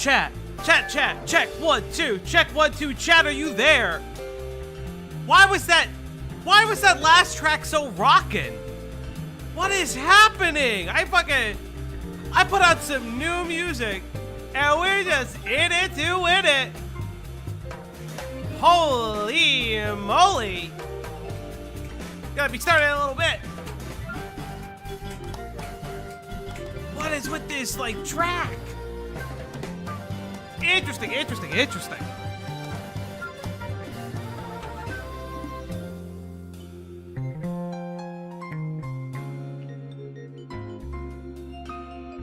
Chat, check 1 2, check 1 2, chat, are you there? Why was that last track so rockin'? What is happening? I put out some new music and we're just in it to win it. Holy moly. Gotta be starting a little bit. What is with this, like, track? Interesting.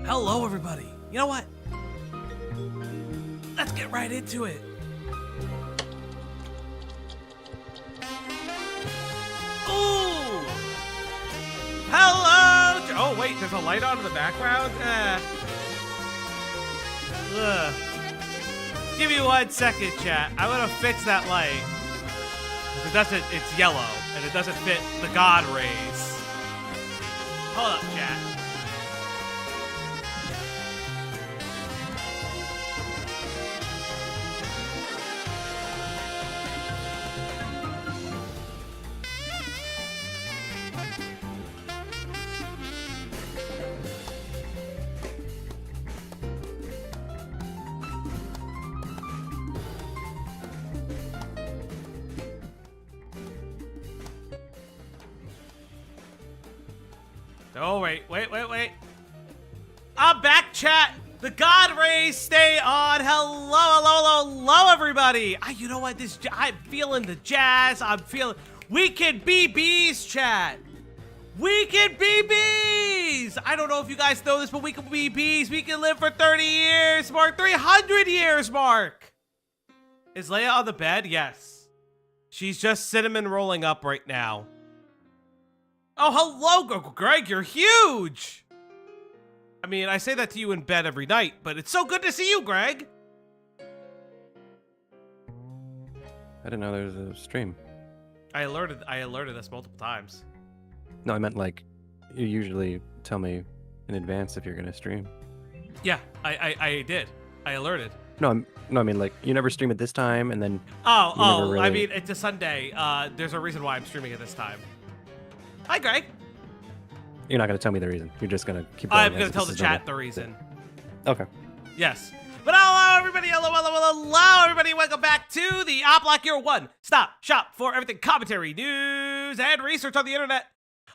Hello, everybody. You know what? Let's get right into it. Ooh! Hello! Oh, wait, there's a light on in the background? Ugh. Give me 1 second, chat. I'm gonna fix that light. If it doesn't, it's yellow, and it doesn't fit the God rays. Hold up, chat. Oh, wait. I'm back, chat. The God rays stay on. Hello, everybody. You know what? I'm feeling the jazz. We can be bees, chat. We can be bees. I don't know if you guys know this, but we can be bees. We can live for 30 years, Mark. 300 years, Mark. Is Leia on the bed? Yes. She's just cinnamon rolling up right now. Oh, hello, Greg, you're huge! I mean, I say that to you in bed every night, but it's so good to see you, Greg! I didn't know there was a stream. I alerted us multiple times. No, I meant, like, you usually tell me in advance if you're gonna stream. Yeah, I did. I alerted. No, I mean, like, you never stream at this time, and then... Really... I mean, it's a Sunday. There's a reason why I'm streaming at this time. Hi, Greg. You're not going to tell me the reason. You're just going to keep going. I'm going to tell the chat the reason. Okay. Yes. But hello, everybody. Hello, everybody. Welcome back to the OpLock, your one-stop shop for everything commentary, news, and research on the internet.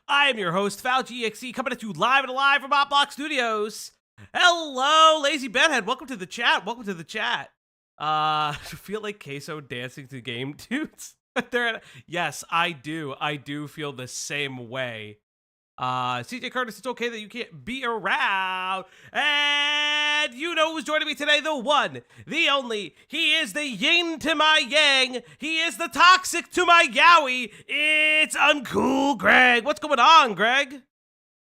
I am your host, FalGXC, coming at you live from OpLock Studios. Hello, Lazy Bedhead. Welcome to the chat. I feel like Queso dancing to game tunes. Yes, I do feel the same way. CJ Curtis, it's okay that you can't be around. And you know who's joining me today? The one, the only. He is the yin to my yang. He is the toxic to my yowie. It's Uncool Greg. What's going on, Greg?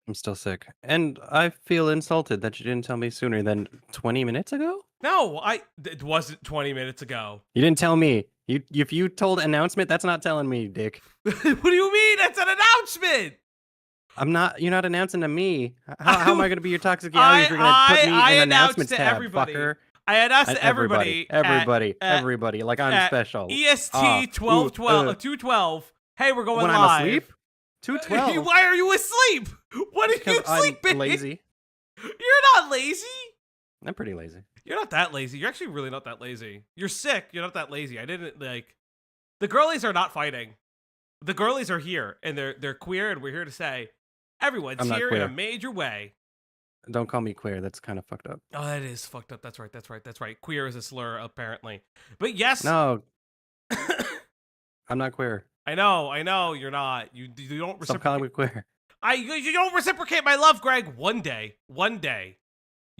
I'm still sick. And I feel insulted that you didn't tell me sooner than 20 minutes ago? No, it wasn't 20 minutes ago. You didn't tell me. If you told announcement, that's not telling me, Dick. What do you mean? That's an announcement. You're not announcing to me. How am I going to be your toxic yowie if you're going to put me in announcements tab, everybody. fucker? I announced to everybody. Everybody. Like I'm special. EST 212. Hey, we're going when live. I'm asleep? 212. Why are you asleep? What are you sleeping? I'm lazy. You're not lazy. I'm pretty lazy. You're not that lazy. You're actually really not that lazy. You're sick. You're not that lazy. I didn't like. The girlies are not fighting. The girlies are here, and they're queer, and we're here to say everyone's here in a major way. Don't call me queer. That's kind of fucked up. Oh, that is fucked up. That's right. Queer is a slur, apparently. But yes. No. I'm not queer. I know. You're not. You don't reciprocate. Stop calling me queer. You don't reciprocate my love, Greg. One day.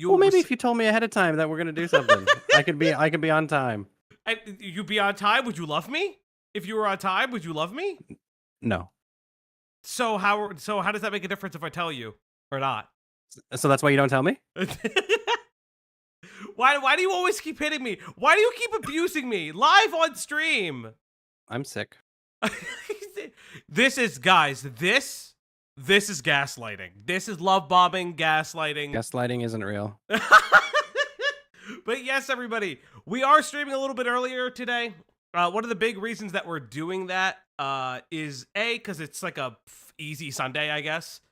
Well, maybe if you told me ahead of time that we're gonna do something, I could be on time. You'd be on time? Would you love me? If you were on time, would you love me? No. So how does that make a difference if I tell you or not? So that's why you don't tell me? Why do you always keep hitting me? Why do you keep abusing me live on stream? I'm sick. This is gaslighting. This is love bombing, gaslighting. Gaslighting isn't real. But But yes, everybody, we are streaming a little bit earlier today. One of the big reasons that we're doing that is because it's like a easy Sunday, I guess.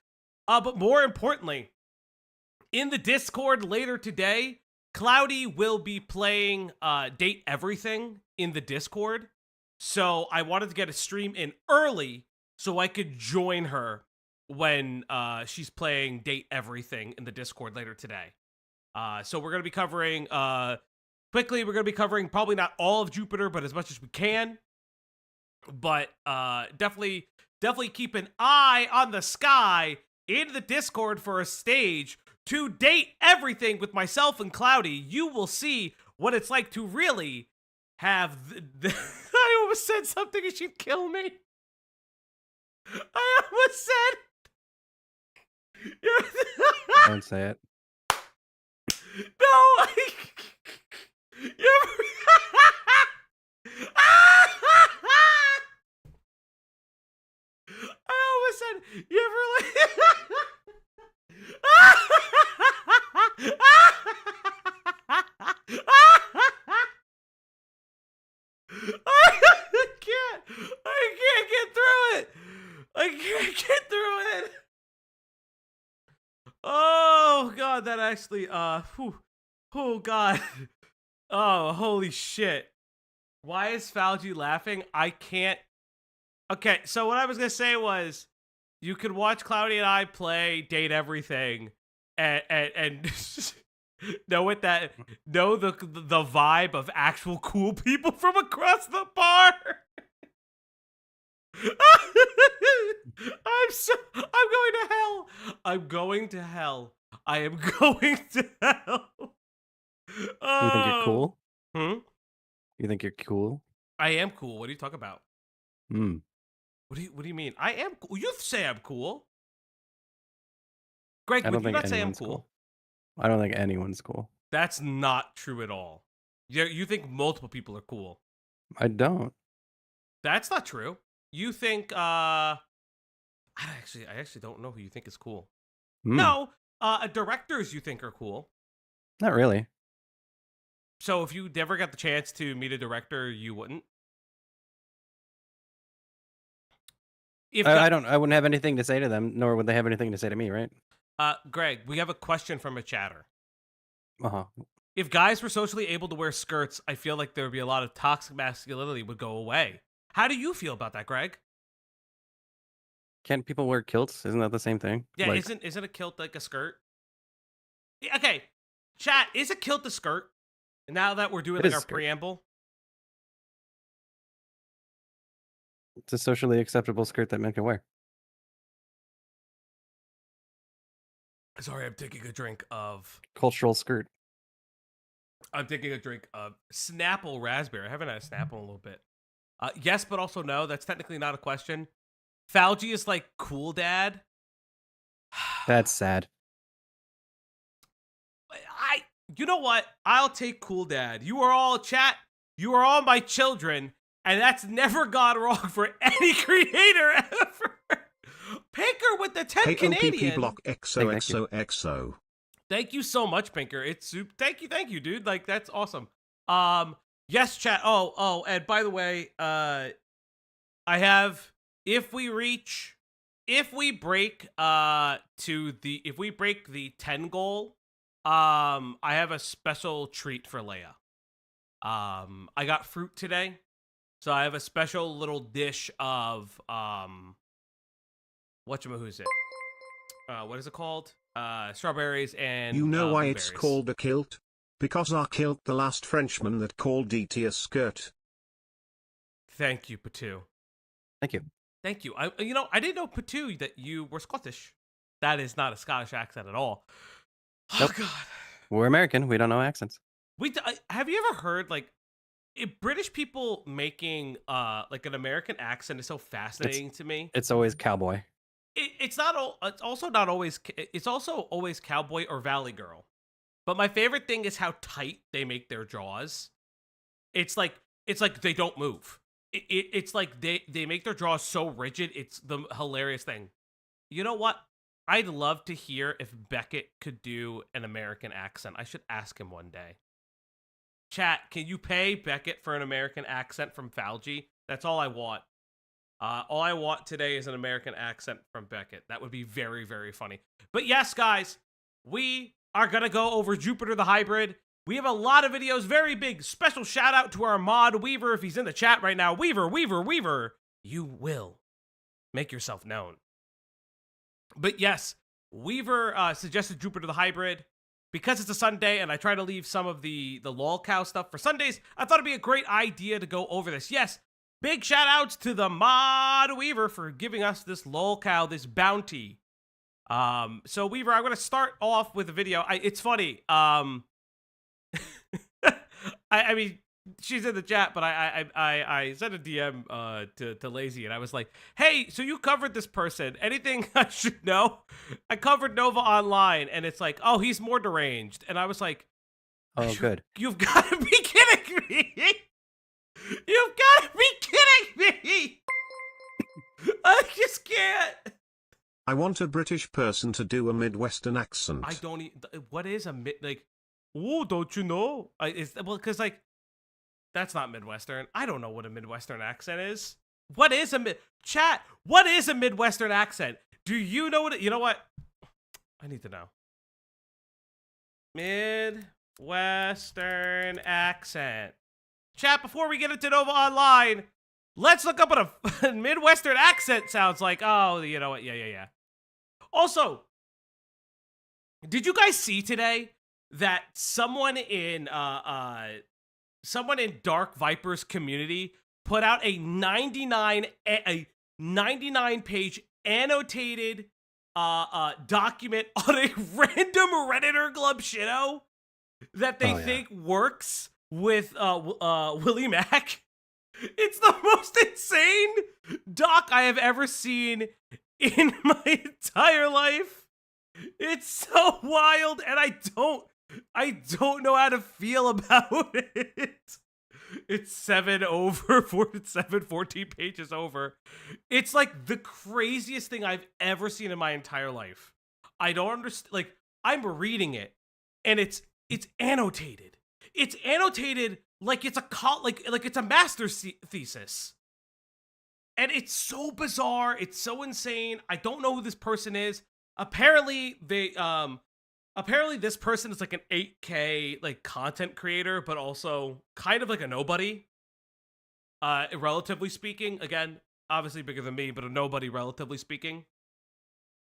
But more importantly, in the Discord later today, Cloudy will be playing Date Everything in the Discord. So I wanted to get a stream in early so I could join her when she's playing Date Everything in the Discord later today. So we're going to be covering, quickly, we're going to be covering probably not all of Jupiter, but as much as we can. But definitely keep an eye on the sky in the Discord for a stage to Date Everything with myself and Cloudy. You will see what it's like to really have I almost said something and she'd kill me. I almost said... Don't say it. No, you ever... I almost said, you ever like... I can't get through it. I can't get through it. Oh God, that actually, oh God. Oh, holy shit. Why is Falgi laughing? I can't. Okay, so what I was gonna say was, you could watch Cloudy and I play Date Everything, and know the vibe of actual cool people from across the bar. I'm going to hell. I'm going to hell. I am going to hell. Oh. You think you're cool? Hmm? You think you're cool? I am cool. What are you talking about? Hmm. What do you mean? I am cool. You say I'm cool. Greg, would you not say I'm cool? I don't think anyone's cool. That's not true at all. You think multiple people are cool. I don't. That's not true. You think I actually don't know who you think is cool. No, directors you think are cool. Not really. So if you never got the chance to meet a director, you wouldn't? I wouldn't have anything to say to them, nor would they have anything to say to me, right? Greg, we have a question from a chatter. Uh-huh. If guys were socially able to wear skirts, I feel like there would be a lot of toxic masculinity would go away. How do you feel about that, Greg? Can't people wear kilts? Isn't that the same thing? Yeah, isn't a kilt like a skirt? Yeah, okay, chat, is a kilt a skirt? Now that we're doing like our preamble. It's a socially acceptable skirt that men can wear. Sorry, I'm taking a drink of... Cultural skirt. I'm taking a drink of Snapple Raspberry. I haven't had a Snapple in a little bit. Yes, but also no. That's technically not a question. Falgi is like cool dad. That's sad. You know what? I'll take cool dad. You are all chat. You are all my children, and that's never gone wrong for any creator ever. Pinker with the 10 Canadian. Block XOXOXO. Thank you so much, Pinker. It's super. Thank you, dude. Like, that's awesome. Yes, chat. Oh, and by the way, I have, if we break the 10 goal, I have a special treat for Leia. I got fruit today, so I have a special little dish of whatchamahoo's it? What is it called? Strawberries and you know why blueberries. It's called a kilt? Because I killed the last Frenchman that called DT a skirt. Thank you, Patu. Thank you. Thank you. I didn't know, Patu, that you were Scottish. That is not a Scottish accent at all. Oh, nope. God. We're American. We don't know accents. Have you ever heard, like, if British people making, like, an American accent is so fascinating to me. It's always cowboy. It's also always cowboy or valley girl. But my favorite thing is how tight they make their jaws. It's like they don't move. It's like they make their jaws so rigid. It's the hilarious thing. You know what? I'd love to hear if Beckett could do an American accent. I should ask him one day. Chat, can you pay Beckett for an American accent from Falgi? That's all I want. All I want today is an American accent from Beckett. That would be very, very funny. But yes, guys, we are going to go over Jupiter the Hybrid. We have a lot of videos, very big special shout out to our mod Weaver. If he's in the chat right now, Weaver, you will make yourself known. But yes, Weaver suggested Jupiter the Hybrid. Because it's a Sunday and I try to leave some of the Lolcow stuff for Sundays, I thought it'd be a great idea to go over this. Yes, big shout outs to the mod Weaver for giving us this Lolcow, this bounty. So Weaver, I'm going to start off with a video. It's funny. I mean, she's in the chat, but I sent a DM to Lazy, and I was like, "Hey, so you covered this person? Anything I should know?" I covered Nova Online, and it's like, "Oh, he's more deranged," and I was like, "Oh, good. You've got to be kidding me! You've got to be kidding me! I just can't." I want a British person to do a Midwestern accent. I don't. What is a Oh, don't you know? Well, because like. That's not Midwestern. I don't know what a Midwestern accent is. What is a chat? What is a Midwestern accent? Do you know what? You know what? I need to know. Midwestern accent. Chat, before we get into Nova Online, let's look up what a Midwestern accent sounds like. Oh, you know what? Yeah. Also, did you guys see today that someone in Dark Viper's community put out a 99 page annotated document on a random Redditor Glub Shitto that they think works with Willie Mack? It's the most insane doc I have ever seen in my entire life. It's so wild, and I don't know how to feel about it. It's 14 pages over. It's like the craziest thing I've ever seen in my entire life. I don't understand. Like, I'm reading it, and it's annotated. It's annotated like it's like it's a master's thesis. And it's so bizarre. It's so insane. I don't know who this person is. Apparently this person is like an 8K like content creator, but also kind of like a nobody. Relatively speaking, again, obviously bigger than me, but a nobody relatively speaking.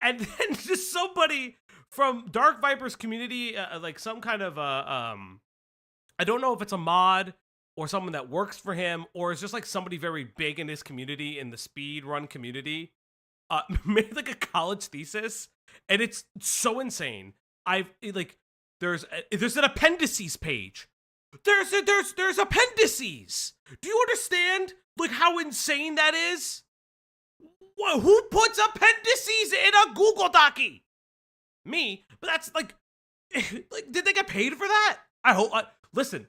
And then just somebody from Dark Viper's community, like some kind of I don't know if it's a mod or someone that works for him, or it's just like somebody very big in his community, in the speed run community, made like a college thesis, and it's so insane. There's an appendices page. There's appendices. Do you understand like how insane that is? Who puts appendices in a Google Docie? Me, but that's like did they get paid for that? I hope. Listen,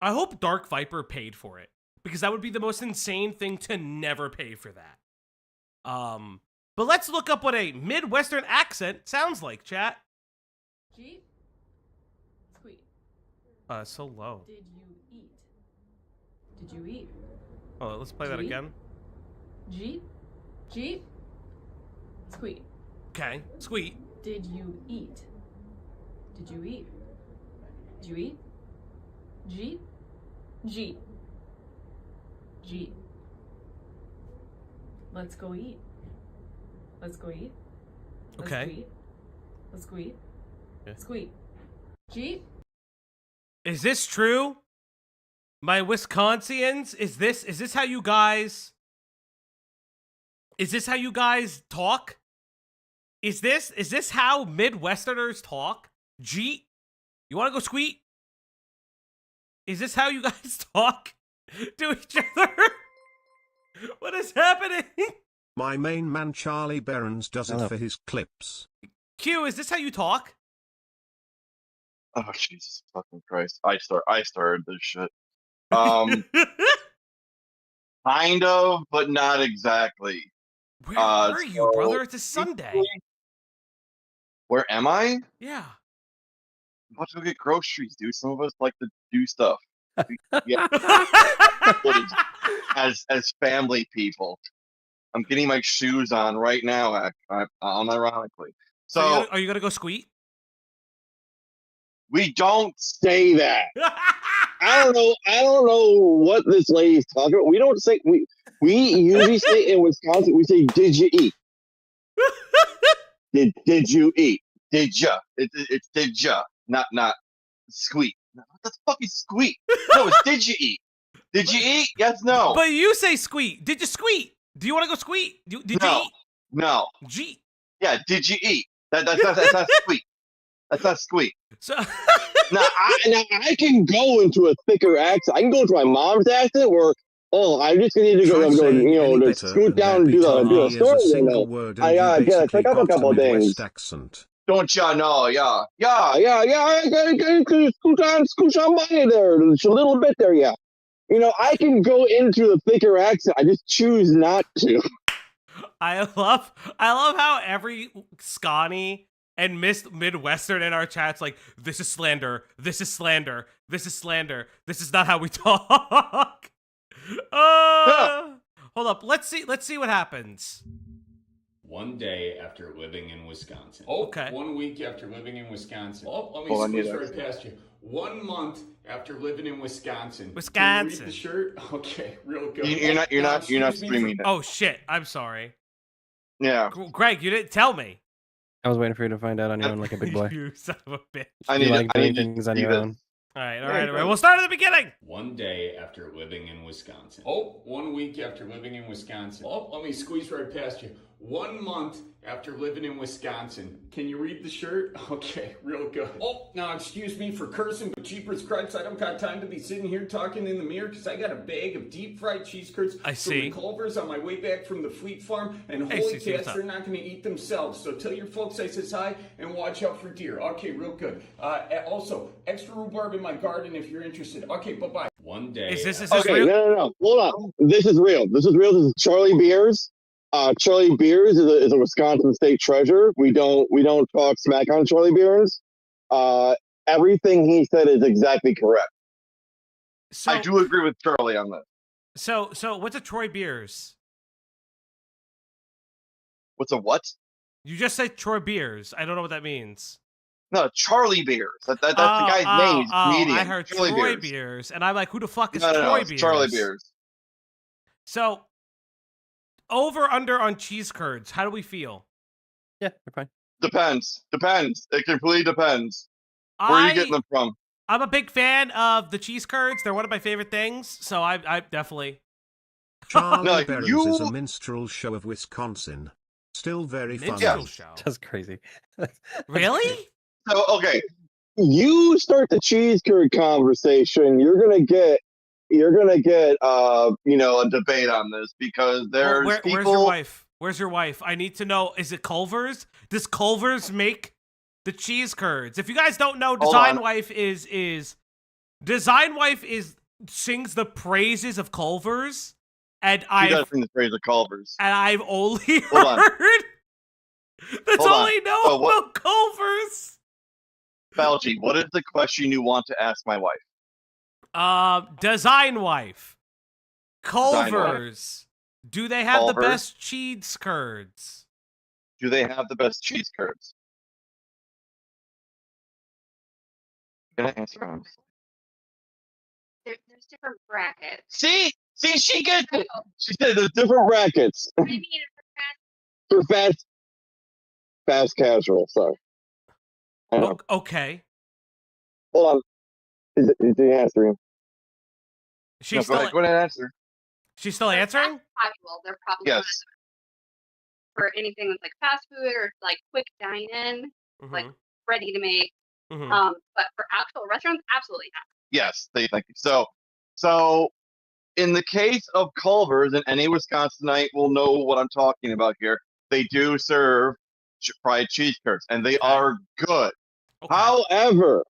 I hope Dark Viper paid for it, because that would be the most insane thing to never pay for that. But let's look up what a Midwestern accent sounds like, chat. Jeep? Squeak. So low. Did you eat? Did you eat? Oh, let's play that Jeep? again. Jeep? Jeep? Squeak. Okay, sweet. Did you eat? Did you eat? Did you eat? Jeep? Jeep. Jeep. Let's go eat. Let's go eat. Let's Okay. Go eat. Let's go eat. Yeah. Squeak. Jeep? Is this true? My Wisconsians, is this how you guys talk? Is this how Midwesterners talk? Jeet? You want to go squeak? Is this how you guys talk to each other? What is happening? My main man Charlie Berens does it for his clips. Q, is this how you talk? Oh Jesus fucking Christ! I started this shit. Kind of, but not exactly. Where are you, brother? It's a Sunday. Where am I? Yeah. I'm about to go get groceries, dude. Some of us like to do stuff. Yeah, as family people. I'm getting my shoes on right now, unironically. So are you gonna go squeak? we don't say that. I don't know what this lady's talking about. We don't say we usually say in Wisconsin, we say, "Did you eat? Did you eat? Did ya?" It's did ya, not squeak. What the fuck is squeak? No, it's did you eat? Did you eat? Yes, no. But you say squeak. Did you squeak? Do you want to go squeak? Did you eat? No. Gee. Yeah, did you eat? That's not squeak. That's not squeak. So Now I can go into a thicker accent. I can go into my mom's accent where, I just need to Try go, saying any to better scoot and down there'd and be do 10 the years story. a single word and I you gotta basically pick up a got the couple things. Midwest accent. Don't ya know? Yeah. I gotta scoot on by there, just a little bit there, yeah. I can go into the thicker accent. I just choose not to. I love how every Scotty and Midwestern in our chats like, this is slander, this is slander, this is slander, this is not how we talk. Hold up, let's see what happens. One day after living in Wisconsin. Okay. 1 week after living in Wisconsin. Let me Hold on, squeeze yeah, right past you. 1 month after living in Wisconsin. Wisconsin. Can you read the shirt? Okay, real good. You're not Excuse me streaming it. Oh shit, I'm sorry. Yeah. Greg, you didn't tell me. I was waiting for you to find out on your own like a big boy. You son of a bitch. I You need like to doing things on see your this. own. All right. We'll start at the beginning. One day after living in Wisconsin. 1 week after living in Wisconsin. Let me squeeze right past you. 1 month after living in Wisconsin. Can you read the shirt? Okay, real good. Now excuse me for cursing, but jeepers Christ, I don't got time to be sitting here talking in the mirror because I got a bag of deep fried cheese curds I see. from the Culvers on my way back from the Fleet Farm, and Hey, holy Cece, what's cats, up? they're not going to eat themselves. So tell your folks I says hi and watch out for deer. Okay, real good. Also, extra rhubarb in my garden if you're interested. Okay, bye-bye. One day. Is this Okay, real? no. Hold on. This is real. This is Charlie Beers. Charlie Beers is a Wisconsin state treasure. We don't talk smack on Charlie Beers. Everything he said is exactly correct. So, I do agree with Charlie on this. So what's a Troy Beers? What's a what? You just said Troy Beers. I don't know what that means. No, Charlie Beers. That's the guy's name. He's comedian. I heard Troy Beers, and I'm like, who the fuck is No, Troy it's Beers? Charlie Beers. So, over under on cheese curds. How do we feel? Yeah, you're fine. Depends. It completely depends. Where are you getting them from? I'm a big fan of the cheese curds. They're one of my favorite things. So I definitely. Charlie No, Berens you- is a minstrel show of Wisconsin. Still very funny. Minstrel show. That's crazy. Really? So okay, You start the cheese curd conversation, you're gonna get a debate on this because there's Where's people. your wife? Where's your wife? I need to know. Is it Culver's? Does Culver's make the cheese curds? If you guys don't know, Hold Design on. Wife sings the praises of Culver's, and He I've does sing the phrase of Culver's. only Hold on. heard. That's Hold all on. I know Oh, what- about Culver's. Fauci, what is the question you want to ask my wife? Design Wife. Design Wife. Culver's. Do they have the Culver's? best cheese curds? Do they have the best cheese curds? Can I answer honestly? There's different brackets. See, she gets it. Oh, She said there's different brackets what do you mean for fast? for fast casual. Sorry. I know. Okay. Hold on. Is he answering? She's Go ahead and answer. She's still For answering? fast casual, they're probably Yes. for anything that's like fast food or like quick dine-in, like ready to make. Mhm. But for actual restaurants, absolutely not. Yes, thank you. So in the case of Culver's, and any Wisconsinite will know what I'm talking about here, they do serve fried cheese curds, and they are good. Okay. However,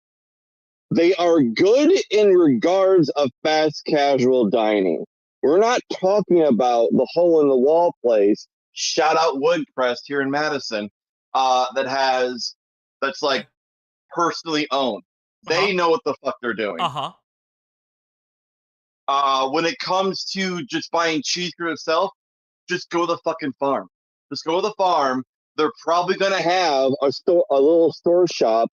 they are good in regards of fast casual dining. We're not talking about the hole in the wall place. Shout out Woodcrest here in Madison, that's like personally owned. They know what the fuck they're doing. Uh-huh. When it comes to just buying cheese for itself, just go to the fucking farm. Just go to the farm. They're probably gonna have a little store shop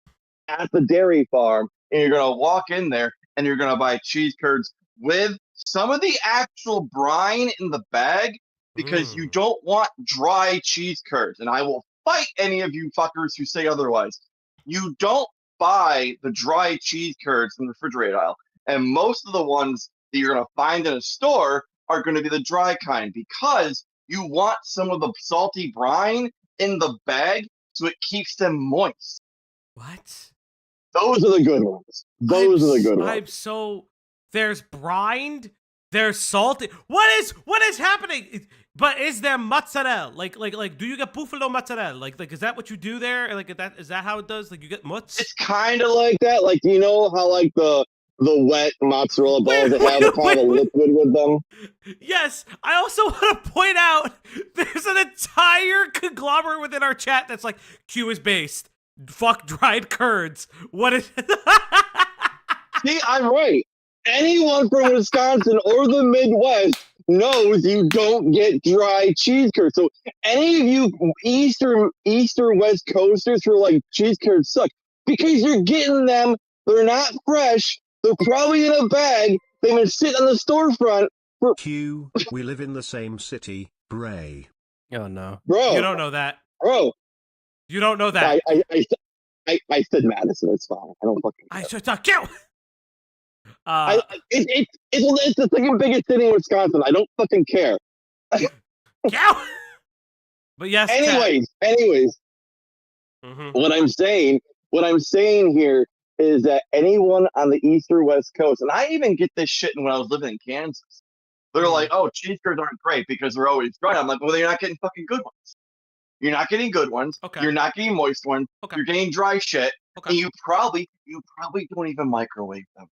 at the dairy farm, and you're gonna walk in there and you're gonna buy cheese curds with some of the actual brine in the bag, because you don't want dry cheese curds. And I will fight any of you fuckers who say otherwise. You don't buy the dry cheese curds in the refrigerator aisle. And most of the ones that you're going to find in a store are going to be the dry kind, because you want some of the salty brine in the bag so it keeps them moist. What? Those are the good ones. Those are the good ones. There's brine, there's salty. What is happening? But is there mozzarella? Like, do you get buffalo mozzarella? Like, is that what you do there? Like, is that how it does? Like, you get mutz? It's kind of like that. Like, you know how like the wet mozzarella balls that have kind of a liquid with them? Yes. I also want to point out there's an entire conglomerate within our chat that's like, Q is based. Fuck dried curds. What is? See, I'm right. Anyone from Wisconsin or the Midwest knows you don't get dry cheese curds. So any of you East or West Coasters who are like, cheese curds suck, because you're getting them. They're not fresh. They're probably in a bag. They've been sitting on the storefront for... Q, we live in the same city, Bray. Oh, no. Bro. You don't know that. Bro. You don't know that. I said Madison. It's fine. I don't fucking care. I should talk you. It's the second biggest city in Wisconsin. I don't fucking care. Cow. But yes. Anyways. Mm-hmm. What I'm saying here is that anyone on the East or West Coast, and I even get this shit when I was living in Kansas. They're like, oh, cheese curds aren't great because they're always dry. I'm like, well, you're not getting fucking good ones. You're not getting good ones. Okay. You're not getting moist ones. Okay. You're getting dry shit. Okay. And you probably don't even microwave them.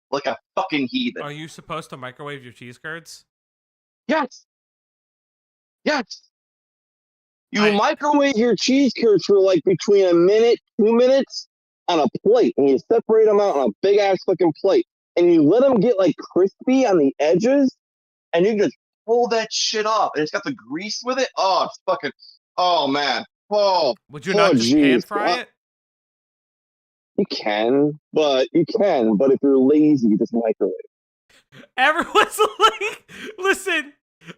Like a fucking heathen. Are you supposed to microwave your cheese curds? Yes. You microwave your cheese curds for like between a minute, 2 minutes on a plate, and you separate them out on a big ass fucking plate, and you let them get like crispy on the edges, and you just pull that shit off, and it's got the grease with it. Oh, it's fucking. Oh man. Oh. Would you not just pan fry it? You can, but if you're lazy, you just microwave. Everyone's like, listen,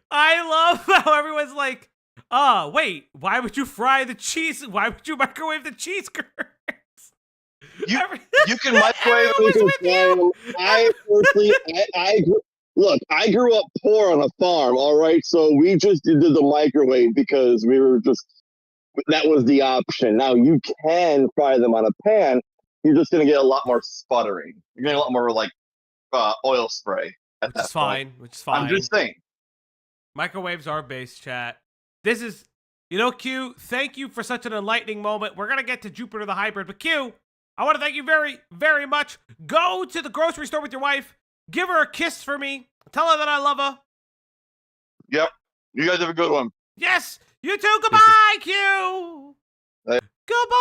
I love how everyone's like, wait, why would you fry the cheese? Why would you microwave the cheese curds? You can microwave them. I personally, I grew up poor on a farm, all right? So we just did the microwave because that was the option. Now you can fry them on a pan. You're just going to get a lot more sputtering. You're going to get a lot more like oil spray at that point. Which is fine. I'm just saying. Microwaves are base, chat. This is, Q, thank you for such an enlightening moment. We're going to get to Jupiter the Hybrid, but Q, I want to thank you very, very much. Go to the grocery store with your wife. Give her a kiss for me. Tell her that I love her. Yep. You guys have a good one. Yes. You too. Goodbye, Q. Bye. Goodbye.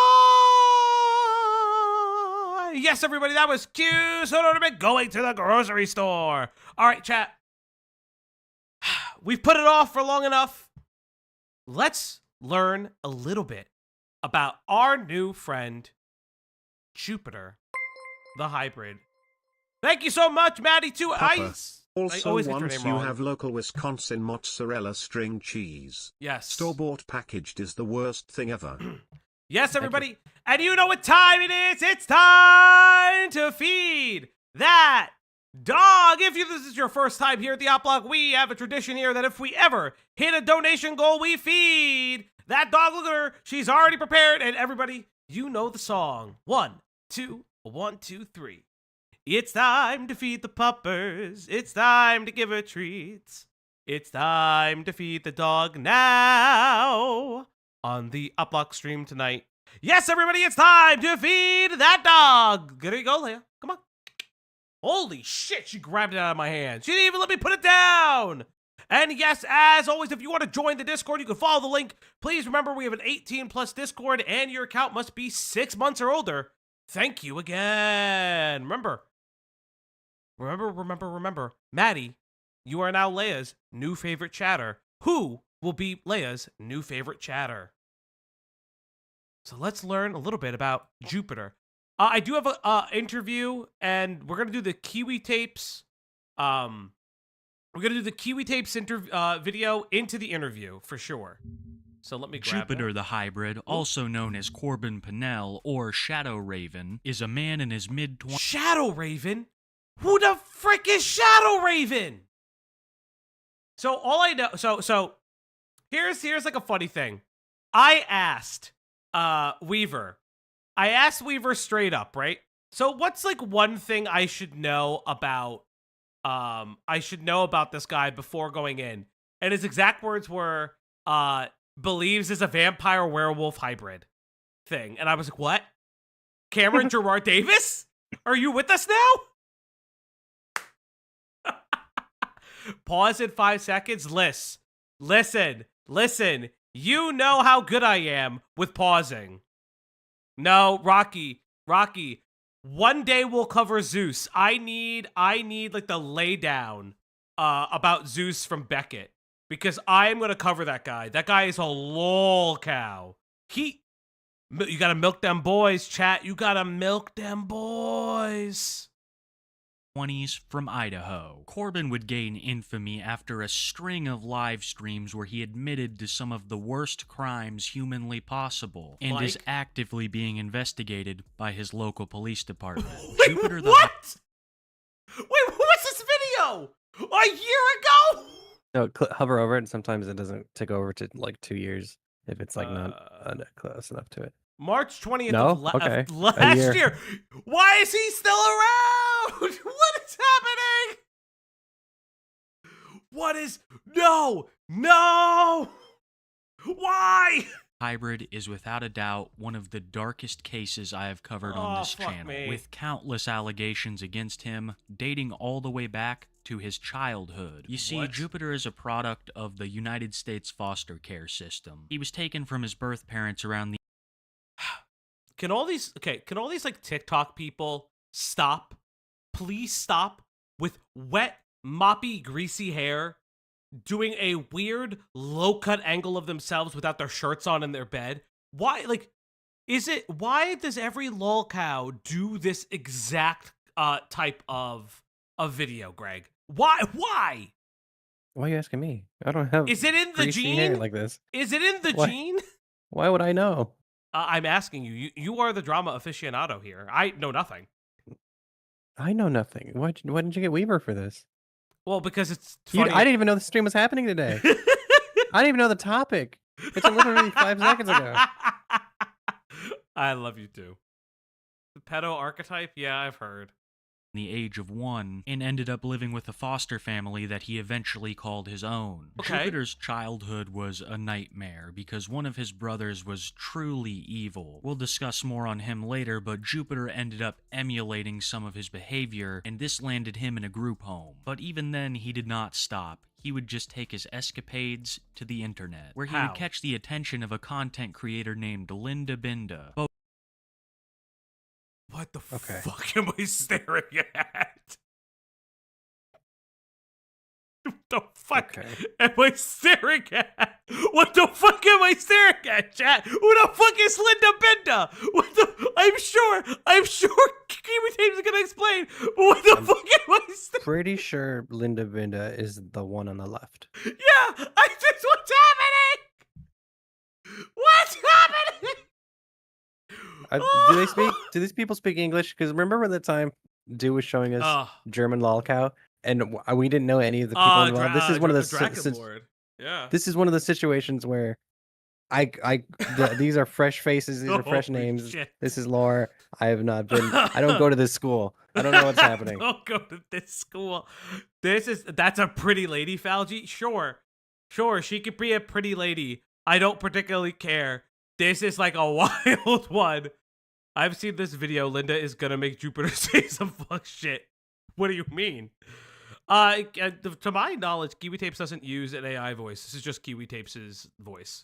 Yes, everybody, that was Q. So going to the grocery store. All right, chat. We've put it off for long enough. Let's learn a little bit about our new friend, Jupiter, the Hybrid. Thank you so much, Maddie, too. Papa, I also, always get your once name you wrong. have local Wisconsin mozzarella string cheese. Yes. Store-bought packaged is the worst thing ever. Yes, everybody. And you know what time it is. It's time to feed that dog. If this is your first time here at the Op Block, we have a tradition here that if we ever hit a donation goal, we feed that dog. Look at her. She's already prepared. And everybody, you know the song. 1, 2, 1, 2, 3. It's time to feed the puppers. It's time to give her treats. It's time to feed the dog now on the Op Block stream tonight. Yes, everybody, it's time to feed that dog. There you go, Leia. Come on. Holy shit, she grabbed it out of my hand. She didn't even let me put it down. And yes, as always, if you want to join the Discord, you can follow the link. Please remember we have an 18+ Discord and your account must be 6 months or older. Thank you again. Remember. Maddie, you are now Leia's new favorite chatter. Who will be Leia's new favorite chatter? So let's learn a little bit about Jupiter. I do have a interview, and we're gonna do the Kiwi tapes. We're gonna do the Kiwi tapes video into the interview for sure. So let me grab Jupiter it. the Hybrid, also known as Corbin Pinnell or Shadow Raven, is a man in his mid-20s. Shadow Raven? Who the frick is Shadow Raven? So all I know, so here's like a funny thing. I asked Weaver. I asked Weaver straight up, right? So what's like one thing I should know about this guy before going in? And his exact words were believes is a vampire werewolf hybrid thing. And I was like, what? Cameron Gerard Davis? Are you with us now? Pause in 5 seconds. Listen. You know how good I am with pausing. No, Rocky. One day we'll cover Zeus. I need like the laydown about Zeus from Beckett. Because I'm gonna cover that guy. That guy is a lolcow. You gotta milk them boys, chat. You gotta milk them boys. From Idaho. Corbin would gain infamy after a string of live streams where he admitted to some of the worst crimes humanly possible and is actively being investigated by his local police department. Wait, what? Wait, what was this video? A year ago? No, hover over it, and sometimes it doesn't take over to like 2 years if it's like not close enough to it. March 20th No? of Okay. last year. Why is he still around? What is happening? What is... No! Why? Hybrid is without a doubt one of the darkest cases I have covered on this channel, with countless allegations against him dating all the way back to his childhood. You see, Jupiter is a product of the United States foster care system. He was taken from his birth parents around the... Can all these like TikTok people stop? Please stop with wet, moppy, greasy hair doing a weird low-cut angle of themselves without their shirts on in their bed. Why, like, why does every lolcow do this exact type of video, Greg? Why? Why are you asking me? I don't have Is it in the greasy hair gene? like this. Is it in the gene? Why would I know? I'm asking you. You are the drama aficionado here. I know nothing. I know nothing. Why didn't you get Weaver for this? Well, because it's funny. I didn't even know the stream was happening today. I didn't even know the topic. It's literally 5 seconds ago. I love you too. The pedo archetype? Yeah, I've heard. The age of 1 and ended up living with a foster family that he eventually called his own. Okay. Jupiter's childhood was a nightmare because one of his brothers was truly evil. We'll discuss more on him later, but Jupiter ended up emulating some of his behavior, and this landed him in a group home. But even then, he did not stop. He would just take his escapades to the internet, where he would catch the attention of a content creator named Binda. What the fuck am I staring at? What the fuck am I staring at? What the fuck am I staring at, chat? Who the fuck is Binda? I'm sure Kiwi Tapes is gonna explain, but what the fuck am I staring at? Pretty sure Binda is the one on the left. Yeah, what's happening? What's happening? Do these people speak English? Because remember the time Du was showing us German lolcow, and we didn't know any of the people involved. This is one of the This is one of the situations where these are fresh faces, these are fresh names. Shit. This is lore. I don't go to this school. I don't know what's happening. Don't go to this school. That's a pretty lady, Falgi. Sure, she could be a pretty lady. I don't particularly care. This is like a wild one. I've seen this video. Linda is gonna make Jupiter say some fuck shit. What do you mean? To my knowledge, Kiwi Tapes doesn't use an AI voice. This is just Kiwi Tapes' voice.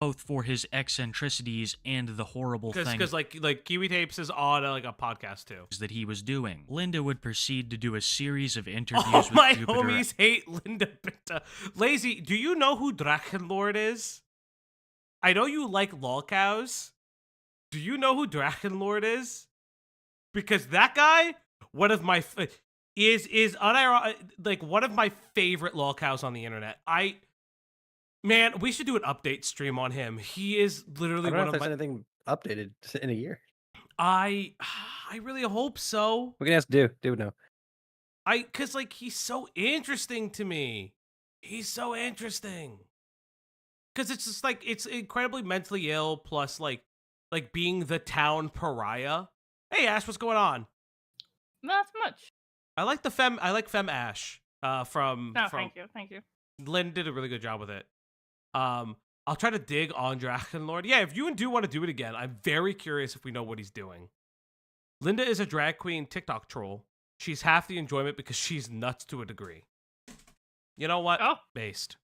both for his eccentricities and the horrible things. Because like Kiwi Tapes is on a podcast too. That he was doing. Linda would proceed to do a series of interviews with my Jupiter. homies hate Linda Binda. Lazy, do you know who Drachenlord is? I know you like Lolcows. Do you know who Drachenlord is? Because that guy, one of my is unironic, like one of my favorite Lolcows on the internet. Man, we should do an update stream on him. He is literally one of my... anything updated in a year. I really hope so. We can ask Do. Do would know. Cause like he's so interesting to me. He's so interesting. Cause it's just like it's incredibly mentally ill, plus like being the town pariah. Hey Ash, what's going on? Not much. I like Fem Ash. From thank you. Lynn did a really good job with it. I'll try to dig on Drachenlord. Yeah, if you and Do want to do it again, I'm very curious if we know what he's doing. Linda is a drag queen TikTok troll. She's half the enjoyment because she's nuts to a degree. You know what? Oh. Based.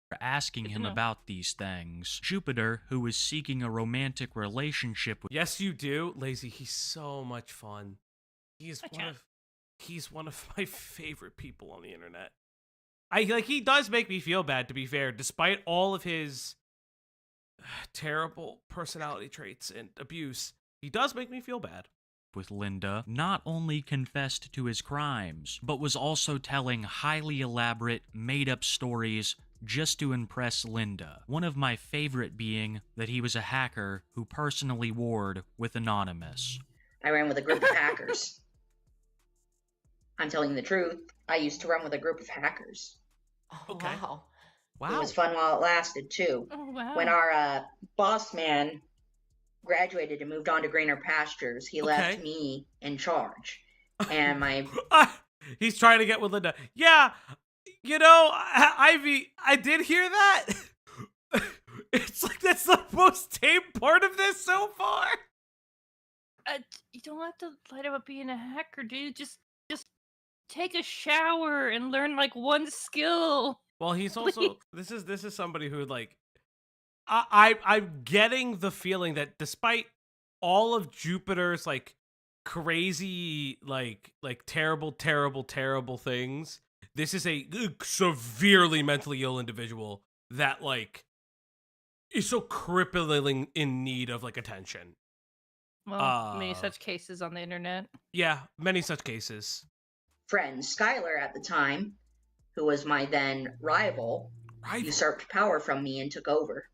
For asking him about these things. Jupiter, who was seeking a romantic relationship with... Yes, you do. Lazy, he's so much fun. He's one of my favorite people on the internet. He does make me feel bad, to be fair, despite all of his terrible personality traits and abuse. He does make me feel bad. With Linda, not only confessed to his crimes, but was also telling highly elaborate, made-up stories just to impress Linda. One of my favorite being that he was a hacker who personally warred with Anonymous. I ran with a group of hackers. I'm telling the truth. I used to run with a group of hackers. Oh, okay. Wow. It was fun while it lasted, too. Oh, wow. When our boss man graduated and moved on to greener pastures, he left me in charge. And my... He's trying to get with Linda. Yeah, you know, Ivy, I did hear that. It's like that's the most tame part of this so far. You don't have to lie about being a hacker, dude. Just take a shower and learn like one skill. Well, he's also this is somebody who like I'm getting the feeling that despite all of Jupiter's like crazy like terrible things, this is a severely mentally ill individual that like is so crippling in need of like attention. Well, many such cases on the internet. Yeah, many such cases. Friend Skylar at the time, who was my then rival, usurped power from me and took over.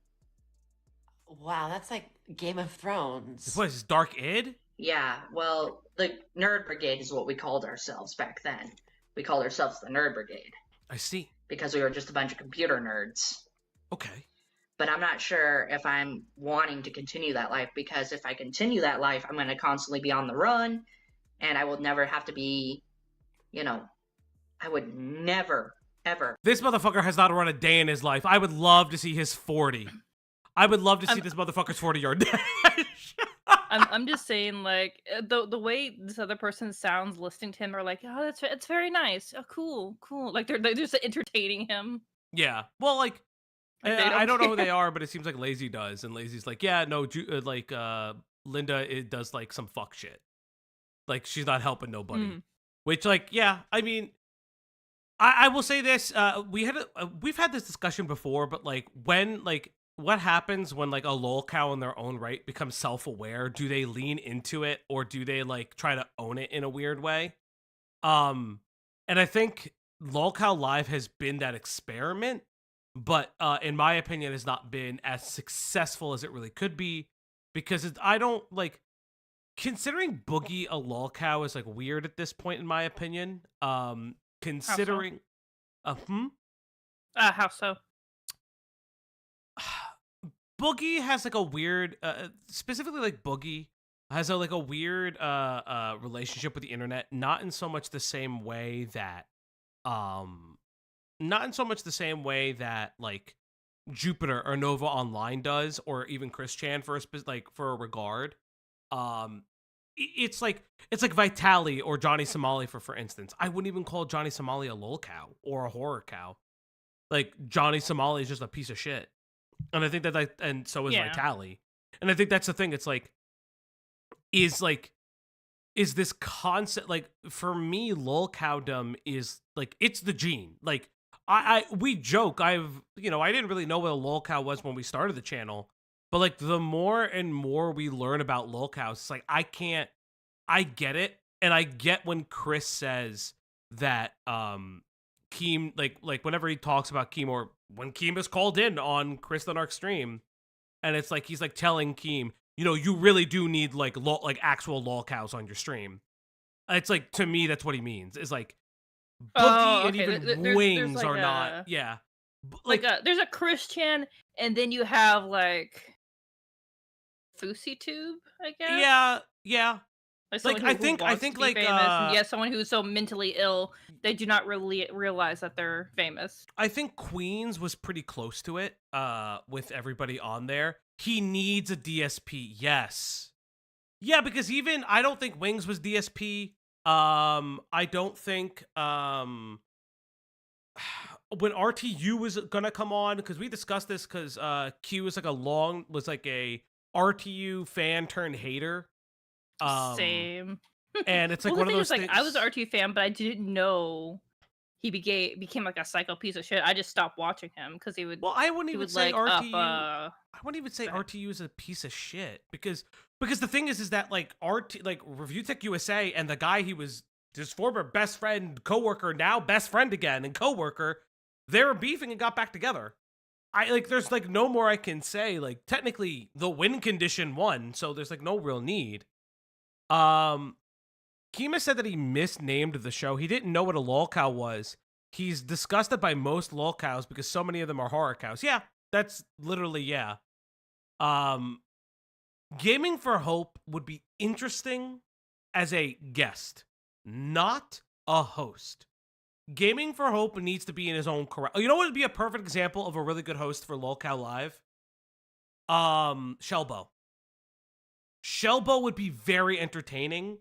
Wow, that's like Game of Thrones. What is this, Dark Id? Yeah, well, the Nerd Brigade is what we called ourselves back then. We called ourselves the Nerd Brigade. I see. Because we were just a bunch of computer nerds. Okay. But I'm not sure if I'm wanting to continue that life, because if I continue that life, I'm going to constantly be on the run, and I will never have to be... You know, I would never, ever. This motherfucker has not run a day in his life. I would love to see his 40. I would love to see this motherfucker's 40-yard dash. I'm just saying, like, the way this other person sounds listening to him are like, oh, it's very nice. Oh, cool. Like, they're just entertaining him. Yeah. Well, like I don't know who they are, but it seems like Lazy does. And Lazy's like, yeah, no, Linda does, like, some fuck shit. Like, she's not helping nobody. Mm. Which, like, yeah, I mean, I will say this. We've had this discussion before, but, like, what happens when, like, a lolcow in their own right becomes self-aware? Do they lean into it, or do they, like, try to own it in a weird way? And I think Lolcow Live has been that experiment, but in my opinion, has not been as successful as it really could be, because I don't, like... Considering Boogie a lolcow is like weird at this point, in my opinion. Considering, how so? Boogie has like a weird, specifically like Boogie has a weird relationship with the internet. Not in so much the same way that, like Jupiter or Nova Online does, or even Chris Chan for a regard. It's like Vitali or Johnny Somali for instance. I wouldn't even call Johnny Somali a lolcow or a horror cow. Like, Johnny Somali is just a piece of shit. And I think that and so is Vitali. And I think that's the thing. It's like, is this concept, like, for me, lolcowdom is like, it's the gene. Like, we joke, I didn't really know what a lolcow was when we started the channel, but like the more and more we learn about lolcows, it's like, I get it. And I get when Chris says that, Keem, like whenever he talks about Keem, or when Keem is called in on Chris the Narc stream, and it's like, he's like telling Keem, you really do need like actual lolcows on your stream. It's like, to me, that's what he means. Is like, Boogie and even Wings like are not. Yeah. There's a Christian, and then you have like Fousey Tube, I guess. Yeah. Like I think like famous, someone who's so mentally ill they do not really realize that they're famous. I think Queens was pretty close to it. With everybody on there, he needs a DSP. Yes. Yeah, because even I don't think Wings was DSP. I don't think when RTU was gonna come on, because we discussed this, because Q was like a RTU fan turned hater. Same. And it's like one of those things. I was an RTU fan, but I didn't know he became like a psycho piece of shit. I just stopped watching him because he would. Well, I wouldn't even say RTU. I wouldn't even say RTU is a piece of shit, because the thing is that like Review Tech USA and the guy he was his former best friend, coworker, now best friend again and coworker, they were beefing and got back together. There's like no more I can say. Like, technically the win condition won, so there's like no real need. Kima said that he misnamed the show. He didn't know what a lolcow was. He's disgusted by most lolcows because so many of them are horror cows. Yeah, that's literally, yeah. Gaming for Hope would be interesting as a guest, not a host. Gaming for Hope needs to be in his own corral. You know what would be a perfect example of a really good host for Lolcow Live? Shelbo. Shelbo would be very entertaining,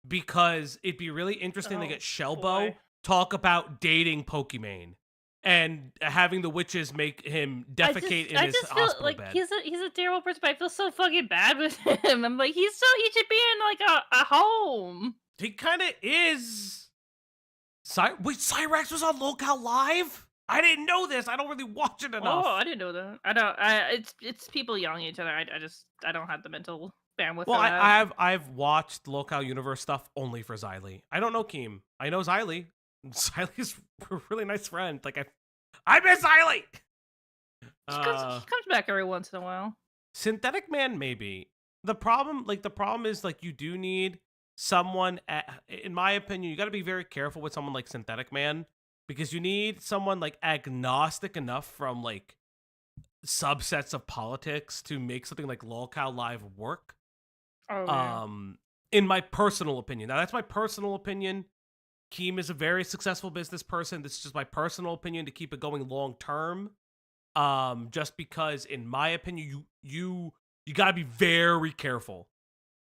because it'd be really interesting to get Shelbo talk about dating Pokimane and having the witches make him defecate in his hospital like bed. He's a terrible person, but I feel so fucking bad with him. I'm like, he should be in like a home. He kind of is. Wait, Cyrax was on Lolcow Live? I didn't know this. I don't really watch it enough. Oh, I didn't know that. It's people yelling at each other. I don't have the mental bandwidth. Well, I've watched Lolcow Universe stuff only for Xylee. I don't know Keem. I know Xylee. Xylee's a really nice friend. Like, I miss Xylee. He comes back every once in a while. Synthetic Man, maybe. The problem is, like, you do need someone, in my opinion, you got to be very careful with someone like Synthetic Man, because you need someone like agnostic enough from like subsets of politics to make something like Lolcow Live work. Oh, yeah. In my personal opinion. Now, that's my personal opinion. Keem is a very successful business person. This is just my personal opinion to keep it going long term. Just because, in my opinion, you got to be very careful,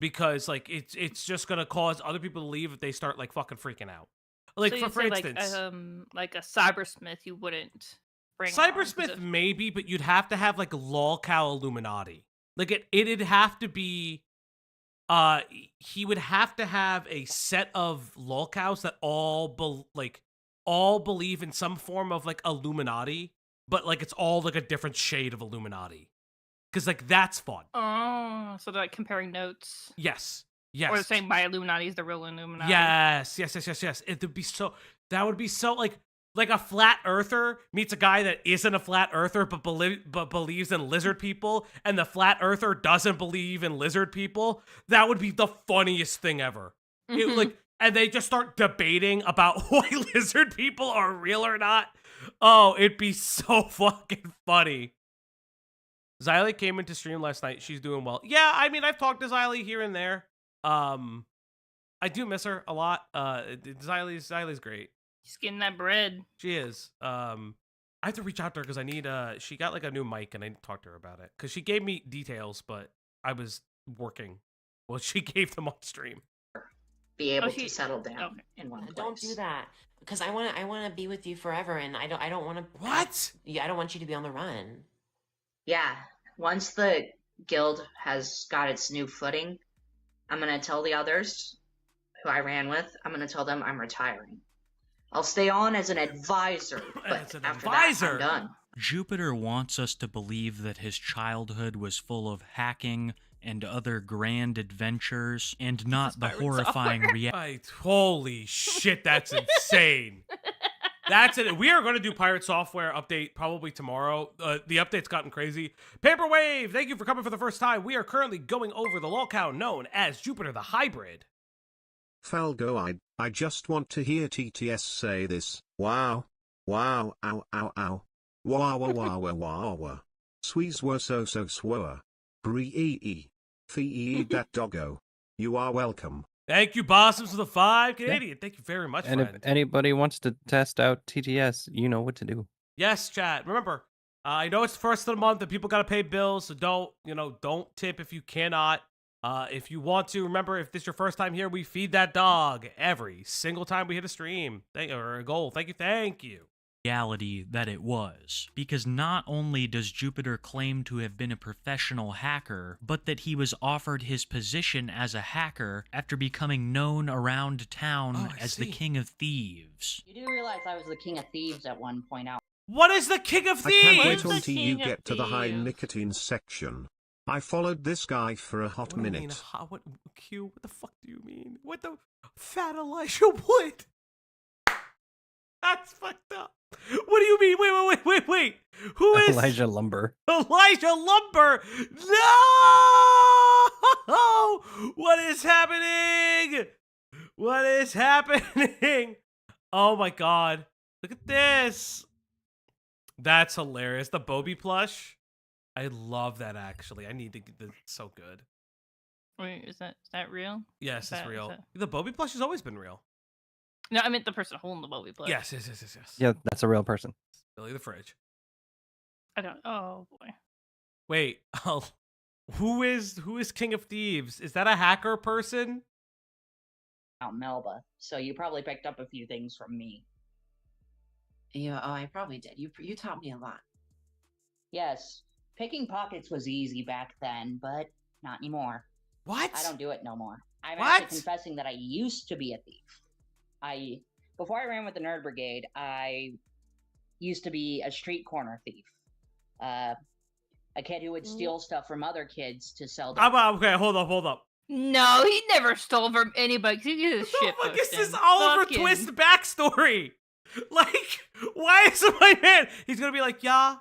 because like it's just gonna cause other people to leave if they start like fucking freaking out. Like, so for instance, like a Cybersmith, you wouldn't bring Cybersmith maybe, but you'd have to have like Lolcow Illuminati. Like it'd have to be. He would have to have a set of lolcows that all believe in some form of like Illuminati, but like it's all like a different shade of Illuminati, because like that's fun. Oh, so they're like comparing notes. Yes. Or saying my Illuminati is the real Illuminati. Yes. It would be so. That would be so like a flat earther meets a guy that isn't a flat earther but believes in lizard people, and the flat earther doesn't believe in lizard people. That would be the funniest thing ever. And they just start debating about why lizard people are real or not. Oh, it'd be so fucking funny. Xylee came into stream last night. She's doing well. Yeah, I mean, I've talked to Xylee here and there. I do miss her a lot. Xylee's great. She's getting that bread. She is. I have to reach out to her because I need. She got like a new mic, and I need to talk to her about it, because she gave me details, but I was working. Well, she gave them on stream. Be able to settle down in one place. Don't do that, because I want to be with you forever, and I don't want to. What? Yeah, I don't want you to be on the run. Yeah, once the guild has got its new footing, I'm gonna tell the others who I ran with, I'm gonna tell them I'm retiring. I'll stay on as an advisor, but after that, I'm done. Jupiter wants us to believe that his childhood was full of hacking and other grand adventures, and not the horrifying reality. Holy shit, that's insane. That's it. We are going to do Pirate Software update probably tomorrow. The update's gotten crazy. Paperwave, thank you for coming for the first time. We are currently going over the Lolcow known as Jupiter the Hybrid. Falgo, I just want to hear TTS say this. Wow. Wow, ow, ow, ow. Wow, wow, wow, wow, wow, wow. Swees were so swower. Bree fee that doggo. You are welcome. Thank you, Bossoms, for the 5 Canadian. Yeah. Thank you very much, and friend. If anybody wants to test out TTS, you know what to do. Yes, chat. Remember, I know it's the first of the month and people got to pay bills, so don't tip if you cannot. If you want to, remember, if this is your first time here, we feed that dog every single time we hit a stream or a goal. Thank you. Reality that it was, because not only does Jupiter claim to have been a professional hacker, but that he was offered his position as a hacker after becoming known around town as the King of Thieves. You do realize I was the King of Thieves at one point out. What is the King of Thieves? I can't wait until you get to the high nicotine section. I followed this guy for a hot minute. What the fuck do you mean? What the fat Elijah Wood? That's fucked up. What do you mean? Wait. Who is Elijah Lumber? Elijah Lumber! No! What is happening? What is happening? Oh my god. Look at this. That's hilarious. The Bobby plush. I love that, actually. I need to get this. So good. Wait, is that real? Yes, it's real. The Bobby plush has always been real. No, I meant the person holding the Bobby plush. Yes. Yeah, that's a real person. Billy the Fridge. I don't. Oh boy. Wait. Oh, who is King of Thieves? Is that a hacker person? Out Melba, so you probably picked up a few things from me. Yeah, I probably did. You taught me a lot. Yes, picking pockets was easy back then, but not anymore. What? I don't do it no more. I'm actually confessing that I used to be a thief. Before I ran with the Nerd Brigade, I used to be a street corner thief. A kid who would steal stuff from other kids to sell them. Okay, hold up. No, he never stole from anybody. He did his shit. What is this Oliver Twist backstory? Like, why is my man? He's gonna be like, yeah.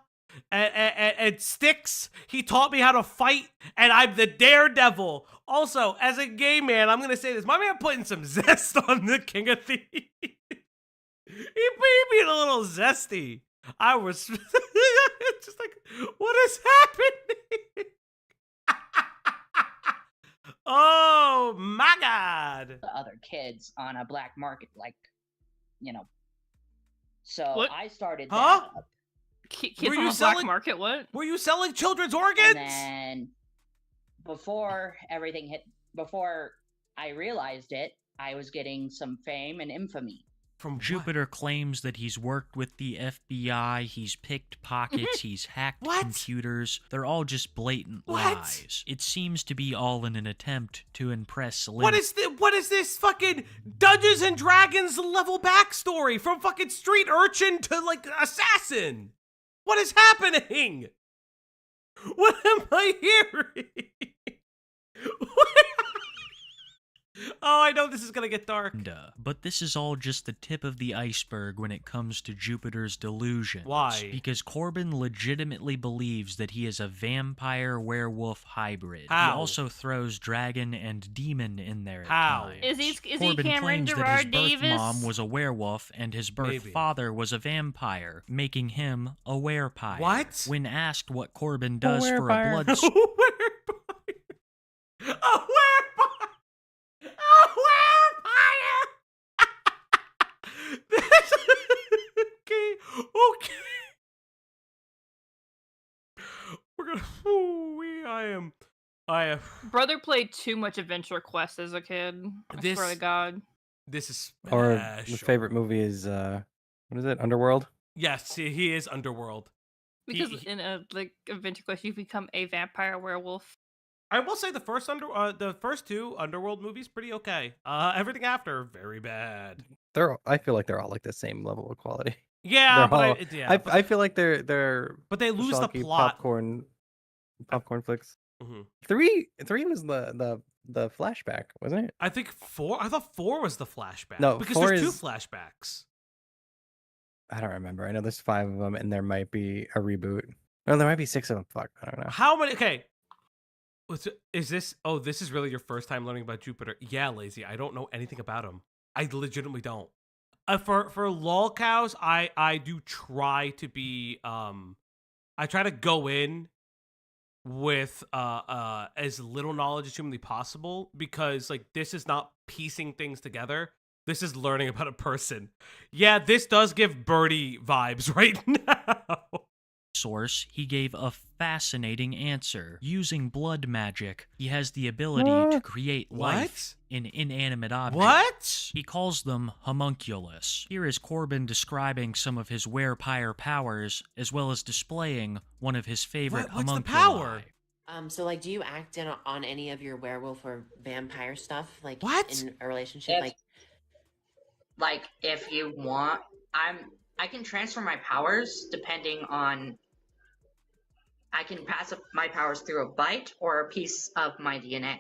And Sticks, he taught me how to fight, and I'm the daredevil. Also, as a gay man, I'm gonna say this. My man putting some zest on the King of Thieves. He being a little zesty. I was just like, what is happening? Oh my god. Other kids on a black market, So what? I started that up. Kids on the black market, what? Were you selling children's organs? And then before I realized it, I was getting some fame and infamy. From Jupiter claims that he's worked with the FBI, he's picked pockets, he's hacked computers. They're all just blatant lies. It seems to be all in an attempt to impress What is this fucking Dungeons and Dragons level backstory from fucking street urchin to like assassin? What is happening? What am I hearing? Oh, I know this is gonna get dark. But this is all just the tip of the iceberg when it comes to Jupiter's delusions. Why? Because Corbin legitimately believes that he is a vampire-werewolf hybrid. How? He also throws dragon and demon in there at How? times. Is he Corbin Cameron claims Gerard that his birth Davis? mom was a werewolf and his birth father was a vampire, making him a werepire. What? When asked what Corbin does for a blood... Okay. We're gonna. I am. Brother played too much Adventure Quest as a kid. I swear to God. This is special. Or my favorite movie is what is it? Underworld. Yes, he is Underworld. Because in a adventure quest, you become a vampire werewolf. I will say the first two Underworld movies pretty okay. Everything after very bad. I feel like they're all like the same level of quality. Yeah, I feel like they're but they lose the plot. Popcorn flicks. Mm-hmm. Three was the flashback, wasn't it? I think 4. I thought 4 was the flashback. No, because there's 2 flashbacks. I don't remember. I know there's 5 of them, and there might be a reboot. No, there might be 6 of them. Fuck, I don't know. How many? Okay. Is this? Oh, this is really your first time learning about Jupiter? Yeah, Lazy. I don't know anything about him. I legitimately don't. For lolcows, I do try to be I try to go in with as little knowledge as humanly possible, because like this is not piecing things together. This is learning about a person. Yeah, this does give Birdie vibes right now. Source, he gave a fascinating answer. Using blood magic, he has the ability to create life in inanimate objects. What? He calls them homunculus. Here is Corbin describing some of his werepire powers, as well as displaying one of his favorite homunculi. What's the power? So like, do you act in on any of your werewolf or vampire stuff? Like, what? In a relationship? Like, if you want, I can transfer my powers depending on. I can pass my powers through a bite or a piece of my DNA.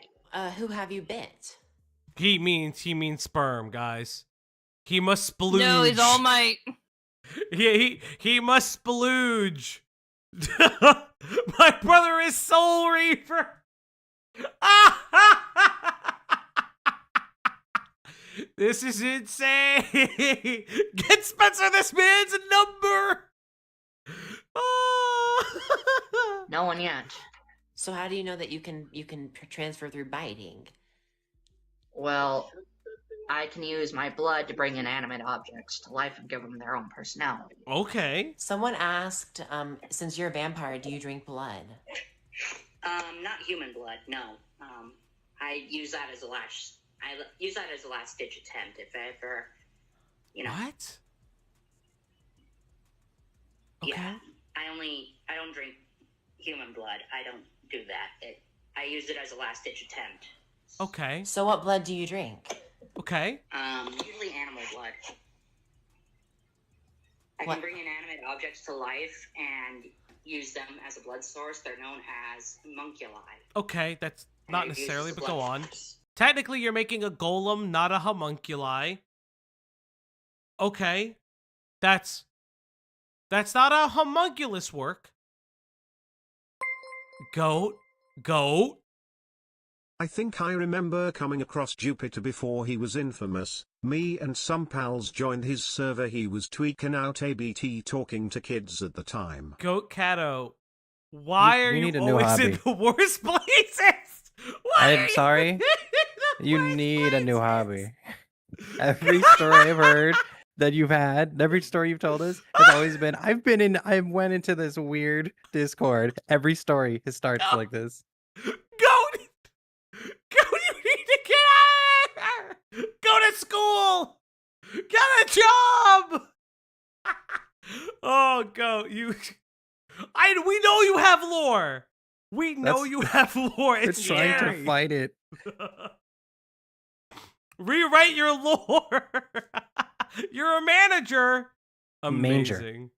Who have you bit? He means sperm, guys. He must splooge. No, he's all might. He must splooge. My brother is Soul Reaper. This is insane. Get Spencer this man's number. No one yet. So how do you know that you can transfer through biting? Well, I can use my blood to bring inanimate objects to life and give them their own personality. Okay. Someone asked, since you're a vampire, do you drink blood? Not human blood, no. I use that as a last. I use that as a last ditch attempt if I ever, What? Okay. Yeah, I don't drink human blood. I don't do that. I use it as a last ditch attempt. Okay. So what blood do you drink? Okay. Usually animal blood. I can bring inanimate objects to life and use them as a blood source. They're known as homunculi. Okay, that's not necessarily, but go on. Technically, you're making a golem, not a homunculi. Okay. That's not a homunculus work. Goat. I think I remember coming across Jupiter before he was infamous. Me and some pals joined his server. He was tweaking out ABT talking to kids at the time. Goat Cato, why are you always in the worst places? I'm sorry. You need a new hobby. Every story I've heard that you've had, every story you've told us has always been, I went into this weird Discord. Every story starts like this. Goat, you need to get out of here. Go to school. Get a job. Oh, Goat, we know you have lore. We know you have lore. It's trying to fight it. Rewrite your lore. You're a manager. Amazing.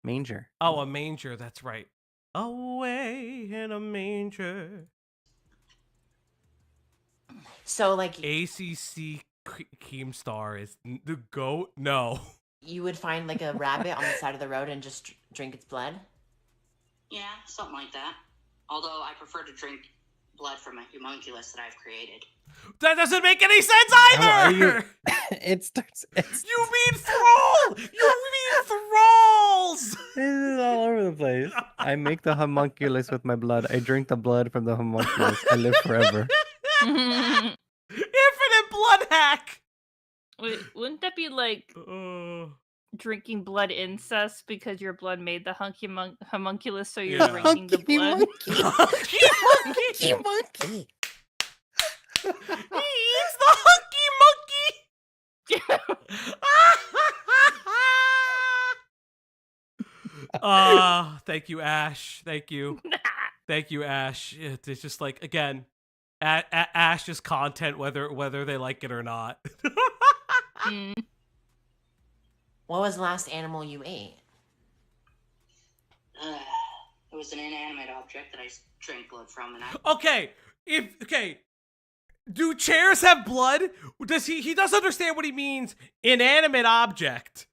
Manger. Oh, a manger. That's right. Away in a manger. So, like, ACC Keemstar is the goat? No. You would find, like, a rabbit on the side of the road and just drink its blood? Yeah, something like that. Although I prefer to drink blood from a homunculus that I've created. That doesn't make any sense either! It starts... You mean thrall! You mean thralls! This is all over the place. I make the homunculus with my blood. I drink the blood from the homunculus. I live forever. Infinite blood hack! Wait, wouldn't that be like drinking blood incest because your blood made the homunculus, so you're drinking the blood? Hunky monkey! He eats the hunky monkey! Thank you, Ash. Thank you. Thank you, Ash. It's just like, again, Ash is content whether they like it or not. What was the last animal you ate? It was an inanimate object that I drank blood from, and Okay, do chairs have blood? Does he does understand what he means, inanimate object.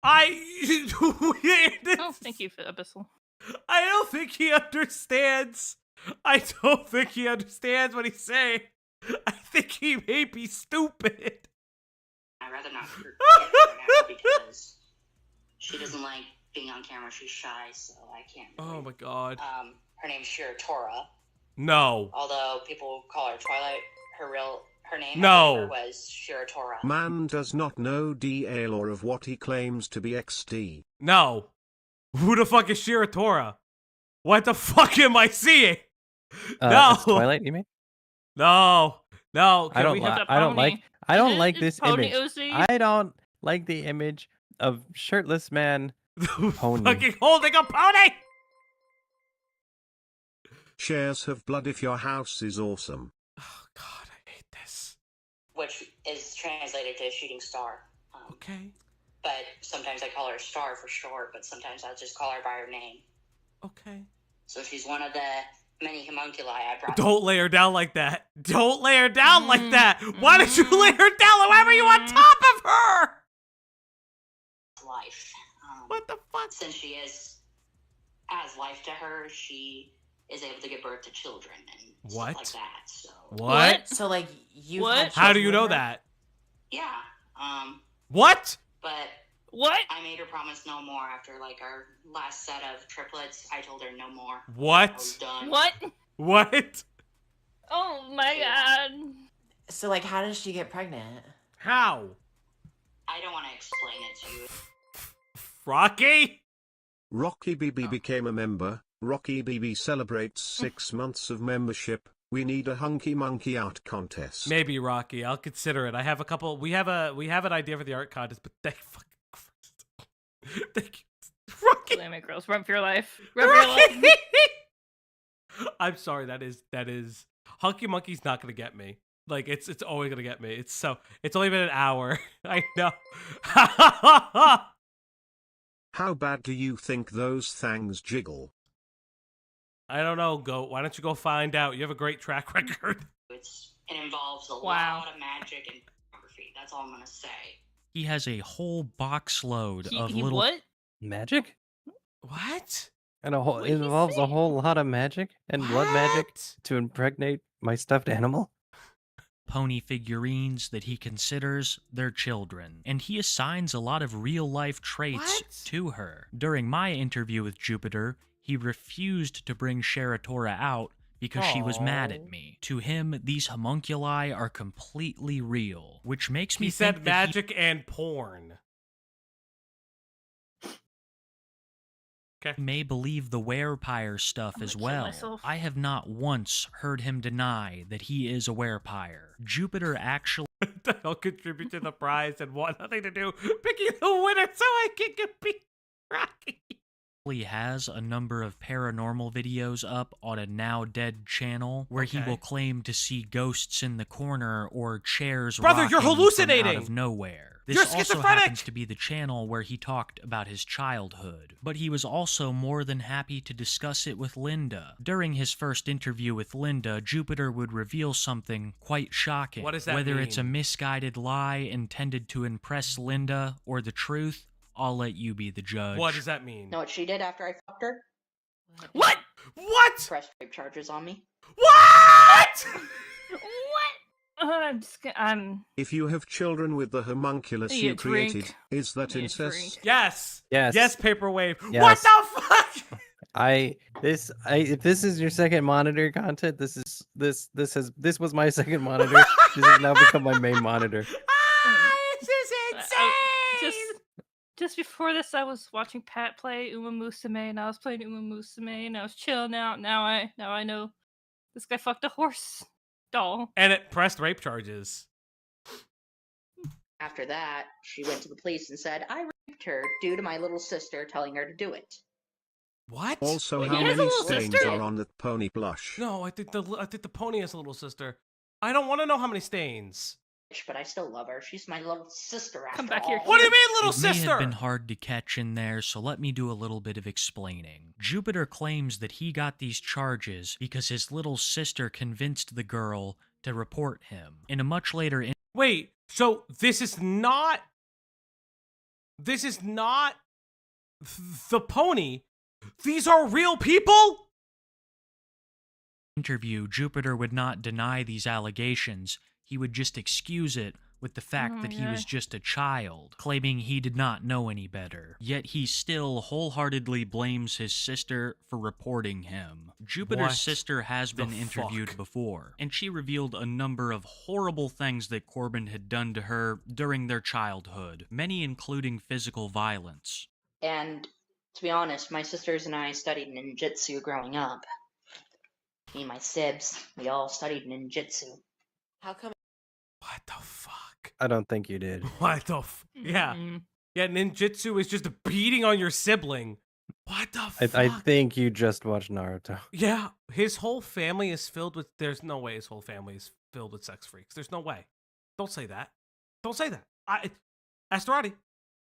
Oh, thank you for Abyssal. I don't think he understands. I don't think he understands what he's saying. I think he may be stupid. I'd rather not hurt her because she doesn't like being on camera. She's shy, so I can't. Oh my god. Her name's Shiratora. No. Although people call her Twilight, her name was Shiratora. Man does not know the lore of what he claims to be XD. No. Who the fuck is Shiratora? What the fuck am I seeing? No. It's Twilight, you mean? No. No. I don't like this image. Uzi? I don't like the image of shirtless man pony. Fucking holding a pony. Shares have blood if your house is awesome. Oh god, I hate this. Which is translated to shooting star. Okay. But sometimes I call her Star for short, but sometimes I'll just call her by her name. Okay. So she's one of the many homunculi I brought. Don't lay her down like that. Don't lay her down like that. Why don't you lay her down? Why were you on top of her? Life. What the fuck? Since she adds life to her, she is able to give birth to children and stuff like that. So. What? So like you? What? How do you know that? Yeah. What? But what? I made her promise no more after like our last set of triplets. I told her no more. What? I was done. What? What? Oh my god. So like, how does she get pregnant? How? I don't want to explain it to you. Rocky? Rocky BB became a member. Rocky BB celebrates 6 months of membership. We need a hunky monkey art contest. Maybe Rocky. I'll consider it. I have a couple. We have an idea for the art contest, but thank fucking Christ. Thank you, Rocky. Damn it, girls, run for your life. Run for your life. I'm sorry. That is Hunky Monkey's not gonna get me. Like it's always gonna get me. It's only been an hour. I know. How bad do you think those things jiggle? I don't know, Goat. Why don't you go find out? You have a great track record. It involves a lot of magic and photography. That's all I'm gonna say. He has a whole box load of he little what? Magic? What? And it involves a whole lot of magic and blood magic to impregnate my stuffed animal? pony figurines that he considers their children, and he assigns a lot of real-life traits to her. During my interview with Jupiter, he refused to bring Shiratora out because she was mad at me. To him, these homunculi are completely real, which makes me think said magic and porn. He may believe the werepire stuff as well. I have not once heard him deny that he is a werepire. Jupiter actually I'll contribute to the prize and want nothing to do picking the winner so I can compete. Rocky has a number of paranormal videos up on a now dead channel where he will claim to see ghosts in the corner or chairs Brother, you're rocking hallucinating from out of nowhere. This You're also schizophrenic! happens to be the channel where he talked about his childhood, but he was also more than happy to discuss it with Linda. During his first interview with Linda, Jupiter would reveal something quite shocking. What does that Whether mean? it's a misguided lie intended to impress Linda or the truth, I'll let you be the judge. What does that mean? Know what she did after I fucked her? What? What? Pressed rape charges on me. What? I'm If you have children with the homunculus you created, is that incest? Yes. Yes. Yes, Paperwave. Yes. What the fuck? If this is your second monitor content, this was my second monitor. This has now become my main monitor. This is insane. Just before this, I was watching Pat play Uma Musume, and I was playing Uma Musume, and I was chilling out. Now I know this guy fucked a horse doll. And it pressed rape charges. After that, she went to the police and said, I raped raped her due to my little sister telling her to do it. What? Also, Wait, how he has a many little stains sister? are on the pony blush? No, I think the pony has a little sister. I don't want to know how many stains. But I still love her. She's my little sister after Come back all. here, What do you mean, little It may sister? have been hard to catch in there, so let me do a little bit of explaining. Jupiter claims that he got these charges because his little sister convinced the girl to report him. In a much later Wait, so this is not the pony. These are real people? interview, Jupiter would not deny these allegations. He would just excuse it with the fact that he was just a child, claiming he did not know any better. Yet he still wholeheartedly blames his sister for reporting him. Jupiter's sister has been interviewed before, and she revealed a number of horrible things that Corbin had done to her during their childhood, many including physical violence. And to be honest, my sisters and I studied ninjutsu growing up. Me and my sibs, we all studied ninjutsu. How come? What the fuck? I don't think you did. What the Yeah. Yeah, ninjutsu is just beating on your sibling. What the fuck? I think you just watched Naruto. Yeah, his whole family is filled with... There's no way his whole family is filled with sex freaks. There's no way. Don't say that. Don't say that. Astrati,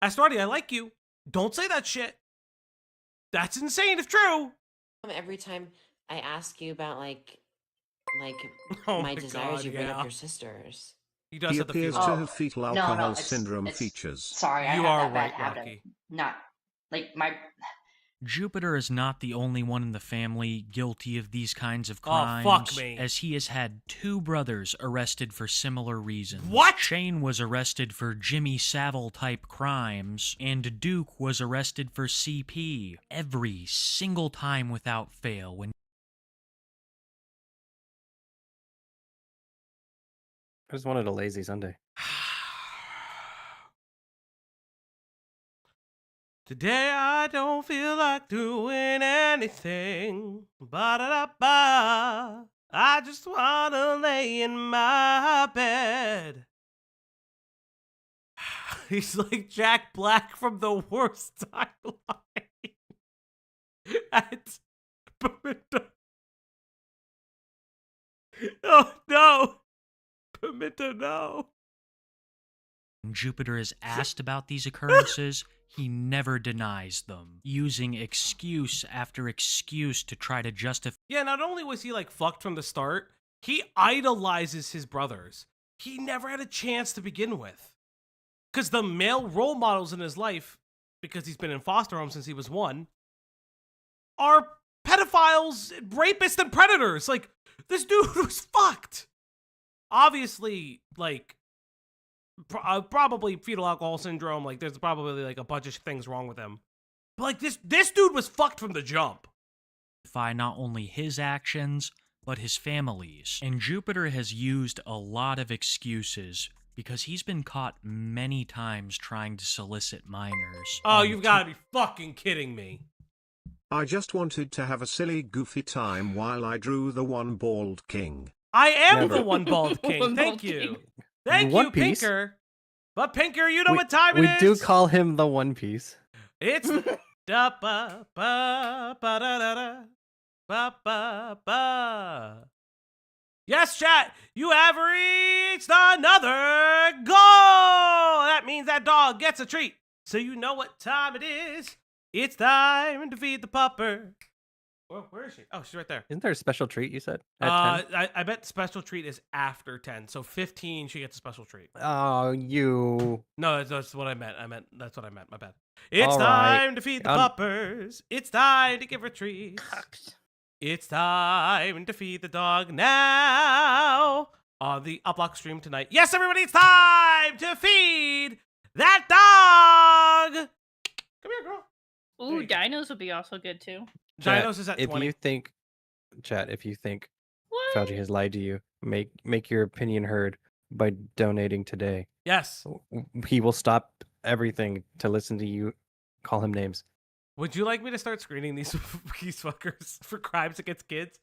I like you. Don't say that shit. That's insane if true. Every time I ask you about like Oh my desires, God, you bring yeah. up your sisters. He does He have the appears fever. to have fetal alcohol No, syndrome it's features. Sorry, I You have are that bad right, habit. Rocky. Not like my. Jupiter is not the only one in the family guilty of these kinds of crimes. Oh, fuck me. As he has had 2 brothers arrested for similar reasons. What? Shane was arrested for Jimmy Savile-type crimes, and Duke was arrested for CP. Every single time without fail when I just wanted a lazy Sunday. Today I don't feel like doing anything. Ba-da-da-ba. I just wanna lay in my bed. He's like Jack Black from The Worst Timeline. At Binda. Oh no. Binda, no. Jupiter is asked about these occurrences, he never denies them, using excuse after excuse to try to justify. Yeah, not only was he like fucked from the start, he idolizes his brothers. He never had a chance to begin with. Because the male role models in his life, because he's been in foster home since he was 1, are pedophiles, rapists, and predators. Like, this dude was fucked. Obviously, like, probably fetal alcohol syndrome. Like, there's probably like a bunch of things wrong with him. But like, this dude was fucked from the jump. Not only his actions, but his family's. And Jupiter has used a lot of excuses because he's been caught many times trying to solicit minors. Oh, you've got to be fucking kidding me. I just wanted to have a silly, goofy time while I drew the one bald king. I am Never. the one bald king. One Thank bald you. king. Thank One you, Piece. Pinker. But Pinker, you know what time it We is? do call him the One Piece. It's the da ba ba ba da da da ba ba ba. Yes, chat, you have reached another goal. That means that dog gets a treat. So you know what time it is. It's time to feed the pupper. Where is she? Oh, she's right there. Isn't there a special treat you said? At 10? I bet special treat is after 10. So 15, she gets a special treat. Oh, you. No, that's what I meant. That's what I meant. My bad. It's All time right. to feed the puppers. It's time to give her treats. It's time to feed the dog now on the Uplock stream tonight. Yes, everybody, it's time to feed that dog. Come here, girl. Ooh, dinos would be also good too. Chat, Dinos is at if 20. you think, chat, if you think What? Fauci has lied to you, make your opinion heard by donating today. Yes. He will stop everything to listen to you call him names. Would you like me to start screening these fuckers for crimes against kids?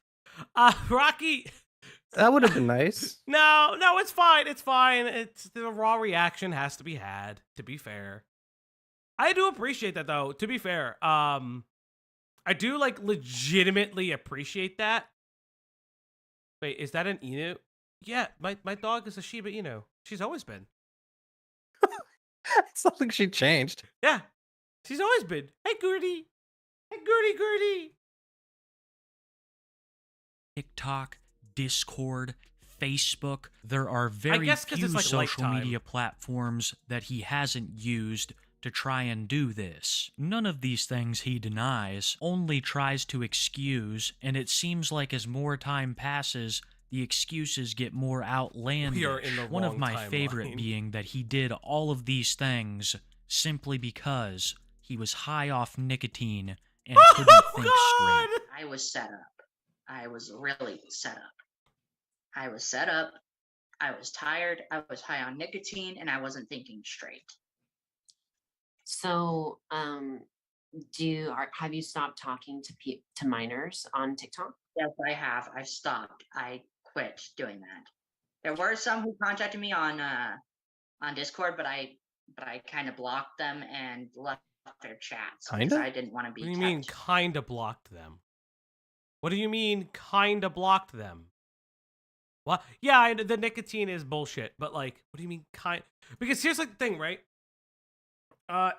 Rocky. That would have been nice. No, it's fine. It's fine. It's the raw reaction has to be had, to be fair. I do appreciate that, though. To be fair, I do like legitimately appreciate that. Wait, is that an Inu? Yeah, my dog is a Shiba Inu. She's always been. It's not like she changed. Yeah, she's always been. Hey, Gertie. Hey, Gertie. TikTok, Discord, Facebook. There are very few it's like social lifetime. media platforms that he hasn't used to try and do this. None of these things he denies, only tries to excuse, and it seems like as more time passes, the excuses get more outlandish. We are in the One of wrong my timeline. favorite being that he did all of these things simply because he was high off nicotine and couldn't think straight. I was set up. I was really set up. I was set up. I was tired. I was high on nicotine, and I wasn't thinking straight. So, have you stopped talking to minors on TikTok? Yes, I have. I stopped. I quit doing that. There were some who contacted me on Discord, but I kind of blocked them and left their chats because I didn't want to be. What do you mean, kind of blocked them? What do you mean, kind of blocked them? What? Yeah, the nicotine is bullshit, but like, what do you mean, kind? Because here's like the thing, right?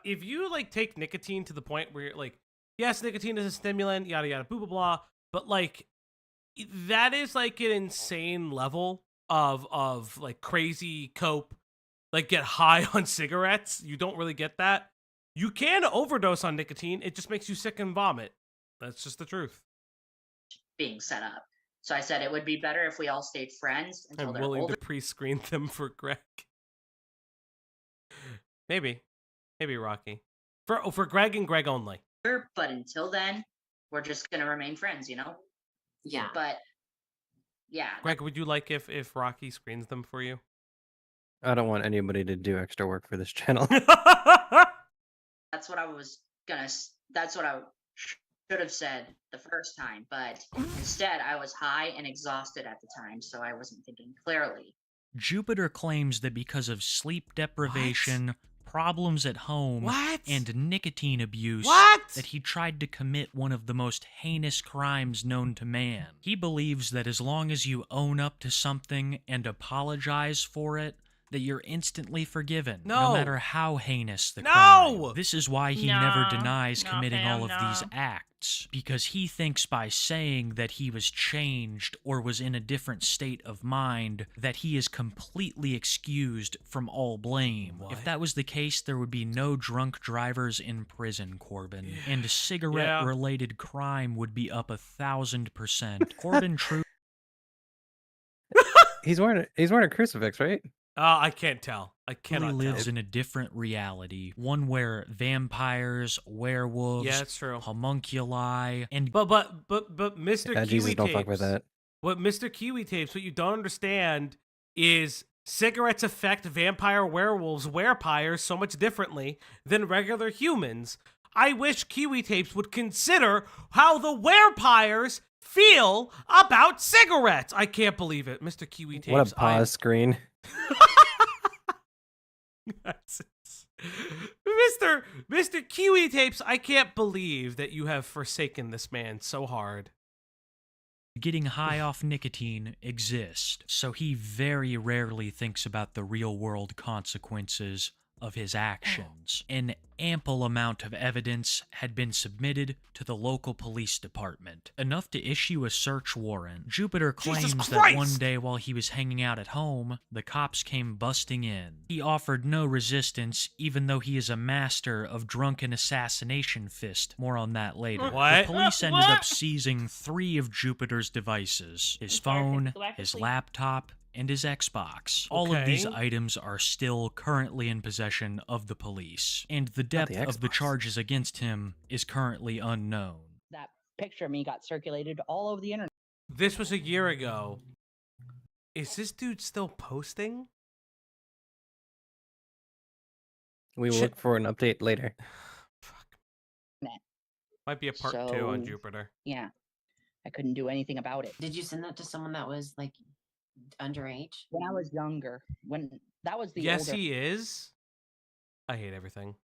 If you like take nicotine to the point where you're like, yes, nicotine is a stimulant, yada yada, blah blah blah, but like, that is like an insane level of like crazy cope, like get high on cigarettes. You don't really get that. You can overdose on nicotine. It just makes you sick and vomit. That's just the truth. Being set up. So I said it would be better if we all stayed friends until I'm they're willing older. to pre-screen them for Greg. Maybe Rocky. For Greg and Greg only. But until then, we're just gonna remain friends, you know? Yeah. But yeah. Greg, would you like if Rocky screens them for you? I don't want anybody to do extra work for this channel. That's what I was gonna. That's what I should have said the first time, but instead I was high and exhausted at the time, so I wasn't thinking clearly. Jupiter claims that because of sleep deprivation, problems at home, and nicotine abuse, that he tried to commit one of the most heinous crimes known to man. He believes that as long as you own up to something and apologize for it, that you're instantly forgiven, no matter how heinous the crime. This is why he never denies committing all of these acts, because he thinks by saying that he was changed or was in a different state of mind, that he is completely excused from all blame. If that was the case, there would be no drunk drivers in prison, Corbin, and cigarette-related crime would be up 1,000%. Corbin True. He's wearing a crucifix, right? I can't tell. I cannot lives tell. in a different reality, one where vampires, werewolves, that's true, homunculi, and but Mr. Kiwi Jesus, Tapes, don't fuck with that. What Mr. Kiwi Tapes, what you don't understand is cigarettes affect vampire werewolves, werepires so much differently than regular humans. I wish Kiwi Tapes would consider how the werepires feel about cigarettes. I can't believe it, Mr. Kiwi Tapes. What a pause screen. Mr. Kiwi Tapes, I can't believe that you have forsaken this man so hard. Getting high off nicotine exist, so he very rarely thinks about the real-world consequences of his actions. An ample amount of evidence had been submitted to the local police department, enough to issue a search warrant. Jupiter claims that one day while he was hanging out at home, the cops came busting in. He offered no resistance, even though he is a master of drunken assassination fist. More on that later. What? The police ended up seizing 3 of Jupiter's devices: his phone, his laptop, and his Xbox. All of these items are still currently in possession of the police, and the depth of the charges against him is currently unknown. That picture of me got circulated all over the internet. This was a year ago. Is this dude still posting? We will look for an update later. Fuck. Might be a part 2 on Jupiter. Yeah. I couldn't do anything about it. Did you send that to someone that was like underage? When I was younger. When that was the Yes, older... he is. I hate everything.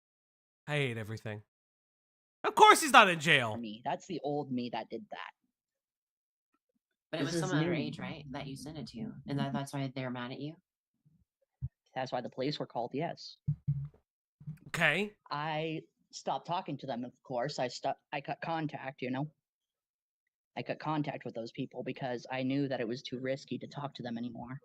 I hate everything. Of course he's not in jail. Me. That's the old me that did that. But it was someone underage, right? That you sent it to. And that's why they're mad at you? That's why the police were called, yes. Okay. I stopped talking to them, of course. I cut contact, you know? I cut contact with those people because I knew that it was too risky to talk to them anymore.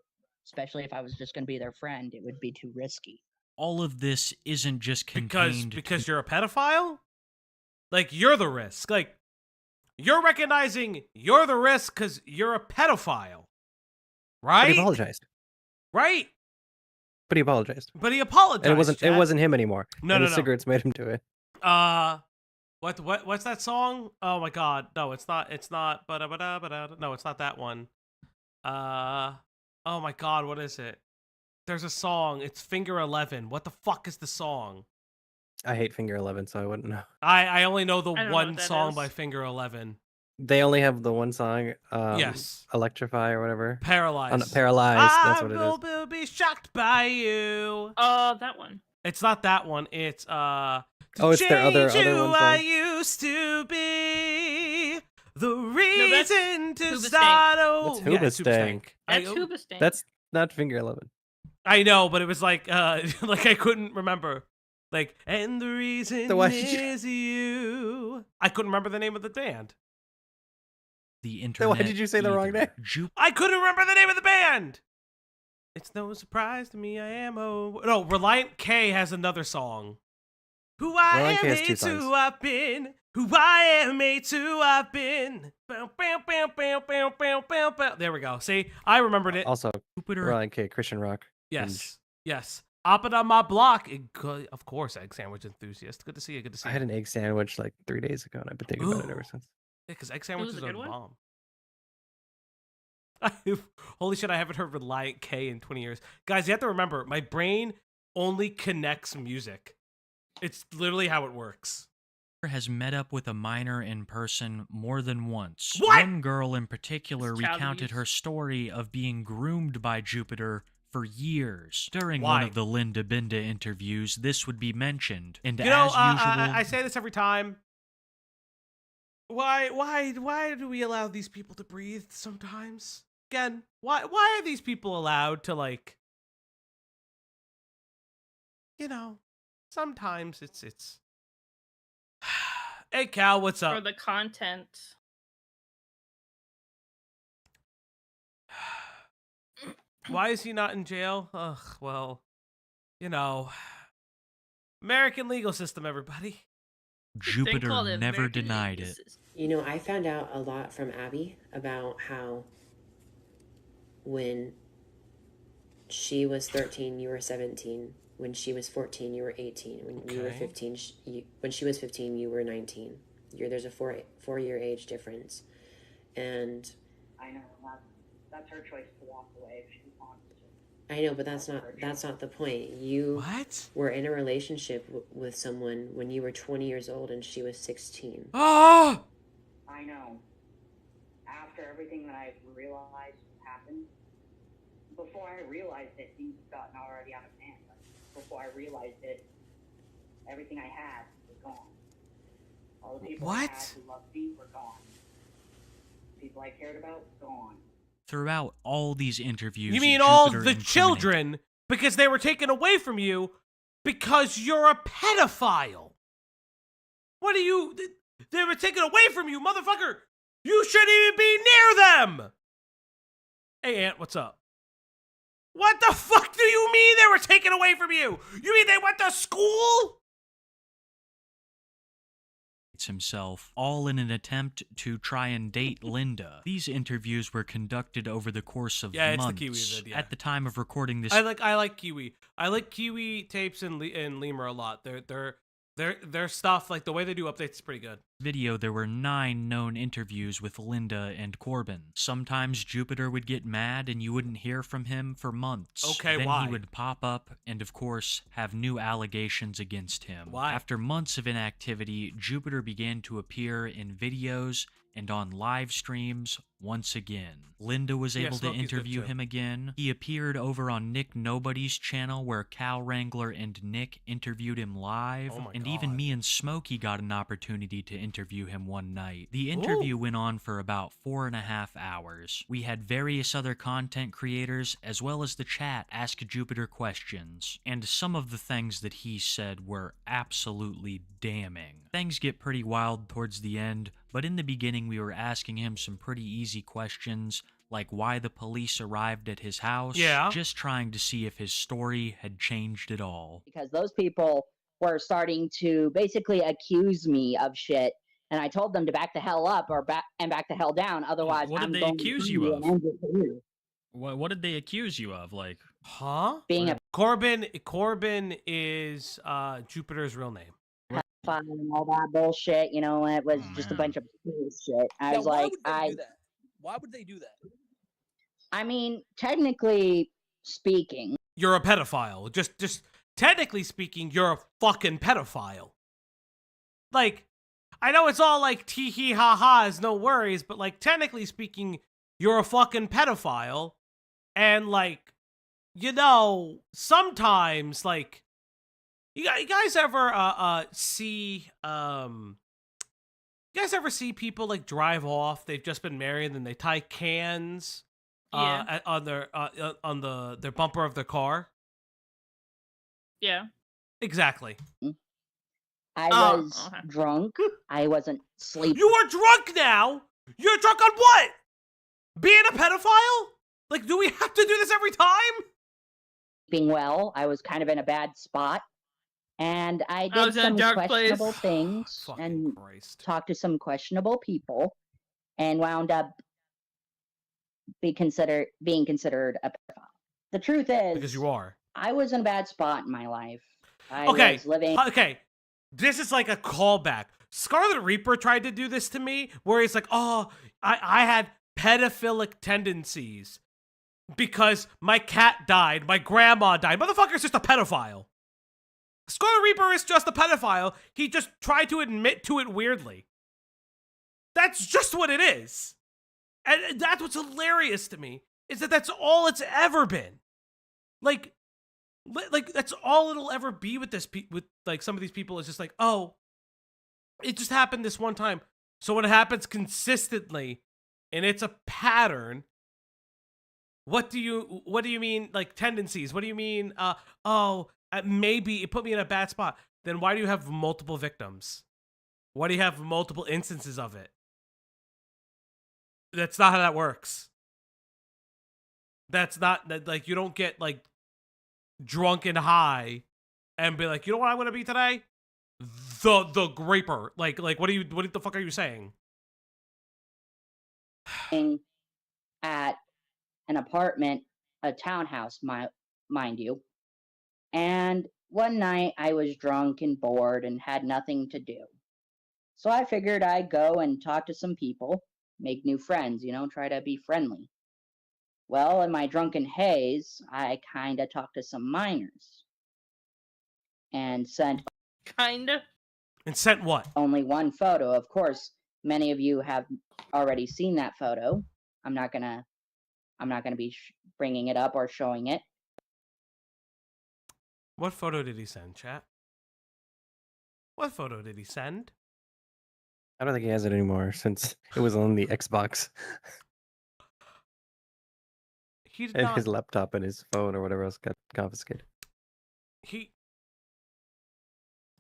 Especially if I was just going to be their friend, it would be too risky. All of this isn't just contained because you're a pedophile? Like, you're the risk. Like, you're recognizing you're the risk because you're a pedophile. Right? But he apologized. Right? But he apologized. But he apologized. And it wasn't him anymore. No, and no, the cigarettes made him do it. What's that song? Oh my god. No, it's not. No, it's not that one. Oh my god, what is it? There's a song. It's Finger 11. What the fuck is the song? I hate Finger 11, so I wouldn't know. I only know the one song by Finger 11. They only have the one song. Yes. Electrify or whatever. Paralyzed. Paralyzed. That's what it is. I will be shocked by you. Oh, that one. It's not that one. It's it's their other one. I used to be the reason to start. That's Hoobastank. That's Hoobastank. That's not Finger 11. I know, but it was like like I couldn't remember. Like, and the reason is you. I couldn't remember the name of the band. The internet. Why did you say the wrong name? I couldn't remember the name of the band. It's no surprise to me I am. No, Reliant K has another song. Who I am made to have been. Who I am made to have been. There we go. See, I remembered it. Also, Reliant K, Christian rock. Yes, yes. Up and on my block. Of course, egg sandwich enthusiast. Good to see you. Good to see you. I had an egg sandwich like 3 days ago, and I've been thinking about it ever since. Yeah, because egg sandwiches are the bomb. Holy shit, I haven't heard Reliant K in 20 years. Guys, you have to remember, my brain only connects music. It's literally how it works. Has met up with a minor in person more than once. What? One girl in particular recounted her story of being groomed by Jupiter for years. During one of the Linda Binda interviews, this would be mentioned. And you know, as usual, I say this every time. Why do we allow these people to breathe sometimes? Again, why are these people allowed to, like, you know, sometimes it's Hey Cal, what's up? For the content. Why is he not in jail? Ugh, well, you know, American legal system, everybody. Jupiter never denied it. You know, I found out a lot from Abby about how when she was 13, you were 17. When she was 14, you were 18. When you were 15, when she was 15, you were 19. There's a four-year age difference, and I know that's her choice to walk away if she wants to. I know, but that's not the point. You were in a relationship with someone when you were 20 years old and she was 16. Oh! I know. After everything that I've realized happened, before I realized it, things had gotten already out of hand. Before I realized it, everything I had was gone. All the people I had who loved me were gone. The people I cared about, gone. Throughout all these interviews, you mean all the children, because they were taken away from you because you're a pedophile? What are you? They were taken away from you, motherfucker! You shouldn't even be near them! Hey, Aunt, what's up? What the fuck do you mean they were taken away from you? You mean they went to school? Himself, all in an attempt to try and date Linda. These interviews were conducted over the course of months. It's the Kiwi vid, At the time of recording this, I like Kiwi. I like Kiwi tapes and Lemur a lot. Their stuff, like the way they do updates, is pretty good. video, there were 9 known interviews with Linda and Corbin. Sometimes Jupiter would get mad and you wouldn't hear from him for months. Okay, then why? He would pop up and, of course, have new allegations against him. Why? After months of inactivity, Jupiter began to appear in videos and on live streams once again. Linda was able to interview him again. He appeared over on Nick Nobody's channel where Cal Wrangler and Nick interviewed him live. And even me and Smokey got an opportunity to interview him one night. The interview went on for about 4.5 hours. We had various other content creators as well as the chat ask Jupiter questions. And some of the things that he said were absolutely damning. Things get pretty wild towards the end, but in the beginning we were asking him some pretty easy questions, like why the police arrived at his house, just trying to see if his story had changed at all. Because those people were starting to basically accuse me of shit, and I told them to back the hell up or back the hell down, otherwise What did they accuse you of? What did they accuse you of? Like, being a Corbin is Jupiter's real name. and all that bullshit, you know, it was just a bunch of bullshit. I was like, why would they do that? I mean, technically speaking, you're a pedophile. Just technically speaking, you're a fucking pedophile. Like, I know it's all like tee hee ha ha's, no worries, but like technically speaking, you're a fucking pedophile. And like, you know, sometimes like you guys ever see people like drive off? They've just been married and they tie cans on their their bumper of their car. Yeah. Exactly. I was drunk. I wasn't sleeping. You are drunk now? You're drunk on what? Being a pedophile? Like, do we have to do this every time? Being well, I was kind of in a bad spot. And I did some questionable things and talked to some questionable people and wound up being considered a pedophile. The truth is, because you are. I was in a bad spot in my life. I was living. Okay, this is like a callback. Scarlet Reaper tried to do this to me, where he's like, "Oh, I had pedophilic tendencies because my cat died, my grandma died." Motherfucker's just a pedophile. Scarlet Reaper is just a pedophile. He just tried to admit to it weirdly. That's just what it is. And that's what's hilarious to me, is that that's all it's ever been. Like that's all it'll ever be with with like some of these people is just like, oh, it just happened this one time. So when it happens consistently and it's a pattern, what do you mean like tendencies? What do you mean maybe it put me in a bad spot? Then why do you have multiple victims? Why do you have multiple instances of it? That's not how that works. That's not that, like, you don't get like drunk and high and be like, you know what I'm gonna be today? The graper. Like what the fuck are you saying? At an apartment, a townhouse, mind you. And one night I was drunk and bored and had nothing to do. So I figured I'd go and talk to some people, make new friends, you know, try to be friendly. Well, in my drunken haze, I kinda talked to some minors. And sent... Kinda? And sent what? Only one photo. Of course, many of you have already seen that photo. I'm not gonna be bringing it up or showing it. What photo did he send, chat? What photo did he send? I don't think he has it anymore since it was on the Xbox. He did and not... his laptop and his phone or whatever else got confiscated.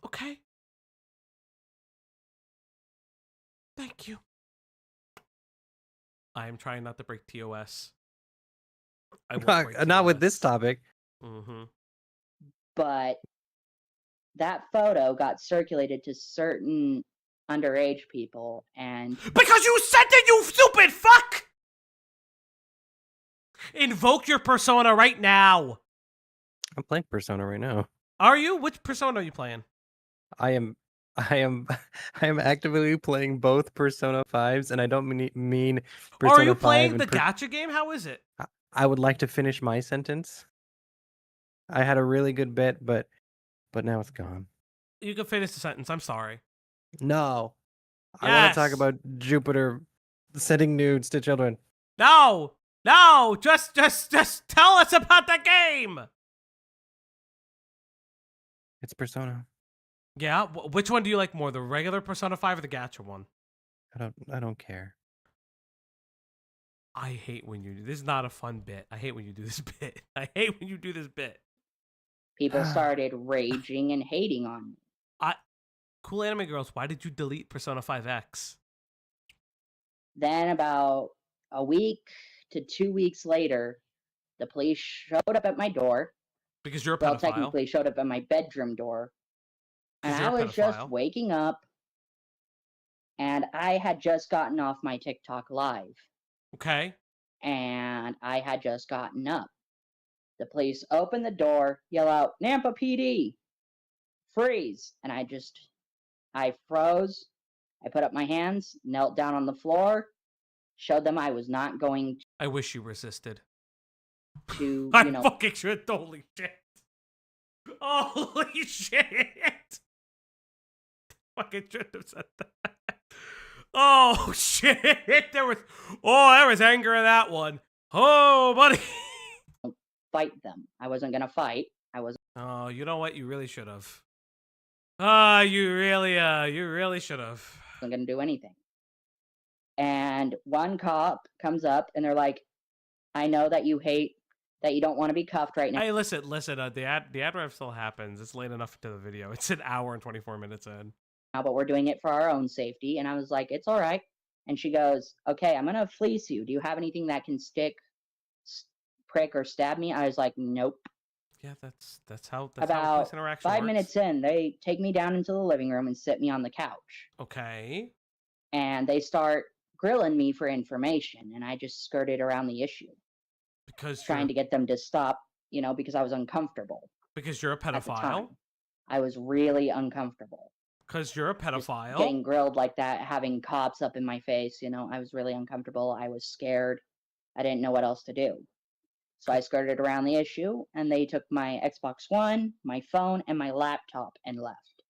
Okay. Thank you. I am trying not to break TOS. Not with this topic. Mm-hmm. But that photo got circulated to certain underage people, and... Because you sent it, you stupid fuck! Invoke your persona right now. I'm playing Persona right now. Are you? Which persona are you playing? I am I am I am actively playing both Persona 5s, and I don't mean Or are you Persona 5 playing and the gacha game? How is it? I would like to finish my sentence. I had a really good bit, but now it's gone. You can finish the sentence. I'm sorry. No. Yes. I want to talk about Jupiter sending nudes to children. No. No. Just tell us about the game. It's Persona. Yeah. Which one do you like more, the regular Persona 5 or the gacha one? I don't care. I hate when you do this. Is not a fun bit. I hate when you do this bit. I hate when you do this bit. People started raging and hating on me. Cool Anime Girls, why did you delete Persona 5X? Then about a week to 2 weeks later, the police showed up at my door. Because you're a pedophile. Well, technically showed up at my bedroom door. And I was just waking up, and I had just gotten off my TikTok live. Okay. And I had just gotten up. The police open the door, yell out, "Nampa PD! Freeze!" And I froze. I put up my hands, knelt down on the floor, showed them I was not going to. I wish you resisted. I fucking should. Holy shit. Holy shit. Fucking should have said that. Oh shit. There was anger in that one. Oh, buddy. Fight them. I wasn't gonna fight. Oh, you know what? You really should have. You really should have. I wasn't gonna do anything. And one cop comes up and they're like, "I know that you don't want to be cuffed right now." Hey, listen. The ad rev still happens. It's late enough into the video. It's an hour and 24 minutes in. But we're doing it for our own safety. And I was like, "It's all right." And she goes, "Okay, I'm gonna fleece you. Do you have anything that can stick, prick, or stab me?" I was like, "Nope." Yeah, that's how About police interaction 5 works. minutes in, they take me down into the living room and sit me on the couch. Okay. And they start grilling me for information, and I just skirted around the issue. Because trying to get them to stop, because I was uncomfortable. Because you're a pedophile? I was really uncomfortable. Because you're a pedophile? Just getting grilled like that, having cops up in my face, I was really uncomfortable. I was scared. I didn't know what else to do. So I skirted around the issue, and they took my Xbox One, my phone, and my laptop and left.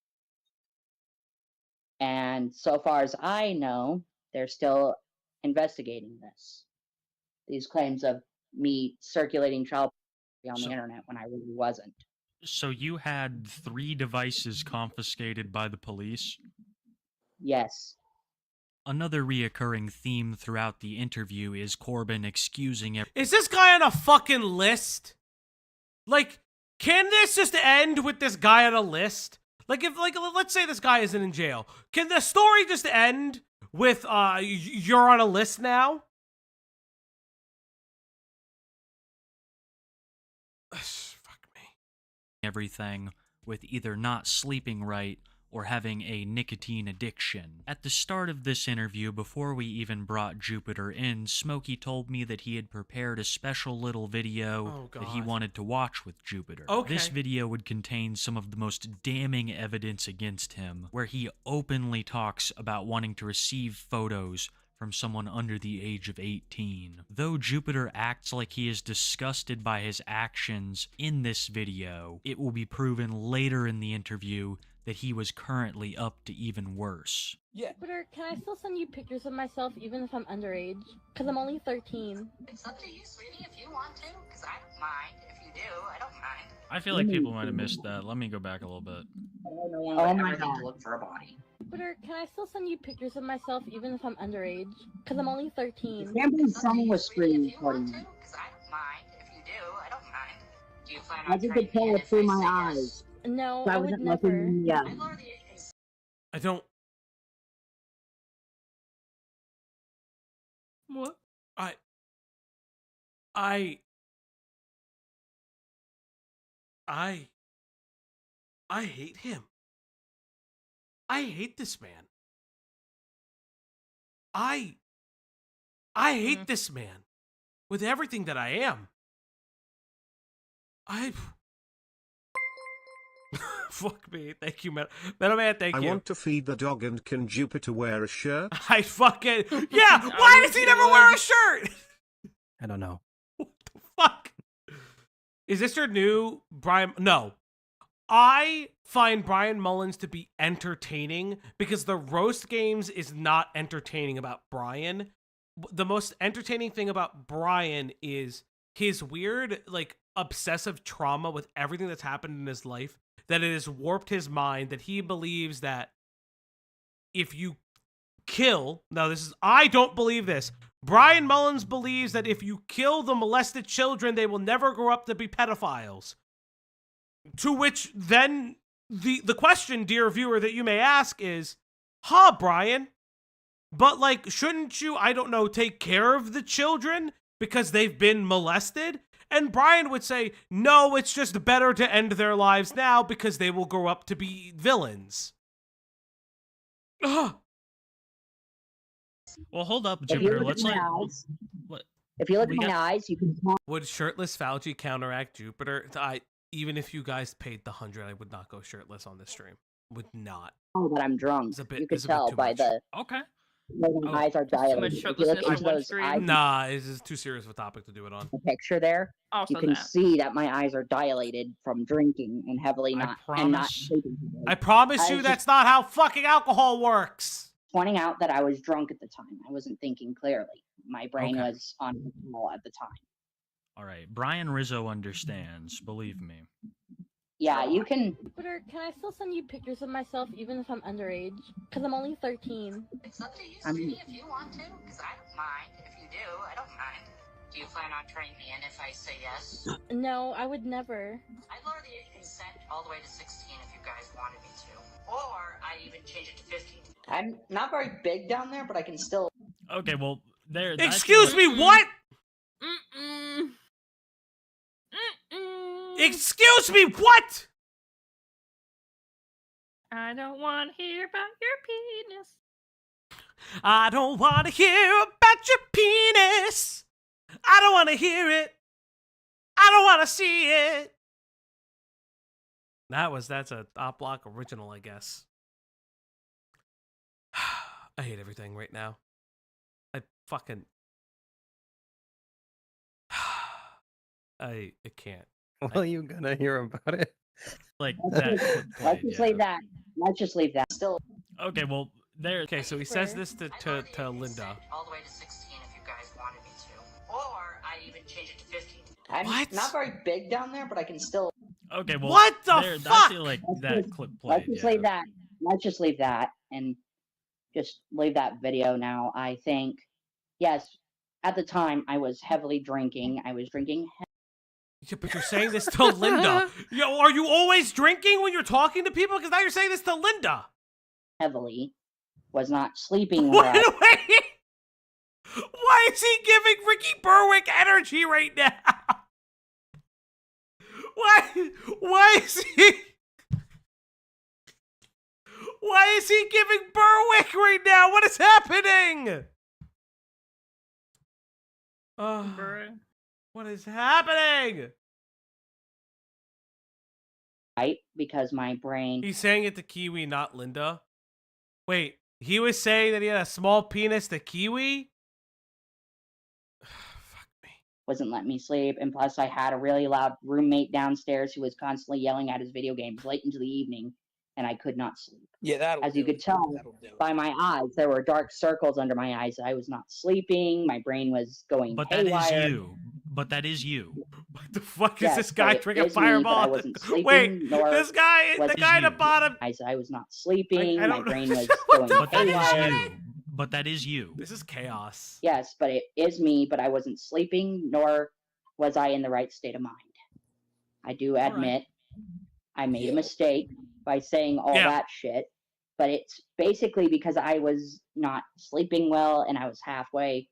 And so far as I know, they're still investigating this. These claims of me circulating child pornography on the internet when I really wasn't. So you had 3 devices confiscated by the police? Yes. Another reoccurring theme throughout the interview is Corbin excusing it. Is this guy on a fucking list? Like, can this just end with this guy on a list? Like, let's say this guy isn't in jail. Can the story just end with, you're on a list now? Fuck me. Everything with either not sleeping right or having a nicotine addiction. At the start of this interview, before we even brought Jupiter in, Smokey told me that he had prepared a special little video that he wanted to watch with Jupiter. Okay. This video would contain some of the most damning evidence against him, where he openly talks about wanting to receive photos from someone under the age of 18. Though Jupiter acts like he is disgusted by his actions in this video, it will be proven later in the interview that he was currently up to even worse. Yeah. Jupiter, can I still send you pictures of myself even if I'm underage? Because I'm only 13. It's up to you, sweetie, if you want to, because I don't mind. If you do, I don't mind. I feel like people might have missed that. Let me go back a little bit. Oh my god. To look for a body. Jupiter, can I still send you pictures of myself even if I'm underage? Because I'm only 13. Can't believe someone was screen recording me. Because I don't mind. If you do, I don't mind. Do you plan on I just could tell it through my eyes. No, So I would never. Yeah. I don't... What? I hate him. I hate this man. I hate this man with everything that I am. Fuck me. Thank you, Metal Man. Thank you. I want to feed the dog, and can Jupiter wear a shirt? I fucking... Yeah, why does he never wear a shirt? I don't know. What the fuck? Is this your new Brian? No. I find Brian Mullins to be entertaining because the roast games is not entertaining about Brian. The most entertaining thing about Brian is his weird, like, obsessive trauma with everything that's happened in his life, that it has warped his mind, that he believes that if you kill... Now, this is... I don't believe this. Brian Mullins believes that if you kill the molested children, they will never grow up to be pedophiles. To which then the question, dear viewer, that you may ask is, Brian, but like, shouldn't you, I don't know, take care of the children because they've been molested? And Brian would say, no, it's just better to end their lives now because they will grow up to be villains. Ugh. Well, hold up, Jupiter. Let's like... If you look at my eyes, you can tell. Would shirtless Fauci counteract Jupiter? Even if you guys paid the 100, I would not go shirtless on this stream. Would not. Oh, that I'm drunk. You can tell by the... Okay. My eyes are dilated. If you look into those eyes, nah, this is too serious of a topic to do it on. The picture there, you can see that my eyes are dilated from drinking and heavily not sleeping. I promise you that's not how fucking alcohol works. Pointing out that I was drunk at the time. I wasn't thinking clearly. My brain was on control at the time. All right, Brian Rizzo understands. Believe me. Yeah, you can. Twitter, can I still send you pictures of myself even if I'm underage? Because I'm only 13. It's up to you, sweetie, if you want to, because I don't mind. If you do, I don't mind. Do you plan on turning me in if I say yes? No, I would never. I'd lower the age of consent all the way to 16 if you guys wanted me to. Or I'd even change it to 15. I'm not very big down there, but I can still... Okay, well, there... Excuse me, what? Excuse me, what? I don't want to hear about your penis. I don't want to hear about your penis. I don't want to hear it. I don't want to see it. That's a Op Block original, I guess. I hate everything right now. I fucking... I can't. Well, you gonna hear about it? Like let's just leave that. Let's just leave that. Still. Okay, well, there. Okay, so he says this to Linda. All the way to 16 if you guys wanted me to. Or I'd even change it to 15. I'm not very big down there, but I can still... Okay, well... What the fuck? I feel like that clip played. Let's just leave that. Let's just leave that and just leave that video now. I think, yes, at the time, I was heavily drinking. I was drinking... Yeah, but you're saying this to Linda. Yo, are you always drinking when you're talking to people? Because now you're saying this to Linda. Heavily. Was not sleeping well. Wait. Why is he giving Ricky Berwick energy right now? Why is he... Why is he giving Berwick right now? What is happening? What is happening? Right, because my brain... He's saying it to Kiwi, not Linda. Wait, he was saying that he had a small penis to Kiwi? Fuck me. Wasn't letting me sleep, and plus I had a really loud roommate downstairs who was constantly yelling at his video games late into the evening, and I could not sleep. Yeah, as you could tell by my eyes, there were dark circles under my eyes. I was not sleeping. My brain was going haywire. But that is you. What the fuck is this guy drinking Fireball? Wait, this guy, the guy at the bottom. I was not sleeping. My brain was going haywire. But that is you. This is chaos. Yes, but it is me, but I wasn't sleeping, nor was I in the right state of mind. I do admit I made a mistake by saying all that shit, but it's basically because I was not sleeping well and I was halfway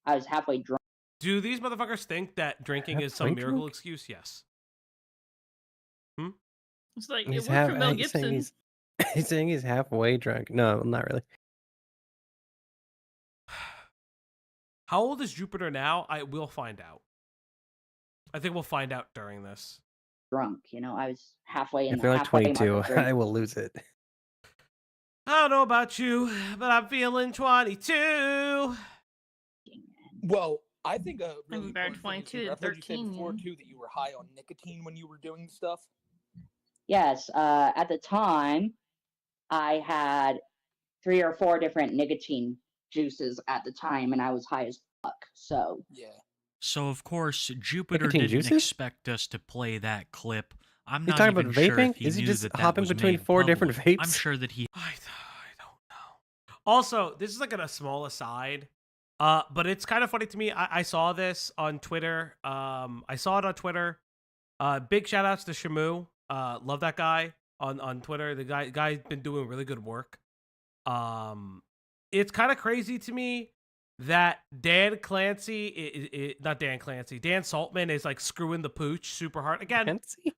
drunk. Do these motherfuckers think that drinking is some miracle excuse? Yes. It's like it worked for Mel Gibson. He's saying he's halfway drunk. No, not really. How old is Jupiter now? We'll find out. I think we'll find out during this. drunk. You know, I was halfway in If the they're like halfway mark 22, of drinking. I will lose it. I don't know about you, but I'm feeling 22. Well, I think a really I'm very important thing 22 is, to I've heard you say 13. before too that you were high on nicotine when you were doing stuff. Yes, at the time, I had 3 or 4 different nicotine juices at the time, and I was high as fuck. So yeah. So of course Jupiter Nicotine didn't juices? expect us to play that clip. I'm You not talking even about sure vaping? if he Is he knew just that hopping was between made 4 different public. I'm vapes? sure that he. I don't know. Also, this is like a small aside, but it's kind of funny to me. I saw this on Twitter. I saw it on Twitter. Big shout outs to Shamu. Love that guy on Twitter. The guy's been doing really good work. It's kind of crazy to me that Dan Saltman is like screwing the pooch super hard again. Clancy?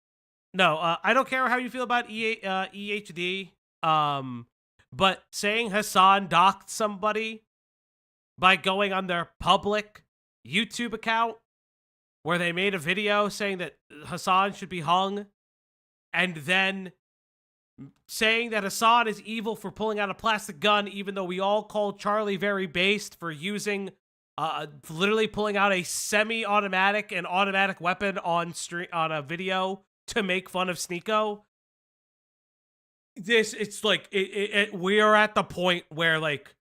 No, I don't care how you feel about EHD. But saying Hassan doxed somebody by going on their public YouTube account where they made a video saying that Hassan should be hung, and then saying that Hassan is evil for pulling out a plastic gun, even though we all called Charlie very based for using, literally pulling out a semi-automatic and automatic weapon on a video to make fun of Sneeko. It's like, we are at the point where, like,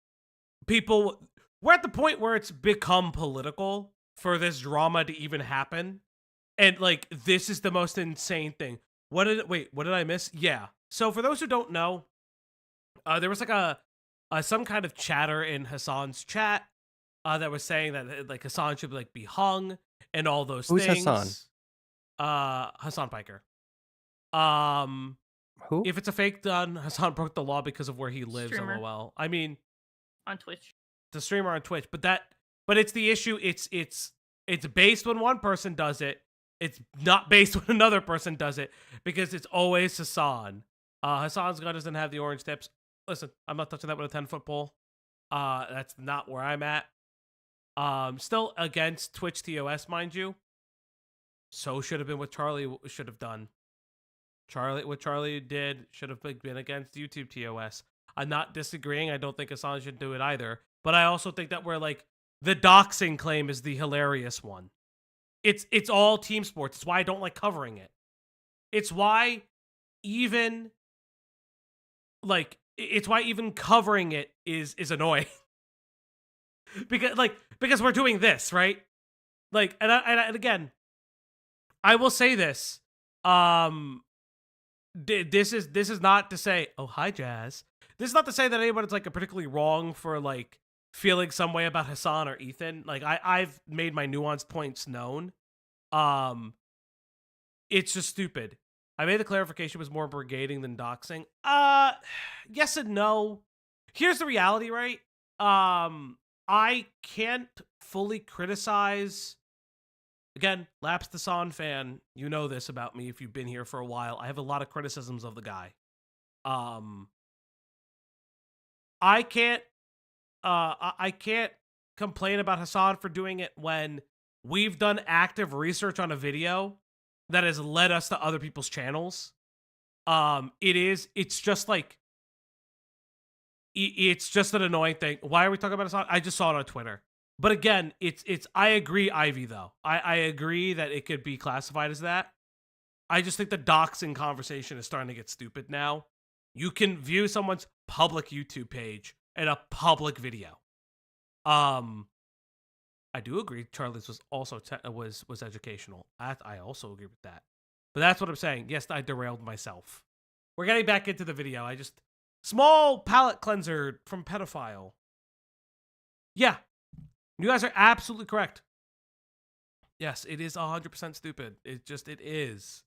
we're at the point where it's become political for this drama to even happen. And, like, this is the most insane thing. What did I miss? Yeah. So for those who don't know, there was like some kind of chatter in Hassan's chat that was saying that like Hassan should like be hung and all those Who's things. Hassan? Hassan Piker. Who? If it's a fake gun, Hassan broke the law because of where he lives. Streamer. LOL. I mean, on Twitch. The streamer on Twitch, but it's the issue. It's based when one person does it. It's not based when another person does it, because it's always Hassan. Hassan's gun doesn't have the orange tips. Listen, I'm not touching that with a 10-foot pole. That's not where I'm at. Still against Twitch TOS, mind you. So should have been what Charlie should have done. What Charlie did should have been against YouTube TOS. I'm not disagreeing. I don't think Hassan should do it either. But I also think that the doxing claim is the hilarious one. It's all team sports. It's why I don't like covering it. It's why even covering it is annoying. because we're doing this, right? Like, and again, I will say this. This is not to say, oh, hi, Jazz. This is not to say that anybody's like particularly wrong for like feeling some way about Hassan or Ethan. Like I've made my nuanced points known. It's just stupid. I made the clarification was more brigading than doxing. Yes and no. Here's the reality, right? I can't fully criticize. Again, Laps the Son fan, you know this about me if you've been here for a while. I have a lot of criticisms of the guy. I can't complain about Hassan for doing it when we've done active research on a video that has led us to other people's channels. It's just an annoying thing. Why are we talking about Hassan? I just saw it on Twitter. But again, I agree, Ivy, though. I agree that it could be classified as that. I just think the doxing conversation is starting to get stupid now. You can view someone's public YouTube page in a public video. I do agree Charlie's was also was educational. I also agree with that. But that's what I'm saying. Yes, I derailed myself. We're getting back into the video. Small palate cleanser from pedophile. Yeah. You guys are absolutely correct. Yes, it is 100% stupid. It is.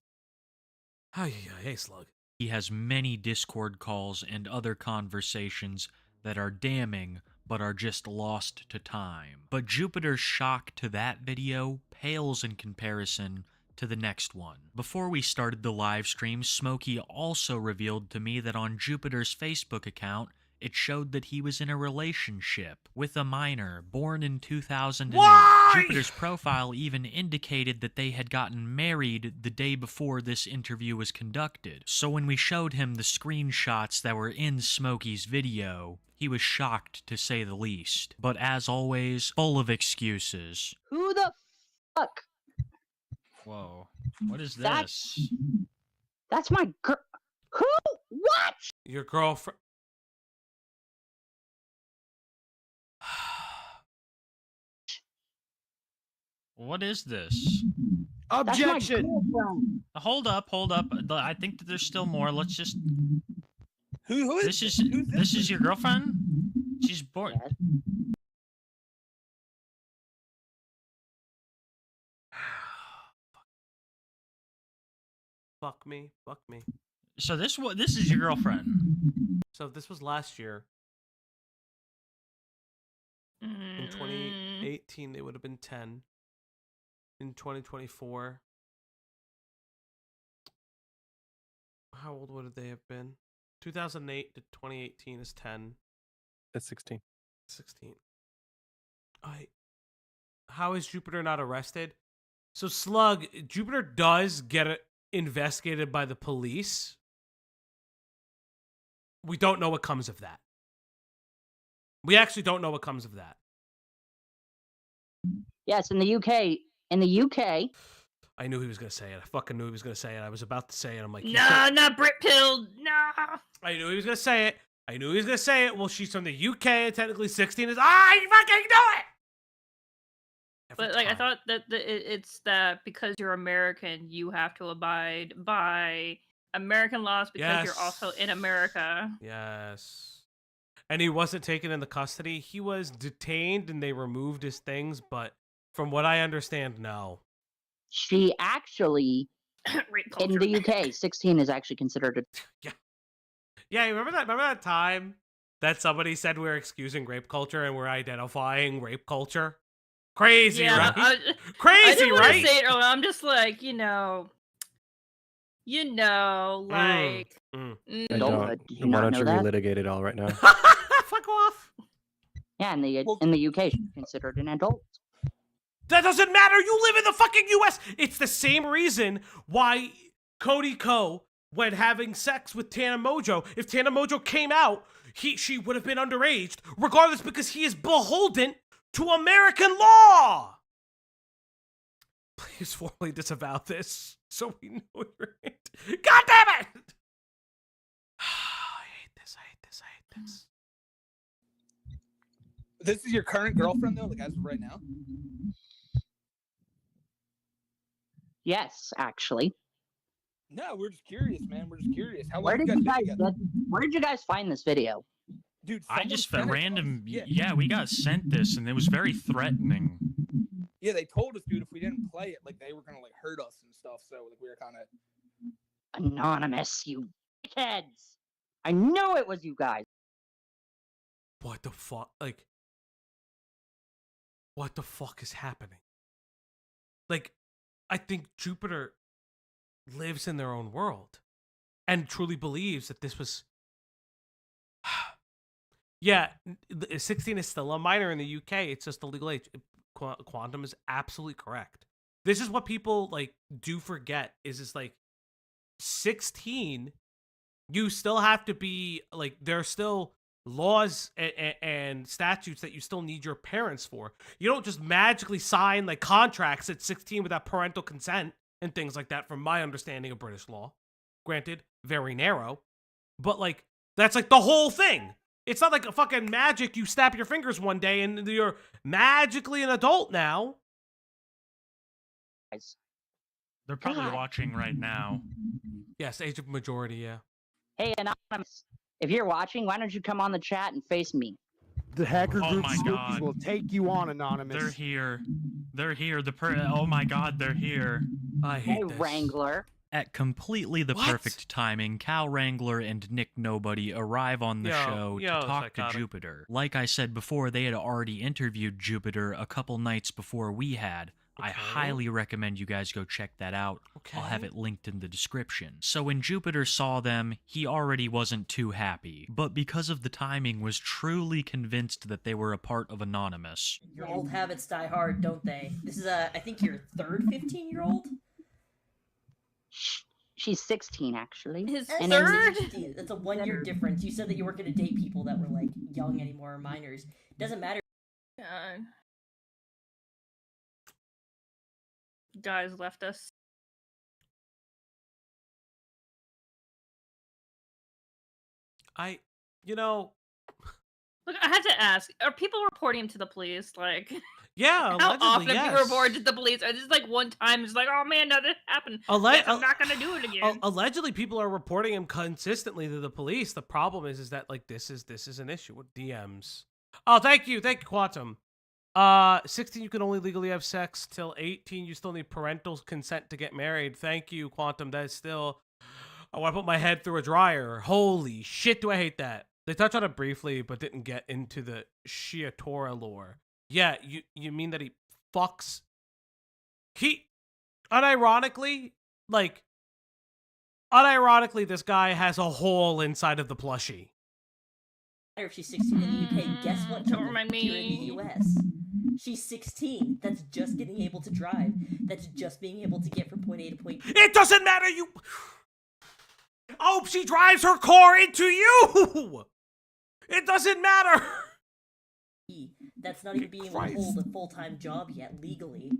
Hey, Slug. He has many Discord calls and other conversations that are damning, but are just lost to time. But Jupiter's shock to that video pales in comparison to the next one. Before we started the live stream, Smokey also revealed to me that on Jupiter's Facebook account, It showed that he was in a relationship with a minor born in 2008. Why? Jupiter's profile even indicated that they had gotten married the day before this interview was conducted. So when we showed him the screenshots that were in Smokey's video, he was shocked to say the least. But as always, full of excuses. Who the fuck? Whoa. What is this? That's my girl. Who? What? Your girlfriend. What is this? Objection! Hold up. I think that there's still more. Let's just... Who is this? This is your girlfriend? She's born... Fuck me. So this is your girlfriend? So this was last year. In 2018, they would have been 10. In 2024, how old would they have been? 2008 to 2018 is 10. That's 16. 16. How is Jupiter not arrested? So Slug, Jupiter does get investigated by the police. We don't know what comes of that. We actually don't know what comes of that. Yes, in the UK. In the UK. I knew he was going to say it. I fucking knew he was going to say it. I was about to say it. I'm like, no, not Brit Pill. No. I knew he was going to say it. Well, she's from the UK, and technically 16 is. You fucking do it! But like, I thought that it's that because you're American, you have to abide by American laws because you're also in America. Yes. And he wasn't taken into custody. He was detained, and they removed his things, but from what I understand, no. She actually, in the UK, 16 is actually considered a... Yeah, remember that time that somebody said we're excusing rape culture and we're identifying rape culture? Crazy, right? Crazy, I didn't right? Say it, I'm just like, like... Why don't you relitigate it all right now? Fuck off. Yeah, in the UK, she's considered an adult. That doesn't matter. You live in the fucking US. It's the same reason why Cody Ko went having sex with Tana Mojo. If Tana Mojo came out, she would have been underage, regardless, because he is beholden to American law. Please formally disavow this so we know you're right. God damn it! I hate this. This is your current girlfriend, though, like as of right now? Yes, actually. No, we're just curious, man. We're just curious. How long Where did you guys find this video? Dude, I just found random. Yeah, we got sent this, and it was very threatening. Yeah, they told us, dude, if we didn't play it, like they were gonna like hurt us and stuff. So like we were kind of anonymous, you kids. I knew it was you guys. What the fuck? Like, what the fuck is happening? Like, I think Jupiter lives in their own world and truly believes that this was... Yeah, 16 is still a minor in the UK. It's just the legal age. Quantum is absolutely correct. This is what people, like, do forget is like, 16, you still have to be, like, there are still laws and statutes that you still need your parents for. You don't just magically sign like contracts at 16 without parental consent and things like that, from my understanding of British law. Granted, very narrow, but like that's like the whole thing. It's not like a fucking magic you snap your fingers one day and you're magically an adult now. They're probably watching right now. Yes, age of majority, yeah. Hey, Anonymous, if you're watching, why don't you come on the chat and face me? The hacker Oh group my Spookies God. will take you on, Anonymous. They're here. Oh my God, they're here. I Hey, hate this. Wrangler. At completely the perfect timing, Cal Wrangler and Nick Nobody arrive on the show to talk to Jupiter. Like I said before, they had already interviewed Jupiter a couple nights before we had. I highly recommend you guys go check that out. I'll have it linked in the description. So when Jupiter saw them, he already wasn't too happy, but because of the timing was truly convinced that they were a part of Anonymous. Your old habits die hard, don't they? This is, I think, your third 15-year-old? She's 16, actually. His And third? That's a 1-year difference. You said that you weren't going to date people that were, like, young anymore, minors. Doesn't matter. Guys left us. Look, I had to ask, are people reporting him to the police? Like, yeah, how often yes. do you report to the police? Or just like one time, it's like, oh man, no, this happened. Yes, I'm not gonna do it again. Allegedly, people are reporting him consistently to the police. The problem is that like this is an issue with DMs. Oh, thank you, Quantum. 16, you can only legally have sex till 18. You still need parental consent to get married. Thank you, Quantum. That is still. I want to put my head through a dryer. Holy shit, do I hate that. They touched on it briefly, but didn't get into the Shiatora lore. Yeah, you mean that he fucks... Unironically, this guy has a hole inside of the plushie. If she's 16 in the UK, guess what? Don't remind me. Here in the US. She's 16. That's just getting able to drive. That's just being able to get from point A to point B. It doesn't matter, you... Oh, she drives her car into you! It doesn't matter! That's not even being able to hold a full-time job yet, legally.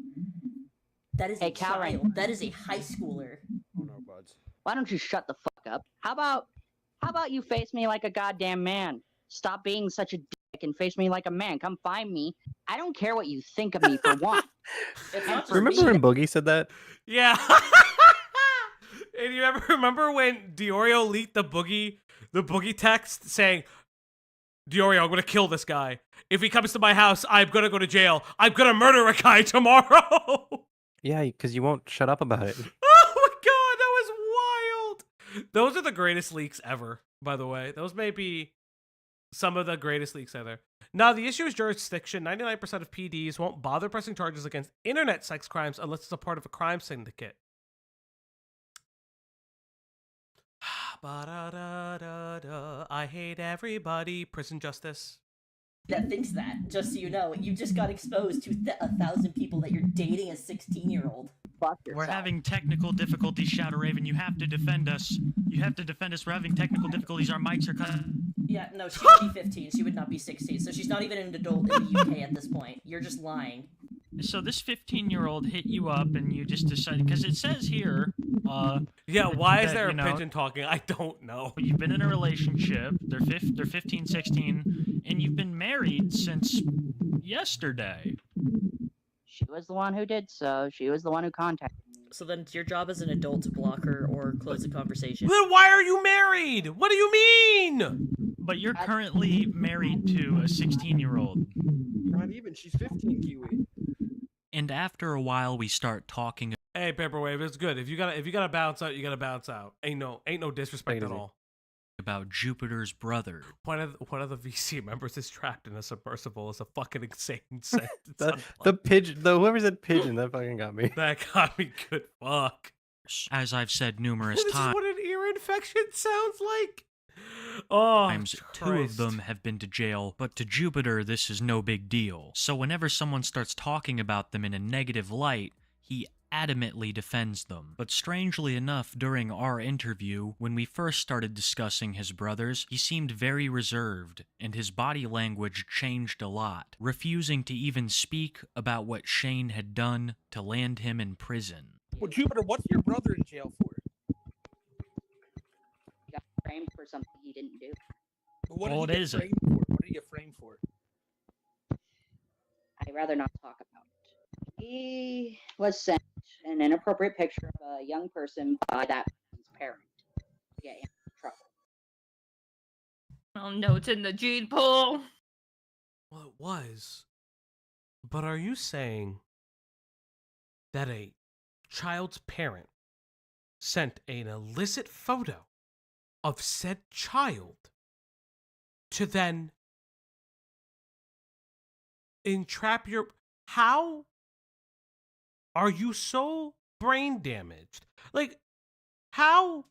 That is a child. That is a high schooler. Oh no, buds. Why don't you shut the fuck up? How about you face me like a goddamn man? Stop being such a dick and face me like a man. Come find me. I don't care what you think of me for one. Remember when Boogie said that? Yeah. And you ever remember when Diorio leaked the boogie text saying, Diorio, I'm gonna kill this guy. If he comes to my house, I'm gonna go to jail. I'm gonna murder a guy tomorrow. Yeah, because you won't shut up about it. Oh my god, that was wild. Those are the greatest leaks ever, by the way. Those may be some of the greatest leaks ever. Now, the issue is jurisdiction. 99% of PDs won't bother pressing charges against internet sex crimes unless it's a part of a crime syndicate. I hate everybody. Prison justice. That thinks that, just so you know. You just got exposed to 1,000 people that you're dating a 16-year-old. We're having technical difficulties, Shadow Raven. You have to defend us. You have to defend us. We're having technical difficulties. Our mics are cut. Yeah, no, she would be 15. She would not be 16. So she's not even an adult in the UK at this point. You're just lying. So this 15-year-old hit you up and you just decided, because it says here, yeah, why is there a pigeon talking? I don't know. You've been in a relationship, they're 15, 16, and you've been married since yesterday. She was the one who did so. She was the one who contacted me. So then it's your job as an adult to block her or close the conversation. Then why are you married? What do you mean? But you're currently married to a 16-year-old. Not even. She's 15, Kiwi. And after a while, we start talking. Hey, Paperwave, it's good. If you gotta bounce out, you gotta bounce out. Ain't no disrespect at all. About Jupiter's brother. One of the VC members is trapped in a submersible is a fucking insane sentence. the pigeon, whoever said pigeon, that fucking got me. That got me good. Fuck. As I've said numerous This times. is what an ear infection sounds like. Oh, two of them have been to jail, but to Jupiter, this is no big deal. So whenever someone starts talking about them in a negative light, he adamantly defends them. But strangely enough, during our interview, when we first started discussing his brothers, he seemed very reserved, and his body language changed a lot, refusing to even speak about what Shane had done to land him in prison. Well, Jupiter, what's your brother in jail for? He got framed for something he didn't do. What did he get framed for? What did he get framed for? I'd rather not talk about it. He was sent an inappropriate picture of a young person by that person's parent to get him in trouble. Oh no, it's in the gene pool. Well, it was. But are you saying that a child's parent sent an illicit photo of said child to then entrap your... How are you so brain damaged? Like, how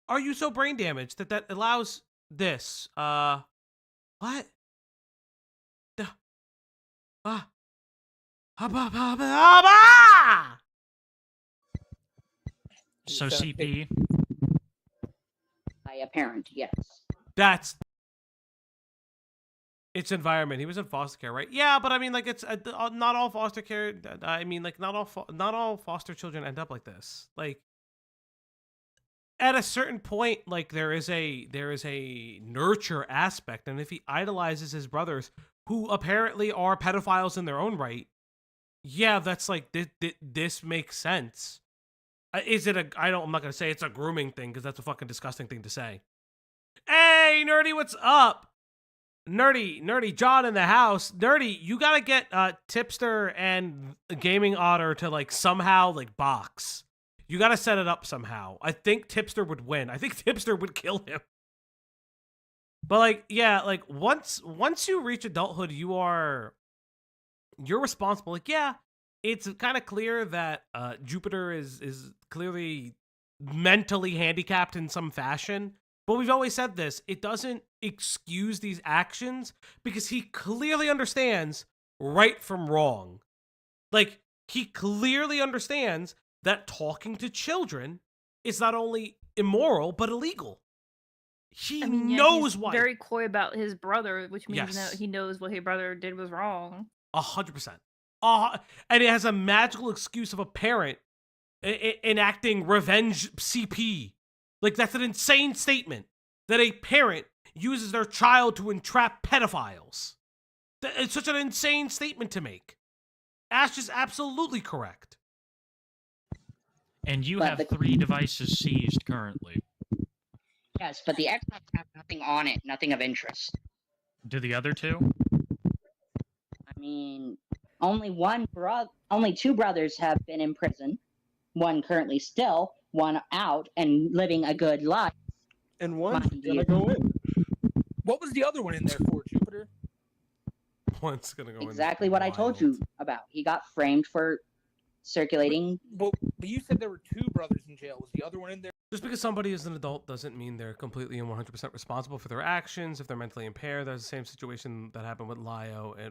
are you so brain damaged that allows this? What? So CP. By a parent, yes. That's its environment. He was in foster care, right? Yeah, but I mean, like, it's not all foster care. I mean, like, not all foster children end up like this. Like, at a certain point, like, there is a nurture aspect, and if he idolizes his brothers, who apparently are pedophiles in their own right, yeah, that's like this makes sense. Is it I'm not gonna say it's a grooming thing because that's a fucking disgusting thing to say. Hey, Nerdy, what's up? Nerdy, John in the house. Nerdy, you gotta get Tipster and Gaming Otter to like somehow like box. You gotta set it up somehow. I think Tipster would win. I think Tipster would kill him. But like, yeah, like once you reach adulthood, you're responsible. Like, yeah, it's kind of clear that Jupiter is clearly mentally handicapped in some fashion. But we've always said this, it doesn't excuse these actions because he clearly understands right from wrong. Like, he clearly understands that talking to children is not only immoral, but illegal. He knows he's why. Very coy about his brother, which means Yes. that he knows what his brother did was wrong. 100%. And it has a magical excuse of a parent enacting revenge CP. Like, that's an insane statement that a parent uses their child to entrap pedophiles. It's such an insane statement to make. Ash is absolutely correct. And you have 3 devices seized currently. Yes, but the Xbox have nothing on it, nothing of interest. Do the other 2? I mean, only 2 brothers have been in prison. One currently still, one out and living a good life. And one's gonna go in. What was the other one in there for, Jupiter? One's gonna go in. Exactly what I told you about. He got framed for circulating. But you said there were 2 brothers in jail. Was the other one in there? Just because somebody is an adult doesn't mean they're completely and 100% responsible for their actions. If they're mentally impaired, there's the same situation that happened with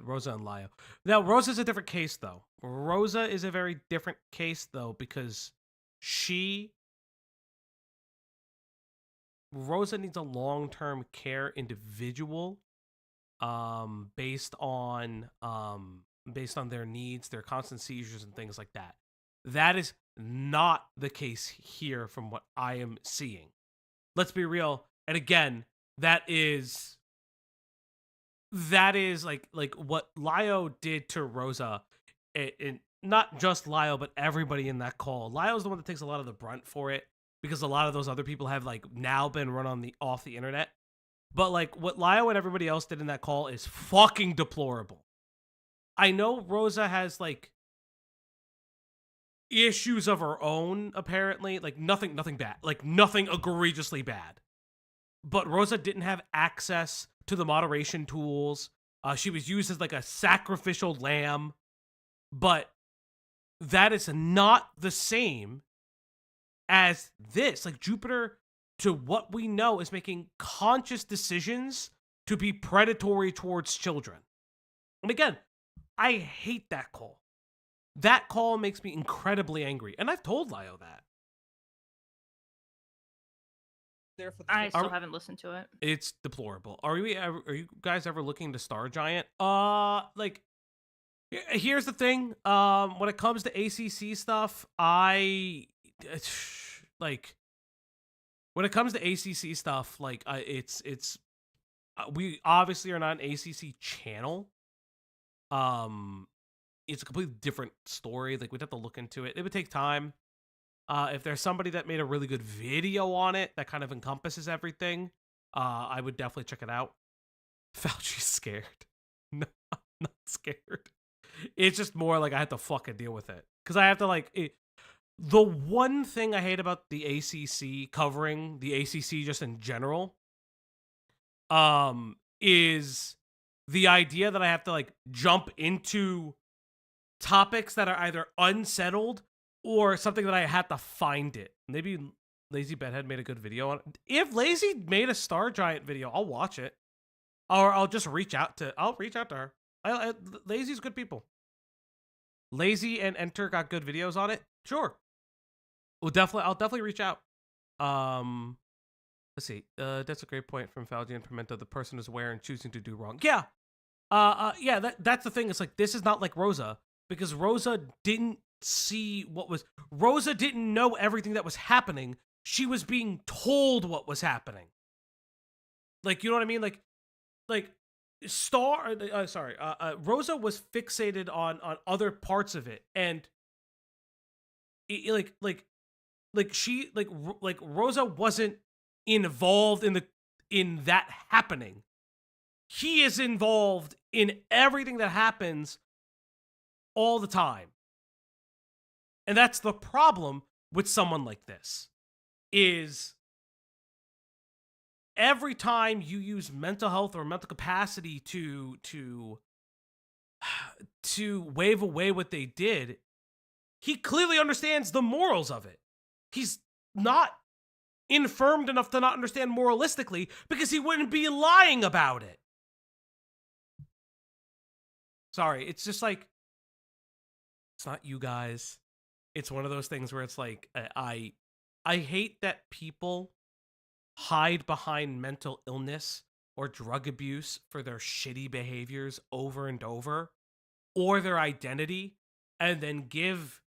Rosa and Lio. Now, Rosa's a different case, though. Rosa is a very different case, though, because Rosa needs a long-term care individual, based on their needs, their constant seizures, and things like that. That is not the case here from what I am seeing. Let's be real. And again, that is like what Lio did to Rosa. It not just Lio, but everybody in that call. Lio's the one that takes a lot of the brunt for it because a lot of those other people have like now been run off the internet. But like what Lio and everybody else did in that call is fucking deplorable. I know Rosa has like issues of her own, apparently. Like nothing bad. Like nothing egregiously bad. But Rosa didn't have access to the moderation tools. She was used as like a sacrificial lamb. But that is not the same as this. Like Jupiter, to what we know, is making conscious decisions to be predatory towards children. And again, I hate that call. That call makes me incredibly angry. And I've told Lio that. I still haven't listened to it. It's deplorable. Are you guys ever looking to Star Giant? Like, here's the thing. When it comes to ACC stuff, when it comes to ACC stuff, like, we obviously are not an ACC channel. It's a completely different story. Like, we'd have to look into it. It would take time. If there's somebody that made a really good video on it that kind of encompasses everything, I would definitely check it out. Fauci's scared. No, I'm not scared. It's just more like I have to fucking deal with it. Because I have to, like... The one thing I hate about the ACC covering the ACC just in general, is the idea that I have to like jump into topics that are either unsettled or something that I had to find it. Maybe Lazy Bedhead made a good video on it. If Lazy made a Star Giant video, I'll watch it, or I'll just reach out to her. Lazy's good people. Lazy and Enter got good videos on it. Sure. I'll definitely reach out. Let's see. That's a great point from Falgi and Pimento. The person is aware and choosing to do wrong. Yeah. Yeah, that's the thing. It's like, this is not like Rosa, because Rosa didn't see Rosa didn't know everything that was happening. She was being told what was happening. Like, you know what I mean? Like Rosa was fixated on other parts of it, and Rosa wasn't involved in that happening. He is involved in everything that happens all the time. And that's the problem with someone like this, is every time you use mental health or mental capacity to wave away what they did, he clearly understands the morals of it. He's not infirmed enough to not understand moralistically, because he wouldn't be lying about it. Sorry, it's just like, it's not you guys. It's one of those things where it's like, I hate that people hide behind mental illness or drug abuse for their shitty behaviors over and over, or their identity, and then give.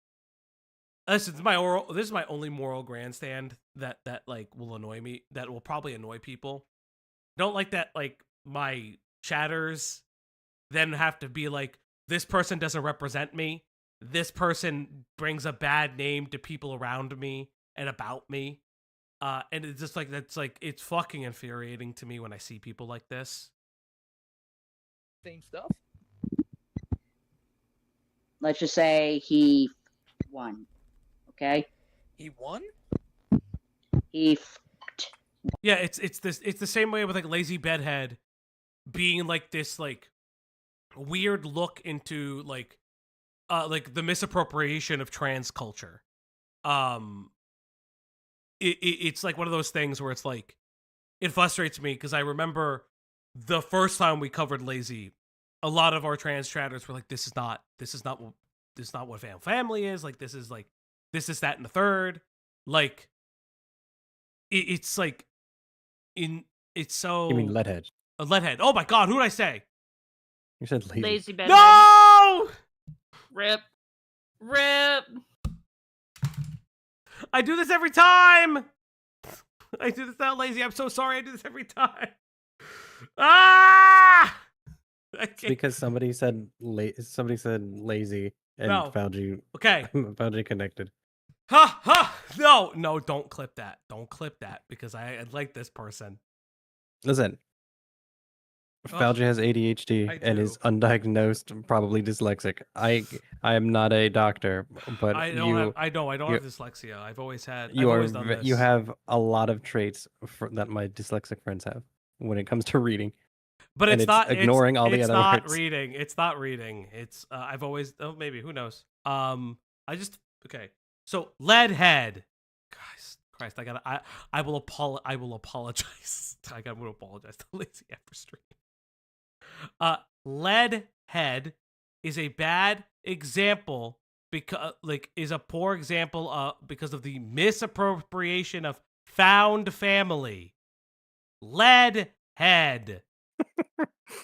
This is my only moral grandstand that like will annoy me. That will probably annoy people. I don't like that. Like, my chatters then have to be like, this person doesn't represent me. This person brings a bad name to people around me and about me. And it's just like, it's fucking infuriating to me when I see people like this. Same stuff. Let's just say he won. Okay? He won? Yeah, it's the same way with like Lazy Bedhead being like this like weird look into like the misappropriation of trans culture. It's like one of those things where it's like, it frustrates me, because I remember the first time we covered Lazy, a lot of our trans chatters were like, this is not what family is. Like, this is that and the third. Like, it's like, it's so. You mean Leadhead? A Leadhead. Oh my God, who did I say? You said Lazy. Lazy Bedhead. No! Rip. I do this every time. I do this now, Lazy. I'm so sorry. I do this every time. Ah! Because somebody said lazy and found you. Okay. Found you connected. No, don't clip that. Don't clip that, because I like this person. Listen. Falgi has ADHD and is undiagnosed, probably dyslexic. I am not a doctor, but I don't have dyslexia. I've always done this. You have a lot of traits that my dyslexic friends have when it comes to reading. But it's not ignoring all the other words. It's not reading. It's I've always maybe, who knows. Okay. So Leadhead. Christ, I will apologize. I'm gonna apologize to Lazy after stream. Leadhead is a bad example because is a poor example because of the misappropriation of found family. Leadhead.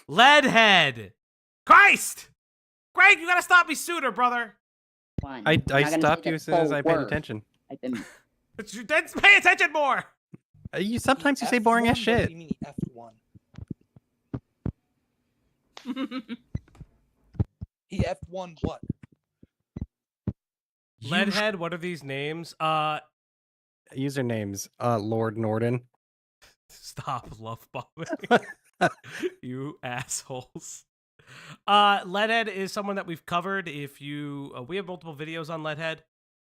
Leadhead. Christ! Greg, you gotta stop me sooner, brother. I stopped you as soon as I paid attention. Then pay attention more. Sometimes you say boring ass shit. You mean F1? He F1 what? Leadhead, what are these names? Usernames, Lord Norden. Stop love bombing. You assholes. Leadhead is someone that we've covered. If you we have multiple videos on Leadhead.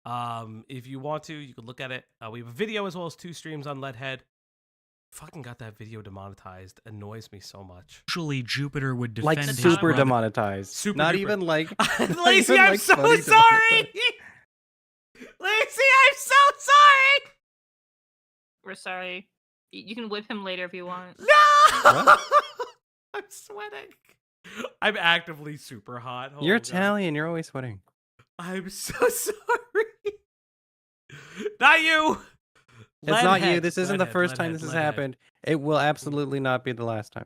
If you want to, you can look at it. We have a video as well as 2 streams on Leadhead. Fucking got that video demonetized. Annoys me so much. Usually Jupiter would defend like his super brother. demonetized. Super not duper. even like Lacey, I'm so sorry. Lacey, I'm so sorry. We're sorry. You can whip him later if you want. No! I'm sweating. I'm actively super hot. You're Italian. You're always sweating. I'm so sorry. Not you. It's not you. This isn't the first time this has happened. It will absolutely not be the last time.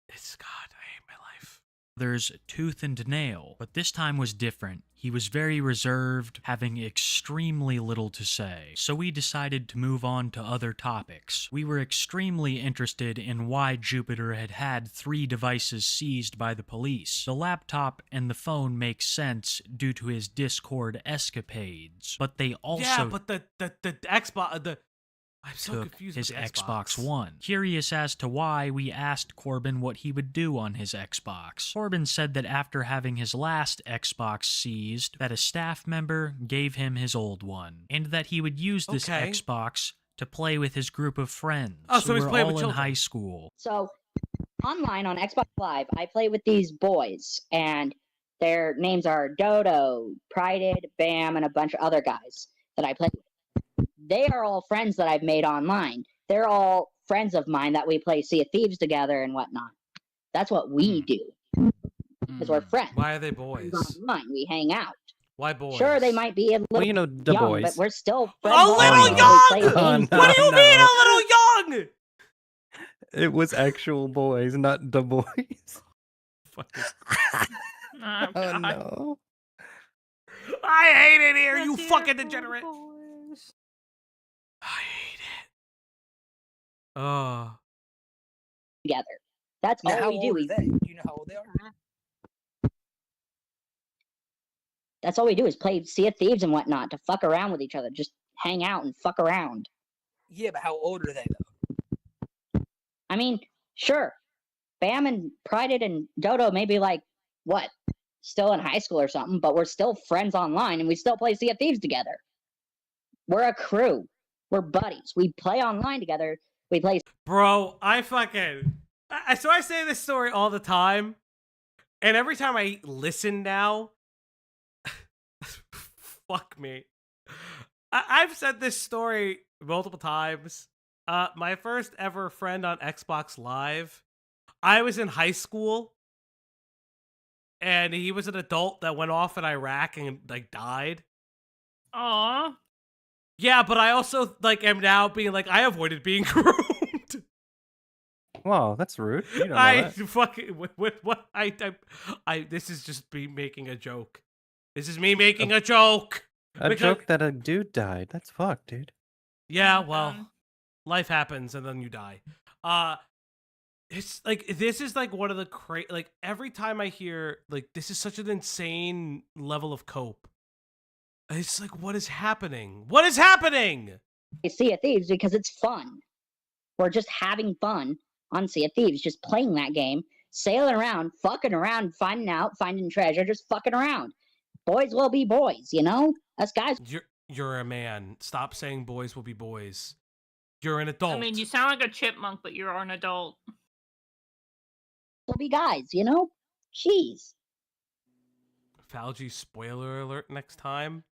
It's God. I hate my life. There's tooth and nail, but this time was different. He was very reserved, having extremely little to say. So we decided to move on to other topics. We were extremely interested in why Jupiter had had 3 devices seized by the police. The laptop and the phone make sense due to his Discord escapades, but they also but the Xbox I'm so confused his with the Xbox One. Curious as to why, we asked Corbin what he would do on his Xbox. Corbin said that after having his last Xbox seized, that a staff member gave him his old one, and that he would use this Xbox to play with his group of friends. Oh, so he's who were playing all with in children. high school. So, online on Xbox Live, I play with these boys, and their names are Dodo, Prided, Bam, and a bunch of other guys that I play with. They are all friends that I've made online. They're all friends of mine that we play Sea of Thieves together and whatnot. That's what we do. Because we're friends. Why are they boys? Online, we hang out. Why boys? Sure, they might be a little Well, you know, the young, boys. but we're still friends. A little young! Oh, no, What do you mean a little young? It was actual boys, not the boys. Oh, no. I hate it here, you fucking degenerate. I hate it. Oh. Together. That's Now, all how we do. old are they? Do you know how old they are? That's all we do is play Sea of Thieves and whatnot to fuck around with each other. Just hang out and fuck around. Yeah, but how old are they though? I mean, sure. Bam and Prided and Dodo may be like, what? Still in high school or something, but we're still friends online and we still play Sea of Thieves together. We're a crew. We're buddies. We play online together. We play. Bro, I fucking. So I say this story all the time, and every time I listen now, fuck me. I've said this story multiple times. My first ever friend on Xbox Live, I was in high school, and he was an adult that went off in Iraq and like died. Aww. Yeah, but I also like am now being like I avoided being groomed. Wow, that's rude. You don't know that. Fucking what I this is just me making a joke. This is me making a joke. A joke that a dude died. That's fucked, dude. Yeah, well, life happens and then you die. It's like this is like one of the like every time I hear like this is such an insane level of cope. It's like, what is happening? What is happening? Sea of Thieves because it's fun. We're just having fun on Sea of Thieves, just playing that game, sailing around, fucking around, finding treasure, just fucking around. Boys will be boys, you know? Us guys. You're a man. Stop saying boys will be boys. You're an adult. I mean, you sound like a chipmunk, but you're an adult. Will be guys, you know? Jeez. Falgi, spoiler alert next time.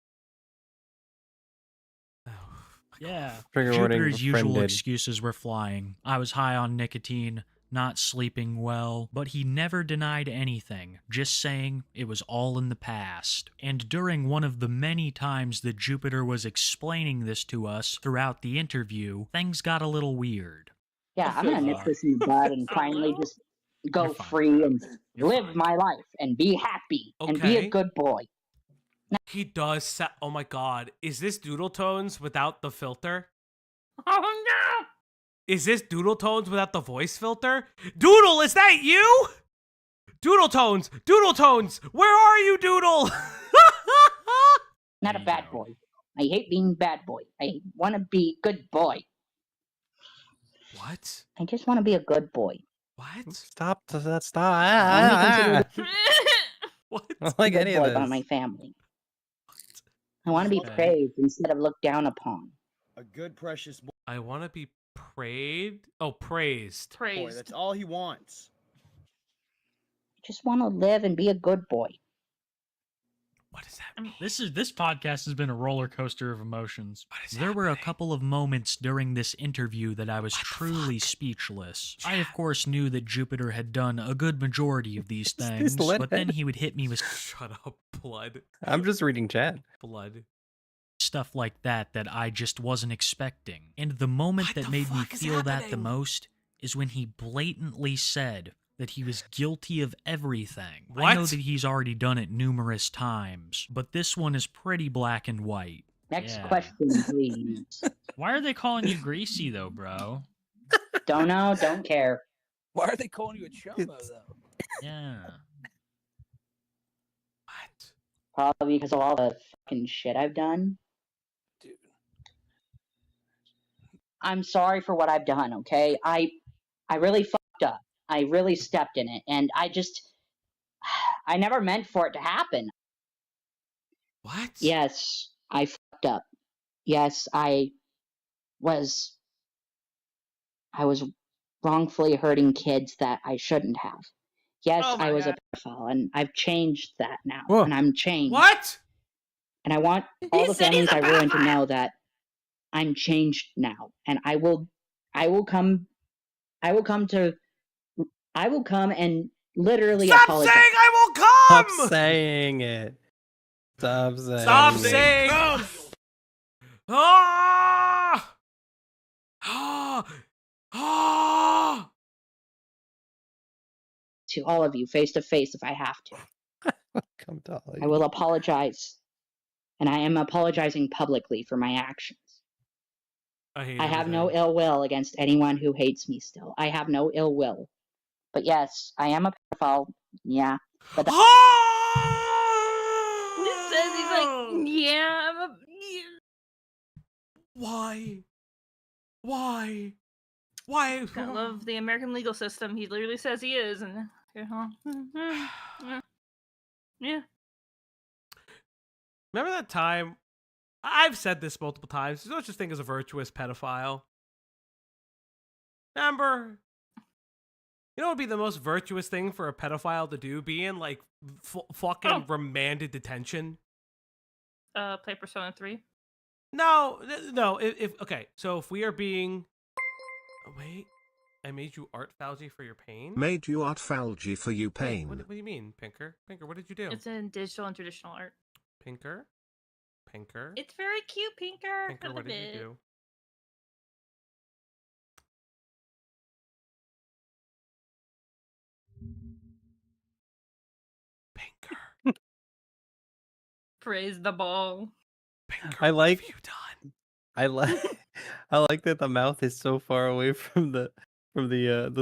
Yeah. Trigger warning, Jupiter's usual friended. excuses were flying. I was high on nicotine, not sleeping well, but he never denied anything, just saying it was all in the past. And during one of the many times that Jupiter was explaining this to us throughout the interview, things got a little weird. Yeah, I'm gonna nip this in the bud and finally just go free and live my life and be happy and be a good boy. He does. Oh my god. Is this Doodle Tones without the filter? Oh no! Is this Doodle Tones without the voice filter? Doodle, is that you? Doodle Tones! Doodle Tones! Where are you, Doodle? Not a bad boy. I hate being bad boy. I want to be good boy. What? I just want to be a good boy. What? Stop. What? I don't like any of this. About my family. I want to be praised instead of looked down upon. A good, precious boy. I want to be prayed. Oh, praised. Boy, that's all he wants. I just want to live and be a good boy. What does that mean? This podcast has been a roller coaster of emotions. There were a couple of moments during this interview that I was truly speechless. I of course knew that Jupiter had done a good majority of these things, but then he would hit me with shut up, blood. I'm just reading chat. Blood. Stuff like that I just wasn't expecting. And the moment that made me feel that the most is when he blatantly said that he was guilty of everything. What? I know that he's already done it numerous times, but this one is pretty black and white. Next question, please. Why are they calling you greasy, though, bro? Don't know, don't care. Why are they calling you a chomo, though? Yeah. Probably because of all the fucking shit I've done. Dude. I'm sorry for what I've done, okay? I really fucked up. I really stepped in it, and I never meant for it to happen. What? Yes, I fucked up. Yes, I was wrongfully hurting kids that I shouldn't have. Yes, I was a pedophile, and I've changed that now, and I'm changed. What? And I want all the families I ruined to know that I'm changed now, and I will come and literally apologize. Stop saying I will come! Stop saying it. Stop saying Stop it. saying Ah! Ah! Ah! To all of you, face to face, if I have to. Come to all of I will apologize. And I am apologizing publicly for my actions. I have no ill will against anyone who hates me still. I have no ill will. But yes, I am a pedophile. Yeah. But He says he's like, yeah, I'm a... Why? Why? Why? I love the American legal system. He literally says he is, and yeah. Remember that time? I've said this multiple times. There's no such thing as a virtuous pedophile. Remember? You know what would be the most virtuous thing for a pedophile to do? Be in, like, fucking remanded detention? Play Persona 3? No. Okay, so if we are being... Oh, wait. I made you art falgy for your pain? Made you art falgy for you pain. What do you mean, Pinker? Pinker, what did you do? It's in digital and traditional art. Pinker? Pinker? It's very cute, Pinker. Pinker, what did you do? Pinker. Praise the ball. Pinker, I like. what have you done? I like that the mouth is so far away from the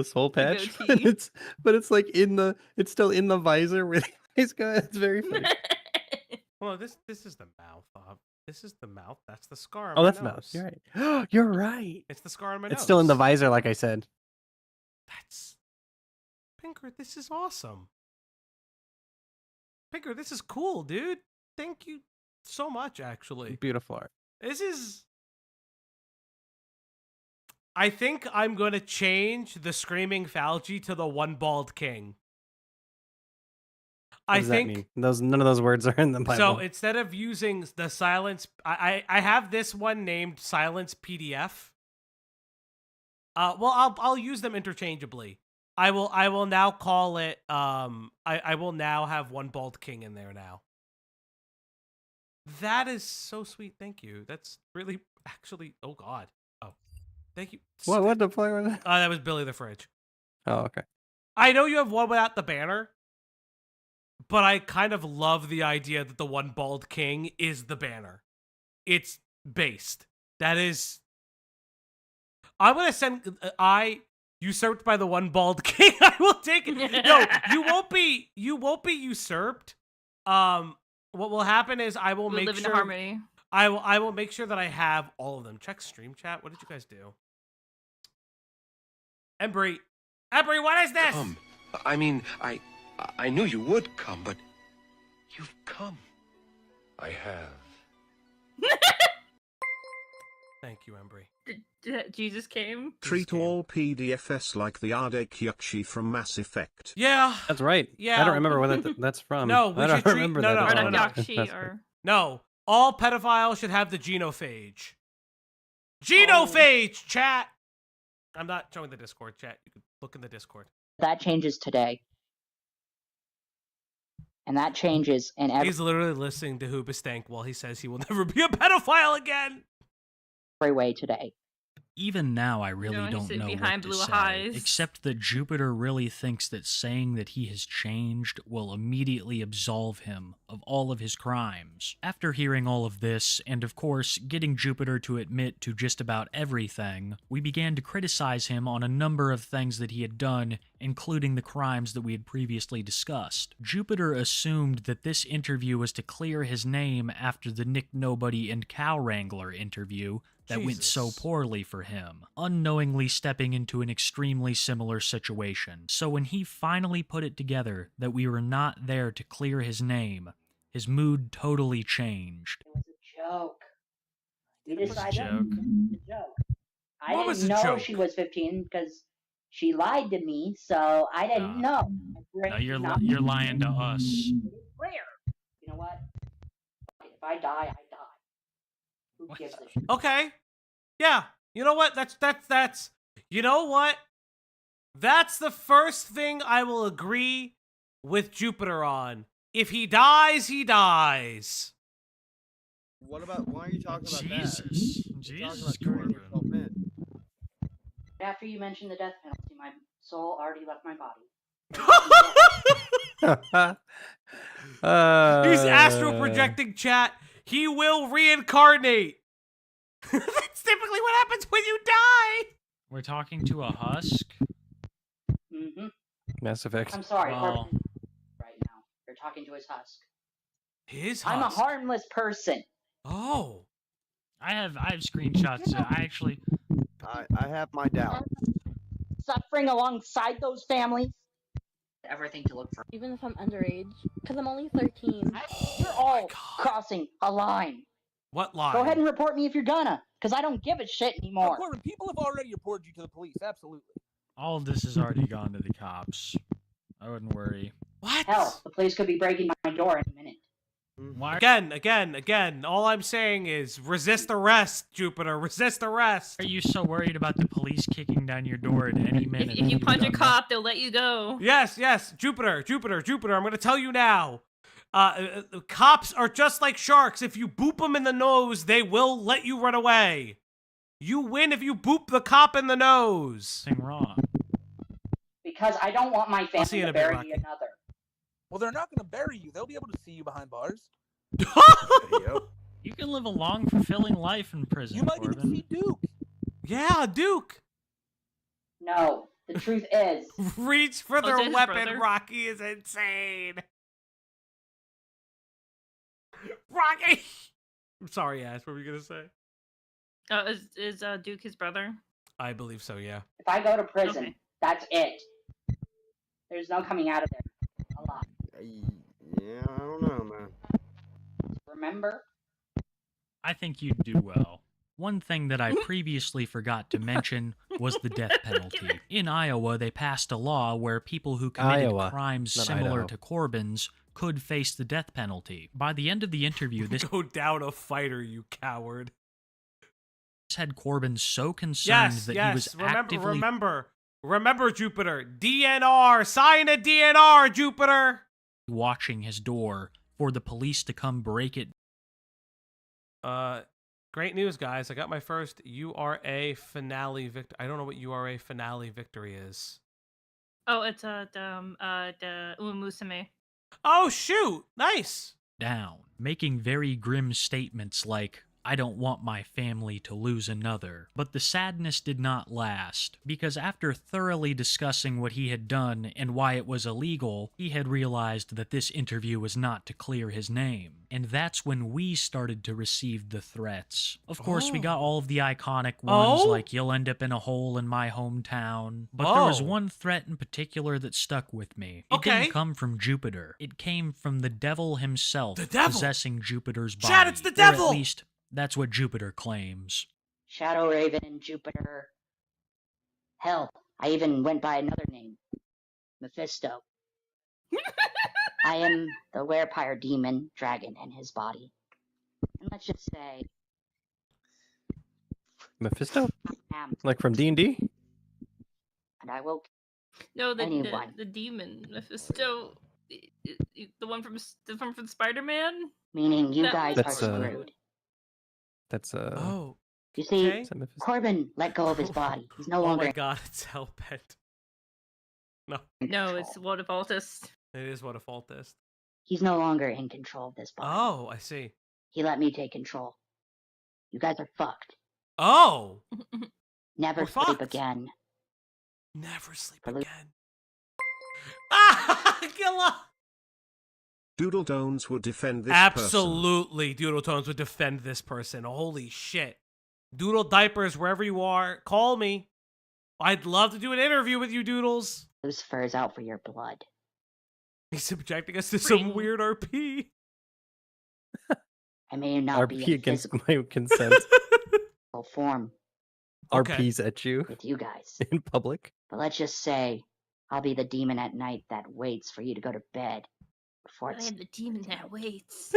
soul patch, but it's like it's still in the visor where he's got. It's very funny. Well, this is the mouth. This is the mouth. That's the scar. On Oh, my that's nose. mouth. You're right. You're right. It's the scar on my nose. It's still in the visor, like I said. That's Pinker. This is awesome. Pinker, this is cool, dude. Thank you so much. Actually, Beautiful art. this is. I think I'm gonna change the screaming Falgi to the one bald king. What does that mean? None of those words are in the Bible. So instead of using the silence, I have this one named Silence PDF. Well, I'll use them interchangeably. I will now call it. I will now have one bald king in there now. That is so sweet. Thank you. That's really actually. Oh God. Oh, thank you. What the fuck was that? That was Billy the Fridge. Oh, okay. I know you have one without the banner. But I kind of love the idea that the one bald king is the banner. It's based. That is... I'm going to send... I usurped by the one bald king. I will take it. No, you won't be usurped. What will happen is I will make live sure... in harmony. I will make sure that I have all of them. Check stream chat. What did you guys do? Embry, what is this? I mean, I knew you would come, but you've come. I have. Thank you, Embry. Jesus came. Treat all PDFs like the Ardek Yakshi from Mass Effect. Yeah. That's right. Yeah. I don't remember what that's from. No, we I don't should treat remember no, that. no, at no, all. no, Yakshi or no. All pedophiles should have the genophage. Genophage, chat. I'm not showing the Discord chat. You can look in the Discord. That changes today. And that changes in He's literally listening to Hoobastank while he says he will never be a pedophile again. every way today. Even now, I really No, he don't said know behind what to blue say, eyes. except that Jupiter really thinks that saying that he has changed will immediately absolve him of all of his crimes. After hearing all of this, and of course, getting Jupiter to admit to just about everything, we began to criticize him on a number of things that he had done, including the crimes that we had previously discussed. Jupiter assumed that this interview was to clear his name after the Nick Nobody and Cow Wrangler interview, that went so poorly for him, unknowingly stepping into an extremely similar situation. So when he finally put it together that we were not there to clear his name, his mood totally changed. It was a joke. We was a decided joke. it was a joke. I What was didn't a know joke? she was 15 because she lied to me, so I didn't know. No, you're lying to us. It's rare. You know what? If I die, I die. Who gives a shit? Okay. Yeah. You know what? That's you know what? That's the first thing I will agree with Jupiter on. If he dies, he dies. What about? Why are you talking about Jesus. that? Jesus, Turning yourself in. After you mentioned the death penalty, my soul already left my body. He's astral projecting, chat. He will reincarnate. That's typically what happens when you die. We're talking to a husk? Mm-hmm. Mass Effect. I'm sorry, Well- Corbin. Right now, you're talking to his husk. His I'm a husk? harmless person. Oh. I have screenshots. I have my doubts. Suffering alongside those families. Everything to look for. Even if I'm underage, because I'm only 13. You're all crossing a line. What line? Go ahead and report me if you're gonna, because I don't give a shit anymore. Corbin, people have already reported you to the police. Absolutely. All of this has already gone to the cops. I wouldn't worry. What? Hell, the police could be breaking my door in a minute. Why? Again. All I'm saying is resist arrest, Jupiter. Resist arrest. Are you so worried about the police kicking down your door at any minute? If you punch a cop, they'll let you go. Yes, Jupiter. I'm going to tell you now. Cops are just like sharks. If you boop them in the nose, they will let you run away. You win if you boop the cop in the nose. Nothing wrong. Because I don't want my I'll see family you in to a bit, bury Rocky. another. Well, they're not going to bury you. They'll be able to see you behind bars. You can live a long, fulfilling life in prison, You might Corbin. even see Duke. Yeah, Duke. No, the truth is. Reach for is their that his weapon. brother? Rocky is insane. Rocky. I'm sorry, Ash. What were you going to say? Is Duke his brother? I believe so, yeah. If I go to prison, Okay. that's it. There's no coming out of there alive. Yeah, I don't know, man. Remember? I think you'd do well. One thing that I previously forgot to mention was the death penalty. In Iowa, they passed a law where people who committed crimes not similar Idaho. to Corbin's could face the death penalty. By the end of the interview, this Go down a fighter, you coward. had Corbin so concerned that he was actively Remember, Jupiter. DNR. Sign a DNR, Jupiter. watching his door for the police to come break it. Great news, guys. I got my first URA finale victory. I don't know what URA finale victory is. Oh, it's the Umumusame. Oh, shoot. Nice. Down, making very grim statements like, "I don't want my family to lose another." But the sadness did not last, because after thoroughly discussing what he had done and why it was illegal, he had realized that this interview was not to clear his name. And that's when we started to receive the threats. Of course, we got all of the iconic ones like, "You'll end up in a hole in my hometown." But there was one threat in particular that stuck with me. It didn't come from Jupiter. It came from the devil himself, The devil? possessing Jupiter's body. Chad, it's the Or devil! at least That's what Jupiter claims. Shadow Raven, Jupiter. Hell, I even went by another name. Mephisto. I am the werepire demon dragon in his body. And let's just say... Mephisto? I am. Like from D&D? And I will... No, anyone. the demon Mephisto, the one from Spider-Man. Meaning you guys are screwed. That's Oh. You see, Okay. Corbin let go of his body. He's no longer. Oh my god, it's Hellbent. No. No, it's what if Altus. It is what a faultist. He's no longer in control of this body. Oh, I see. He let me take control. You guys are fucked. Oh. Never We're sleep fucked. again. Never sleep again. Ah, Gilla! Doodle Tones would defend this Absolutely, Doodle Tones would defend this person. Holy shit. Doodle Diapers, wherever you are, call me. I'd love to do an interview with you, Doodles. Lucifer is out for your blood. He's subjecting us to some weird RP. I may not RP be against my consent. form RPs at you. with you guys. In public. But let's just say I'll be the demon at night that waits for you to go to bed. Before I it's... am the demon that waits.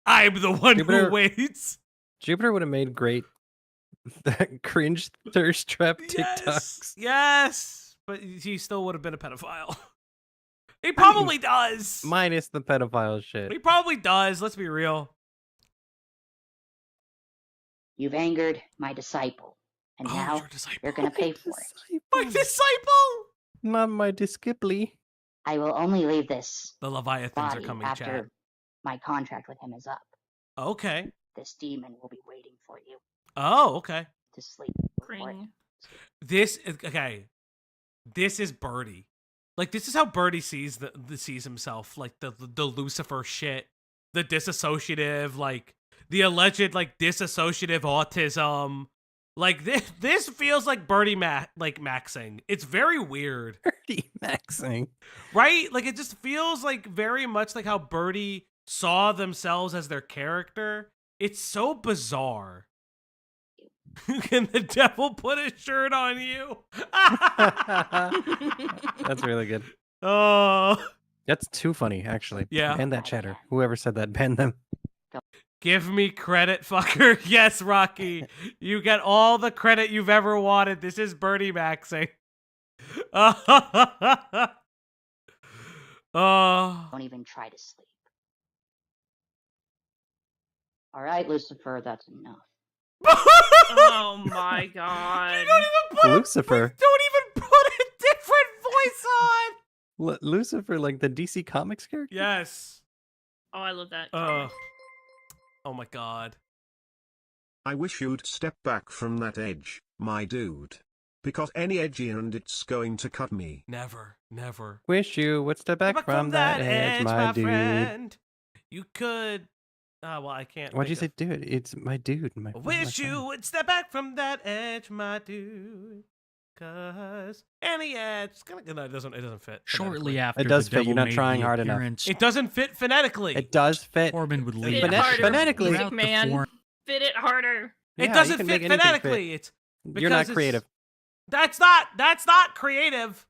I'm the one who waits. Jupiter would have made great cringe thirst trap TikToks. Yes, but he still would have been a pedophile. He probably does. Minus the pedophile shit. He probably does. Let's be real. You've angered my disciple, and now you're gonna pay for it. My disciple? Not my disciple. I will only leave this The Leviathans body are coming, after chat. my contract with him is up. Okay. This demon will be waiting for you Oh, okay. to sleep. This is okay. This is Birdie. Like, this is how Birdie sees sees himself. Like the Lucifer shit, the disassociative, like the alleged like disassociative autism. Like this feels like Birdie maxing. It's very weird. Birdie maxing, right? Like it just feels like very much like how Birdie saw themselves as their character. It's so bizarre. Can the devil put a shirt on you? That's really good. Oh, that's too funny, actually. Yeah. Ban that chatter. Whoever said that, ban them. Give me credit, fucker. Yes, Rocky. You get all the credit you've ever wanted. This is Birdie maxing. Don't even try to sleep. All right, Lucifer, that's enough. Oh my god. You don't even put Lucifer. Don't even put a different voice on. Lucifer, like the DC Comics character? Yes. Oh, I love that. Oh my god. I wish you'd step back from that edge, my dude. Because any edgy and it's going to cut me. Never, never. Wish you would step back from that edge, my dude. Friend. You could. Well, I can't. Why'd you say dude? It's my dude. Wish you would step back from that edge, my dude. Cause any edge, it doesn't fit. Shortly after it does the fit. You're devil not made trying the hard enough. appearance, It doesn't fit phonetically. It does fit. Corbin would leave. Phonetically. Music man, fit it harder. It Yeah, doesn't you can fit make anything phonetically. fit. It's You're not because creative. That's not creative.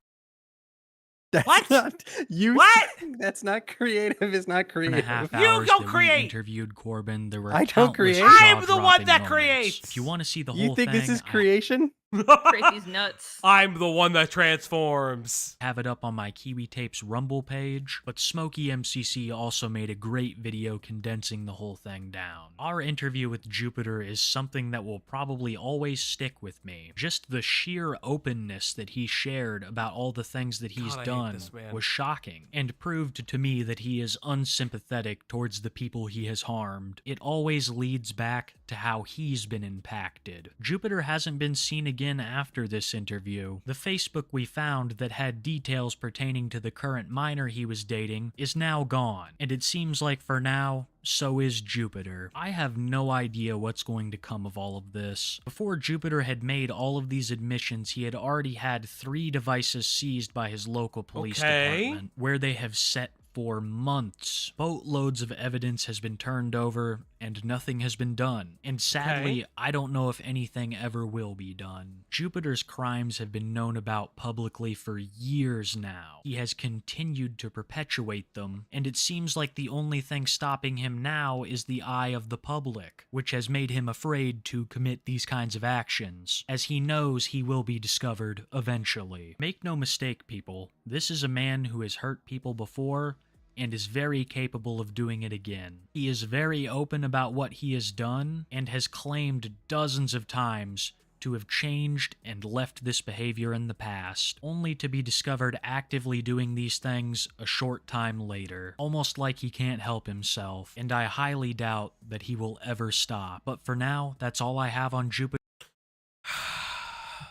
That's What? Not, you. What? That's not creative. It's not creative. 2.5 You hours don't that create. we interviewed Corbin. There were I don't countless create. I'm the one jaw-dropping that moments. creates. If you want to see the You whole think thing, this is creation? Crazy's nuts. I'm the one that transforms. I have it up on my Kiwi Tapes Rumble page, but Smokey MCC also made a great video condensing the whole thing down. Our interview with Jupiter is something that will probably always stick with me. Just the sheer openness that he shared about all the things that he's God, I hate done this man. was shocking, and proved to me that he is unsympathetic towards the people he has harmed. It always leads back to how he's been impacted. Jupiter hasn't been seen again after this interview. The Facebook we found that had details pertaining to the current minor he was dating is now gone, and it seems like for now, so is Jupiter. I have no idea what's going to come of all of this. Before Jupiter had made all of these admissions, he had already had 3 devices seized by his local police department, where they have set for months. Boatloads of evidence has been turned over, and nothing has been done. And sadly, I don't know if anything ever will be done. Jupiter's crimes have been known about publicly for years now. He has continued to perpetuate them, and it seems like the only thing stopping him now is the eye of the public, which has made him afraid to commit these kinds of actions, as he knows he will be discovered eventually. Make no mistake, people, this is a man who has hurt people before, and is very capable of doing it again. He is very open about what he has done, and has claimed dozens of times to have changed and left this behavior in the past, only to be discovered actively doing these things a short time later, almost like he can't help himself, and I highly doubt that he will ever stop. But for now, that's all I have on Jupiter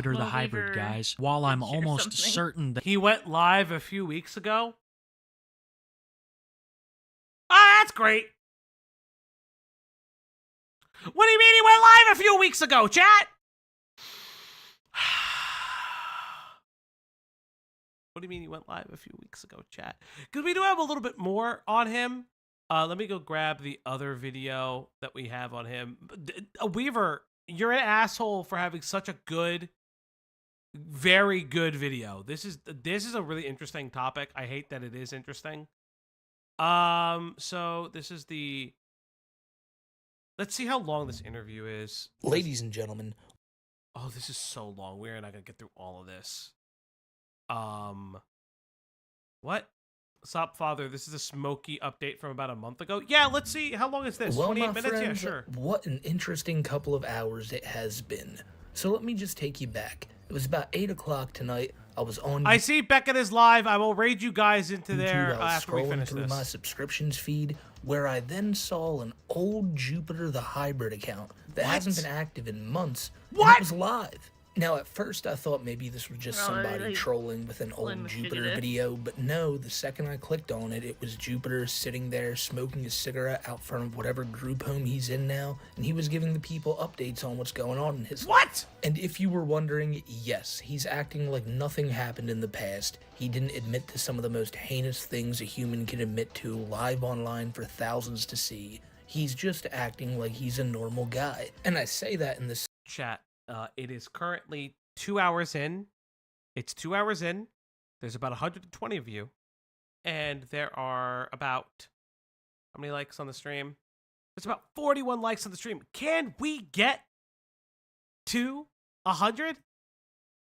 the Hybrid, guys. While I'm almost certain that he went live a few weeks ago. Ah, that's great. What do you mean he went live a few weeks ago, chat? What do you mean he went live a few weeks ago, chat? Because we do have a little bit more on him. Let me go grab the other video that we have on him. Weaver, you're an asshole for having such a good, very good video. This is a really interesting topic. I hate that it is interesting. So this is the... Let's see how long this interview is. Ladies and gentlemen. Oh, this is so long. We're not gonna get through all of this. What? Sup, Father? This is a smoky update from about a month ago. Yeah, let's see. How long is this? Well, 28 my minutes? friends, Yeah, sure. What an interesting couple of hours it has been. So let me just take you back. It was about 8 o'clock tonight. I was on... I see Beckett is live. I will raid you guys into there after we finish through this. my subscriptions feed, where I then saw an old Jupiter the Hybrid account that hasn't been active in months. What? It was live. Now, at first, I thought maybe this was just somebody trolling with an old Jupiter video, but no, the second I clicked on it, it was Jupiter sitting there smoking a cigarette out front of whatever group home he's in now, and he was giving the people updates on what's going on in his life. And if you were wondering, yes, he's acting like nothing happened in the past. He didn't admit to some of the most heinous things a human can admit to live online for thousands to see. He's just acting like he's a normal guy. And I say that in this chat. It is currently 2 hours in. It's 2 hours in. There's about 120 of you. And there are about... How many likes on the stream? There's about 41 likes on the stream. Can we get to 100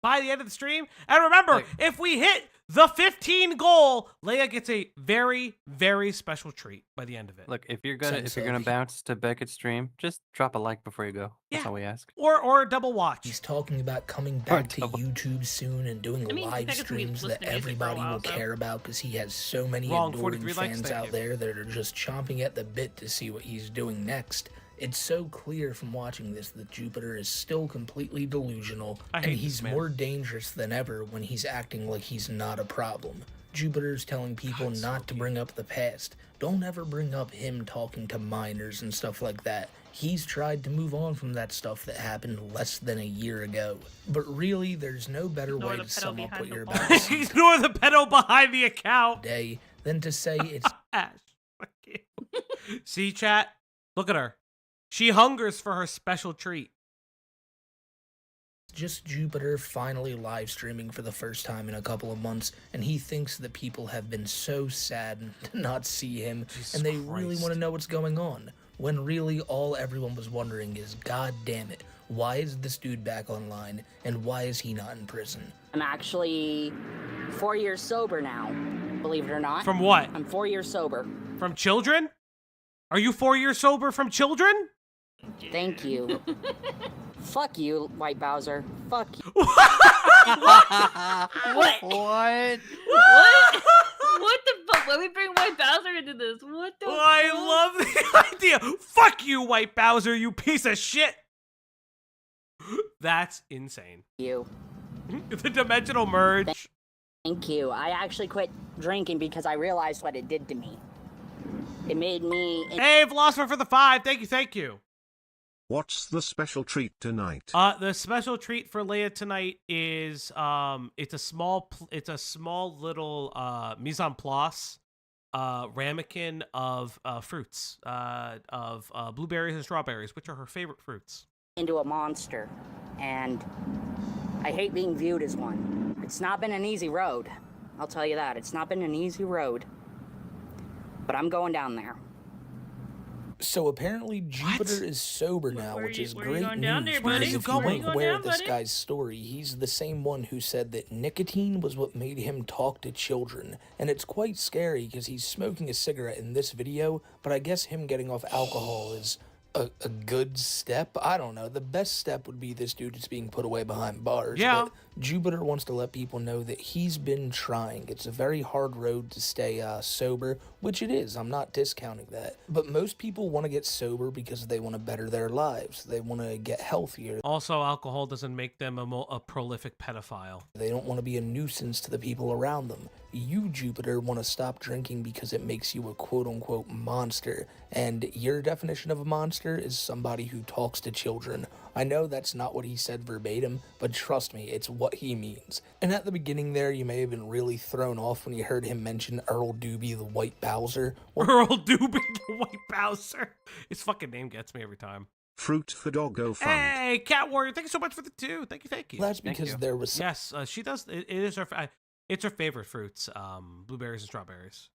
by the end of the stream? And remember, if we hit the 15 goal, Leia gets a very, very special treat by the end of it. Look, if you're gonna bounce to Beckett's stream, just drop a like before you go. That's all we ask. Or a double watch. He's talking about coming back to YouTube soon and doing live streams that everybody will care about because he has so many adoring fans out there that are just chomping at the bit to see what he's doing next. It's so clear from watching this that Jupiter is still completely delusional, and he's more dangerous than ever when he's acting like he's not a problem. Jupiter's telling people not to bring up the past. Don't ever bring up him talking to minors and stuff like that. He's tried to move on from that stuff that happened less than a year ago. But really, there's no better way to sum up what you're about to see. Ignore the pedo behind the account. Today than to say it's... Ash, fuck you. See, chat? Look at her. She hungers for her special treat. Just Jupiter finally live streaming for the first time in a couple of months, and he thinks that people have been so saddened to not see him, and they really want to know what's going on. When really all everyone was wondering is, God damn it, why is this dude back online, and why is he not in prison? I'm actually 4 years sober now, believe it or not. From what? I'm 4 years sober. From children? Are you 4 years sober from children? Thank you. Fuck you, White Bowser. Fuck you. What? What? What? What the fuck? Let me bring White Bowser into this. What the I love the idea. Fuck you, White Bowser, you piece of shit. That's insane. You. The dimensional merge. Thank you. I actually quit drinking because I realized what it did to me. It made me... Hey, Philosopher for the 5. Thank you. What's the special treat tonight? The special treat for Leia tonight is it's a small little mise en place ramekin of fruits, of blueberries and strawberries, which are her favorite fruits. Into a monster, and I hate being viewed as one. It's not been an easy road. I'll tell you that. It's not been an easy road. But I'm going down there. So apparently Jupiter is sober now, which is great news. Where are you If you weren't aware of this guy's story, he's the same one who said that nicotine was what made him talk to children. And it's quite scary because he's smoking a cigarette in this video, but I guess him getting off alcohol is a good step. I don't know. The best step would be this dude just being put away behind bars. Yeah. But Jupiter wants to let people know that he's been trying. It's a very hard road to stay sober, which it is. I'm not discounting that. But most people want to get sober because they want to better their lives. They want to get healthier. Also, alcohol doesn't make them a prolific pedophile. They don't want to be a nuisance to the people around them. You, Jupiter, want to stop drinking because it makes you a quote-unquote monster. And your definition of a monster is somebody who talks to children. I know that's not what he said verbatim, but trust me, it's what he means. And at the beginning there, you may have been really thrown off when you heard him mention Earl Doobie the White Bowser. Well, Earl Doobie the White Bowser. His fucking name gets me every time. Fruit for Doggo Fund. Hey, Cat Warrior, thank you so much for the 2. Thank you. That's because there was... Yes, she does. It is her... It's her favorite fruits, blueberries and strawberries.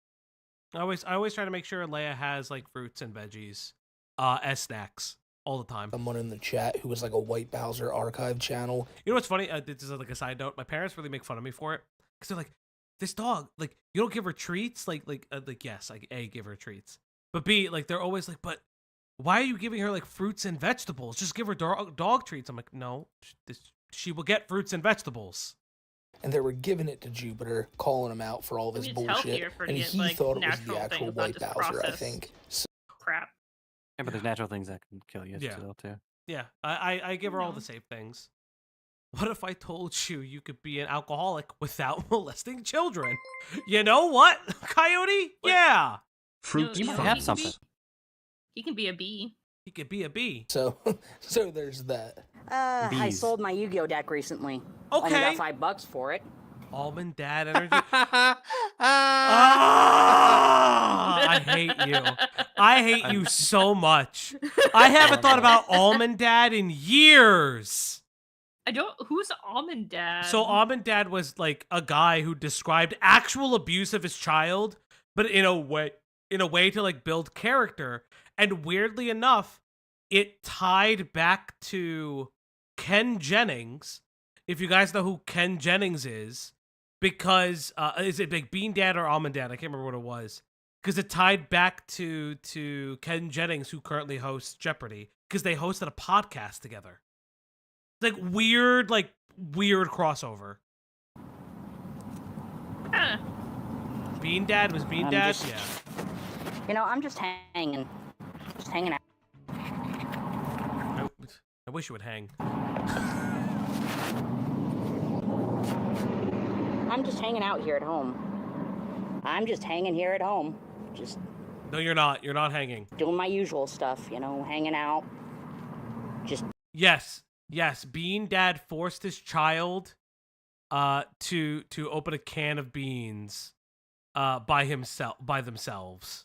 I always try to make sure Leia has like fruits and veggies as snacks all the time. Someone in the chat who was like a White Bowser archive channel. You know what's funny? This is like a side note. My parents really make fun of me for it because they're like, this dog, like you don't give her treats, like yes, like A, give her treats, but B, like they're always like, but why are you giving her like fruits and vegetables? Just give her dog treats. I'm like, no, she will get fruits and vegetables. And they were giving it to Jupiter, calling him out for all this bullshit. And he thought it was the actual White Bowser, I think. So, crap. Yeah, but there's natural things that can kill you still, too. Yeah, I give her all the safe things. What if I told you could be an alcoholic without molesting children? You know what, Coyote? Yeah. Fruit. You might have something. He can be a bee. He could be a bee. So there's that. I sold my Yu-Gi-Oh deck recently. Okay. Only got $5 for it. Almond Dad energy. I hate you. I hate you so much. I haven't thought about Almond Dad in years. Who's Almond Dad? So Almond Dad was like a guy who described actual abuse of his child, but in a way to like build character. And weirdly enough, it tied back to Ken Jennings. If you guys know who Ken Jennings is, because is it like Bean Dad or Almond Dad? I can't remember what it was. Because it tied back to Ken Jennings, who currently hosts Jeopardy, because they hosted a podcast together. Like weird crossover. Bean Dad was Bean Dad? Yeah. You know, I'm just hanging out. I wish you would hang. I'm just hanging out here at home. I'm just hanging here at home. Just... No, you're not. You're not hanging. Doing my usual stuff, you know, hanging out. Just... Yes. Bean Dad forced his child to open a can of beans by themselves.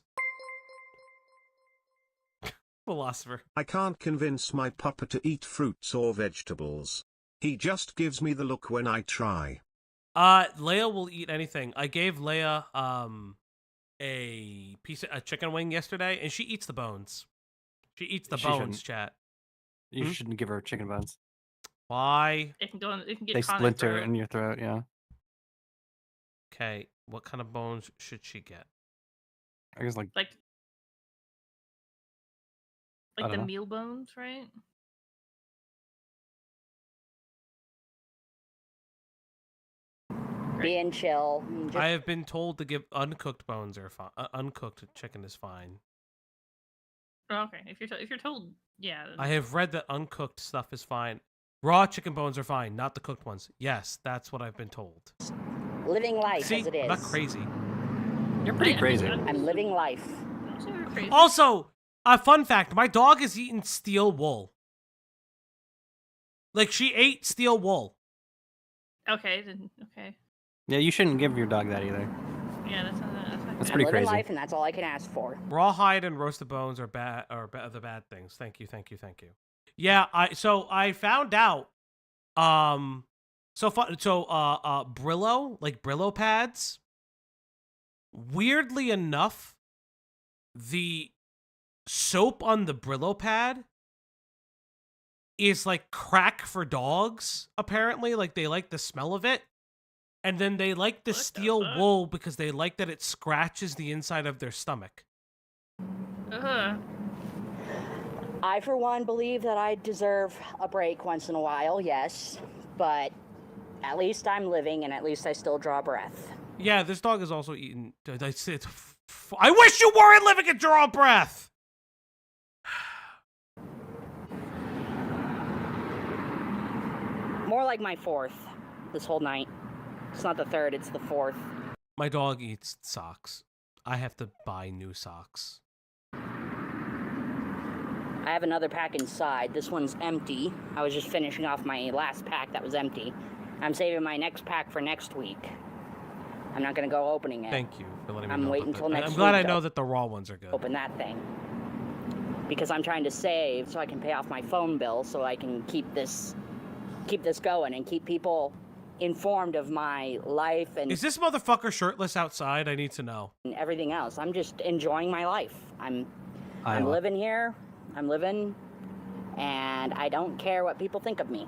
Philosopher. I can't convince my pupper to eat fruits or vegetables. He just gives me the look when I try. Leia will eat anything. I gave Leia a chicken wing yesterday, and she eats the bones. She eats the bones, chat. You shouldn't give her chicken bones. Why? It can get they splinter in your throat, yeah. Okay, what kind of bones should she get? I guess like the meal bones, right? Being chill. I have been told to give uncooked bones are fine. Uncooked chicken is fine. Oh, okay, if you're told, yeah. I have read that uncooked stuff is fine. Raw chicken bones are fine, not the cooked ones. Yes, that's what I've been told. Living life See, as it is. I'm not crazy. You're pretty crazy. I'm living life. Also, a fun fact: my dog has eaten steel wool. Like she ate steel wool. Okay, then okay. Yeah, you shouldn't give your dog that either. Yeah, that's not That's pretty living crazy. life, and that's all I can ask for. Rawhide and roasted bones are the bad things. Thank you. Yeah, I found out. Brillo, like Brillo pads. Weirdly enough, the soap on the Brillo pad is like crack for dogs. Apparently, like they like the smell of it. And then they like the steel wool because they like that it scratches the inside of their stomach. I, for one, believe that I deserve a break once in a while, yes. But at least I'm living, and at least I still draw breath. Yeah, this dog is also eating. I wish you weren't living and draw breath! More like my fourth this whole night. It's not the third, it's the fourth. My dog eats socks. I have to buy new socks. I have another pack inside. This one's empty. I was just finishing off my last pack that was empty. I'm saving my next pack for next week. I'm not going to go opening it. Thank you for letting me I'm know. waiting until next week. I'm glad I know that the raw ones are good. Open that thing. Because I'm trying to save so I can pay off my phone bill so I can keep this going and keep people informed of my life. And is this motherfucker shirtless outside? I need to know. And everything else. I'm just enjoying my life. I'm living here. I'm living, and I don't care what people think of me.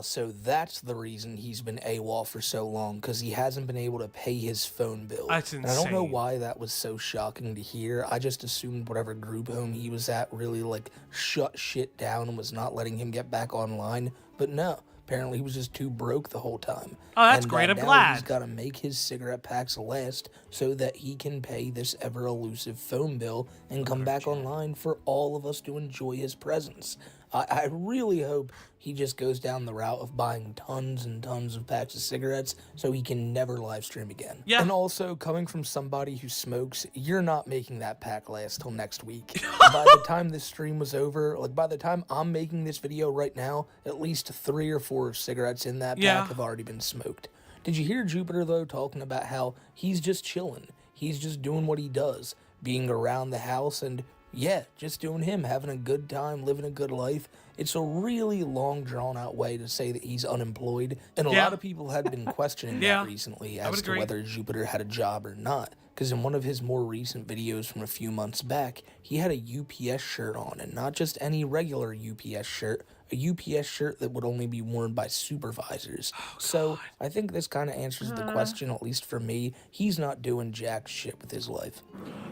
So that's the reason he's been AWOL for so long, because he hasn't been able to pay his phone bill. That's insane. And I don't know why that was so shocking to hear. I just assumed whatever group home he was at really, shut shit down and was not letting him get back online. But no, apparently he was just too broke the whole time. Oh, that's great. I'm glad. He's got to make his cigarette packs last so that he can pay this ever-elusive phone bill and come back online for all of us to enjoy his presence. I really hope he just goes down the route of buying tons and tons of packs of cigarettes so he can never live stream again. Yeah. And also, coming from somebody who smokes, you're not making that pack last till next week. By the time this stream was over, by the time I'm making this video right now, at least 3 or 4 cigarettes in that pack have already been smoked. Did you hear Jupiter, though, talking about how he's just chilling? He's just doing what he does, being around the house and... yeah, just doing him, having a good time, living a good life. It's a really long, drawn-out way to say that he's unemployed, and a lot of people had been questioning that recently as to whether Jupiter had a job or not, because in one of his more recent videos from a few months back, he had a UPS shirt on, and not just any regular UPS shirt, a UPS shirt that would only be worn by supervisors. So, I think this kind of answers the question, at least for me. He's not doing jack shit with his life.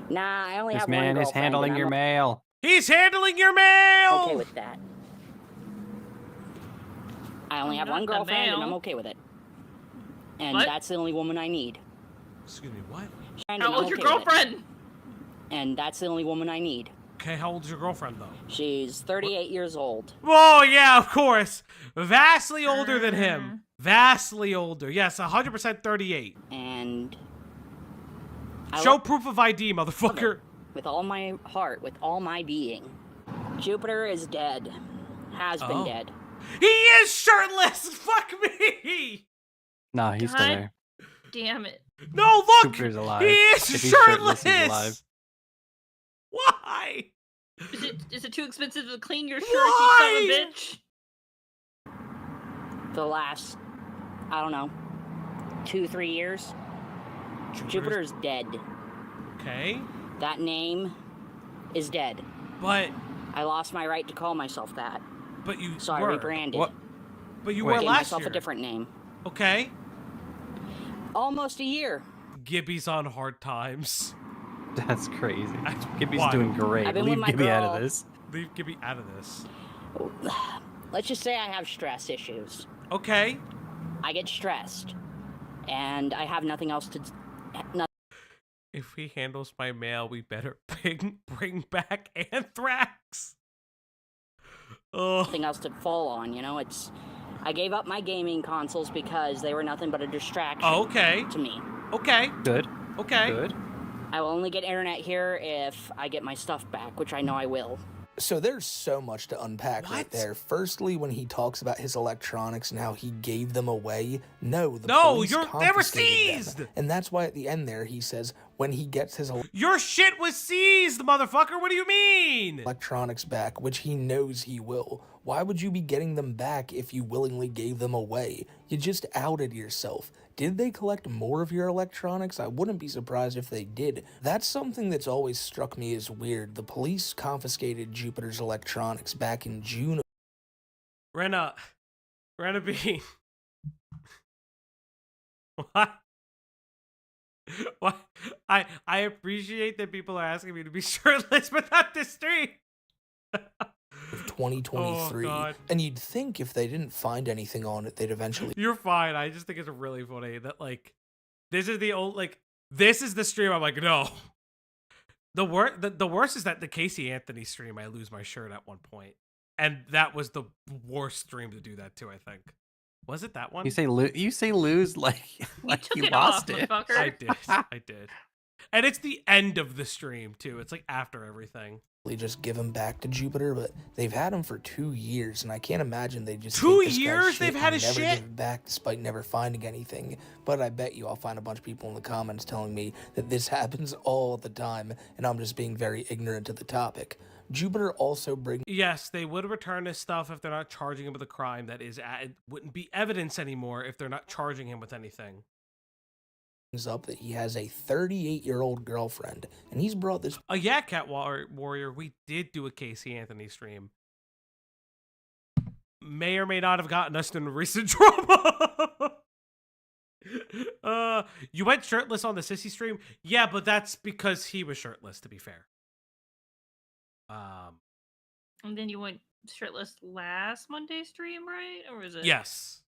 Nah, I only this have one girlfriend. This man is handling your mail. He's handling your mail! Okay with that. I only have one girlfriend, and I'm okay with it. And that's the only woman I need. Excuse me, what? How old's your girlfriend? And that's the only woman I need. Okay, how old is your girlfriend, though? She's 38 years old. Oh, yeah, of course. Vastly older than him. Vastly older. Yes, 100% 38. And... show proof of ID, motherfucker. With all my heart, with all my being. Jupiter is dead. Has been dead. He is shirtless! Fuck me! Nah, he's still there. Damn it. No, look! Jupiter's alive. He is shirtless! He's alive. Why? Is it too expensive to clean your shirt, Why? you son of a bitch? The last, I don't know, 2-3 years. Jupiter's dead. Okay. That name is dead. But I lost my right to call myself that. But you so I rebranded. What? But you were were gave last myself year. a different name. Okay. Almost a year. Gibby's on hard times. That's crazy. Gibby's doing great. I've been Leave with my Gibby out girl. of this. Leave Gibby out of this. Let's just say I have stress issues. Okay. I get stressed. And I have nothing else to... If he handles my mail, we better bring back Anthrax. Nothing else to fall on, you know? I gave up my gaming consoles because they were nothing but a distraction to me. Okay. Good. Okay. Good. I will only get internet here if I get my stuff back, which I know I will. So there's so much to unpack right there. Firstly, when he talks about his electronics and how he gave them away, the police they were confiscated seized! them. And that's why at the end there he says, when he gets his Your shit was seized, motherfucker. What do you mean? Electronics back, which he knows he will. Why would you be getting them back if you willingly gave them away? You just outed yourself. Did they collect more of your electronics? I wouldn't be surprised if they did. That's something that's always struck me as weird. The police confiscated Jupiter's electronics back in June. Rena B. What? What? I appreciate that people are asking me to be shirtless, but not this stream. Of 2023, and you'd think if they didn't find anything on it, they'd eventually. You're fine. I just think it's really funny that like, this is the stream. I'm like, no. The worst is that the Casey Anthony stream, I lose my shirt at one point, and that was the worst stream to do that to. I think. Was it that one? You say lose like you lost it. I did. And it's the end of the stream too. It's like after everything. Just give him back to Jupiter, but they've had him for 2 years, and I can't imagine they just 2 years they've had his never shit give it back despite never finding anything. But I bet you I'll find a bunch of people in the comments telling me that this happens all the time, and I'm just being very ignorant to the topic. Jupiter also brings. Yes, they would return his stuff if they're not charging him with a crime that is it wouldn't be evidence anymore if they're not charging him with anything. Up that he has a 38-year-old girlfriend, and he's brought this. Yeah, Cat Warrior, we did do a Casey Anthony stream. May or may not have gotten us in recent drama. You went shirtless on the Sissy stream? Yeah, but that's because he was shirtless, to be fair. And then you went shirtless last Monday stream, right? Or was it? Yes.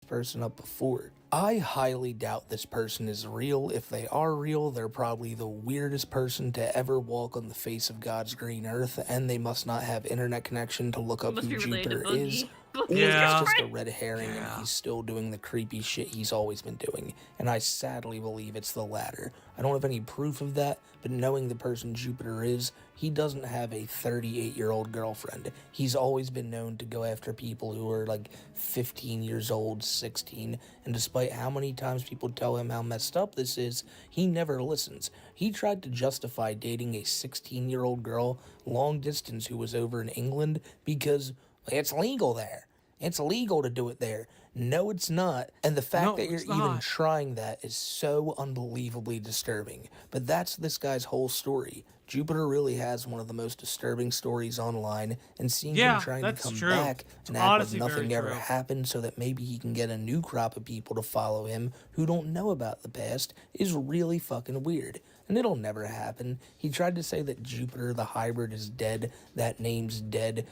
Person up before. I highly doubt this person is real. If they are real, they're probably the weirdest person to ever walk on the face of God's green earth, and they must not have internet connection to look up who Jupiter is. Or it's just a red herring and he's still doing the creepy shit he's always been doing. And I sadly believe it's the latter. I don't have any proof of that, but knowing the person Jupiter is, he doesn't have a 38-year-old girlfriend. He's always been known to go after people who are like 15 years old, 16, and despite how many times people tell him how messed up this is, he never listens. He tried to justify dating a 16-year-old girl long distance who was over in England because it's legal there. It's illegal to do it there. No, it's not. And the fact that you're even trying that is so unbelievably disturbing. But that's this guy's whole story. Jupiter really has one of the most disturbing stories online, and seeing him trying to come back and act like nothing ever happened so that maybe he can get a new crop of people to follow him who don't know about the past is really fucking weird. And it'll never happen. He tried to say that Jupiter the hybrid is dead. That name's dead.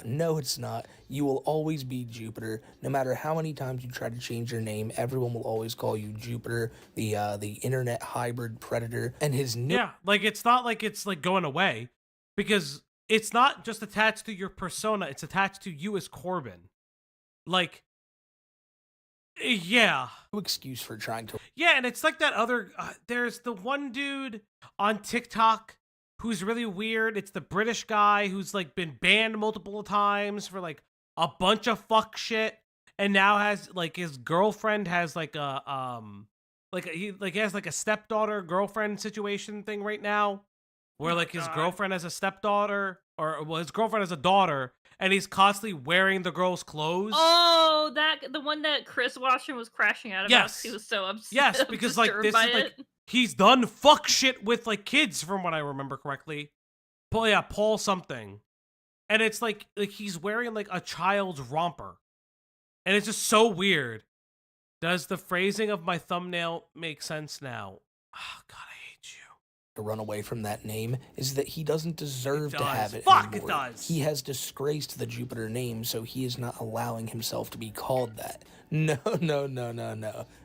No, it's not. You will always be Jupiter. No matter how many times you try to change your name, everyone will always call you Jupiter, the internet hybrid predator. And his like it's not like it's like going away, because it's not just attached to your persona. It's attached to you as Corbin. Like. Yeah. No excuse for trying to. Yeah, and it's like that other. There's the one dude on TikTok who's really weird. It's the British guy who's like been banned multiple times for like a bunch of fuck shit, and now has like his girlfriend has like a he has like a stepdaughter girlfriend situation thing right now, where like his girlfriend has a stepdaughter, or well, his girlfriend has a daughter. And he's constantly wearing the girl's clothes. Oh, the one that Chris Washington was crashing out about. Yes, he was so upset. Yes, because like this is like he's done fuck shit with like kids, from what I remember correctly. Paul something, and it's like he's wearing like a child's romper, and it's just so weird. Does the phrasing of my thumbnail make sense now? Oh God. To run away from that name is that he doesn't deserve to have it anymore. It does. He has disgraced the Jupiter name, so he is not allowing himself to be called that. No.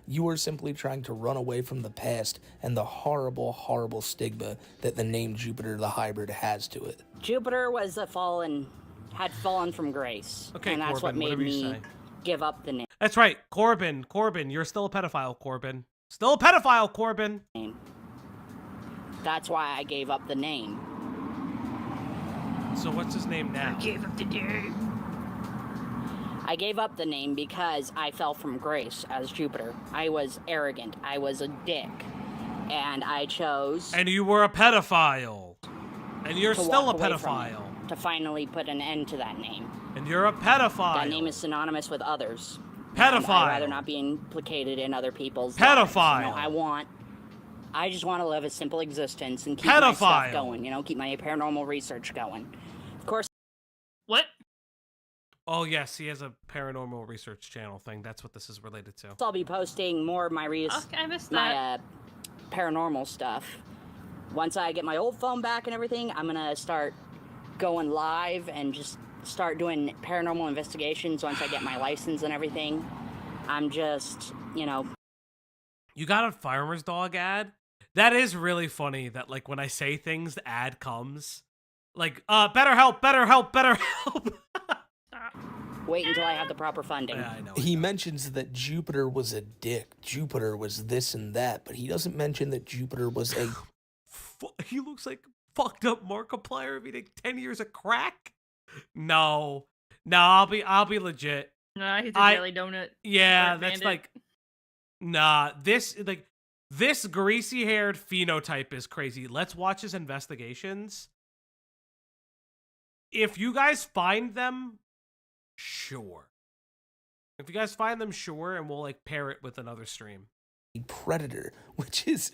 You are simply trying to run away from the past and the horrible, horrible stigma that the name Jupiter the hybrid has to it. Jupiter was had fallen from grace. Okay, and that's Corbin, what made me give up the name. That's right, Corbin, you're still a pedophile, Corbin. Still a pedophile, Corbin. That's why I gave up the name. So what's his name now? I gave up the name. I gave up the name because I fell from grace as Jupiter. I was arrogant. I was a dick. And I chose. And you were a pedophile. And you're to still a walk away from pedophile. it, to finally put an end to that name. And you're a pedophile. That name is synonymous with others. Pedophile. And I'd rather not be implicated in other people's Pedophile. lives. I just want to live a simple existence and keep my stuff going. Keep my paranormal research going. Of course. What? Oh yes, he has a paranormal research channel thing. That's what this is related to. I'll be posting more of my paranormal stuff. Once I get my old phone back and everything, I'm gonna start going live and just start doing paranormal investigations once I get my license and everything. I'm just, You got a farmer's dog ad? That is really funny that, like, when I say things, the ad comes. Like, better help, better help, better help. Wait until I have the proper funding. Yeah, I know. He mentions that Jupiter was a dick. Jupiter was this and that, but he doesn't mention that Jupiter was a... He looks like fucked up Markiplier eating 10 years of crack. No, I'll be legit. Nah, he's a jelly donut. Yeah, that's like, nah. This greasy-haired phenotype is crazy. Let's watch his investigations. If you guys find them, sure. If you guys find them, sure, and we'll like pair it with another stream. Predator, which is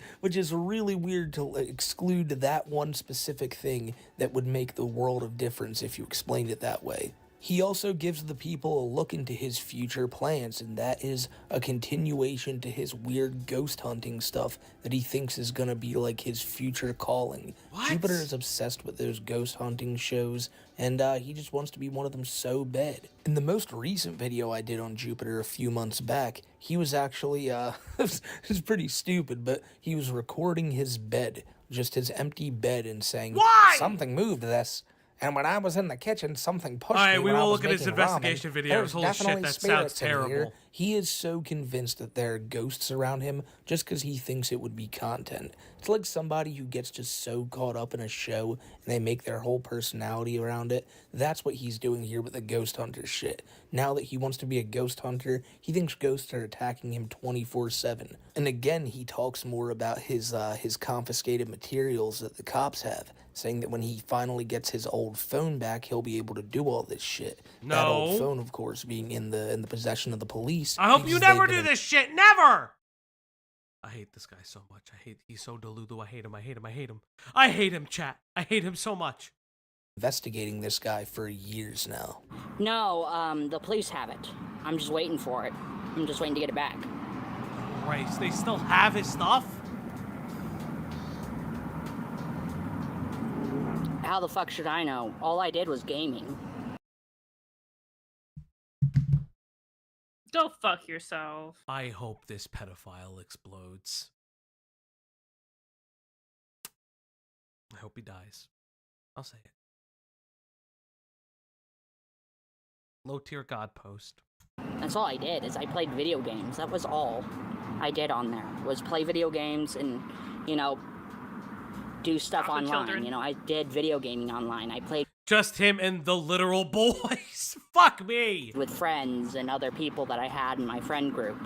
really weird to exclude that one specific thing that would make the world of difference if you explained it that way. He also gives the people a look into his future plans, and that is a continuation to his weird ghost hunting stuff that he thinks is gonna be like his future calling. What? Jupiter is obsessed with those ghost hunting shows, and he just wants to be one of them so bad. In the most recent video I did on Jupiter a few months back, he was actually, it was pretty stupid, but he was recording his bed, just his empty bed, and saying, "Why? Something moved this. And when I was in the kitchen, something pushed me. Alright, we when I will was look at his making investigation ramen. videos. There's Holy shit, definitely that sounds spirits in here. terrible. He is so convinced that there are ghosts around him just because he thinks it would be content. It's like somebody who gets just so caught up in a show and they make their whole personality around it. That's what he's doing here with the ghost hunter shit. Now that he wants to be a ghost hunter, he thinks ghosts are attacking him 24/7. And again, he talks more about his confiscated materials that the cops have, saying that when he finally gets his old phone back, he'll be able to do all this shit. No. That old phone, of course, being in the possession of the police. I hope you never do this shit. Never! I hate this guy so much. He's so delulu. I hate him. I hate him. I hate him. I hate him, chat. I hate him so much. Investigating this guy for years now. No, the police have it. I'm just waiting for it. I'm just waiting to get it back. Christ, they still have his stuff? How the fuck should I know? All I did was gaming. Go fuck yourself. I hope this pedophile explodes. I hope he dies. I'll say it. Low tier god post. That's all I did, is I played video games. That was all I did on there, was play video games and, do stuff online. Children. I did video gaming online. I played just him and the literal boys. Fuck me. With friends and other people that I had in my friend group.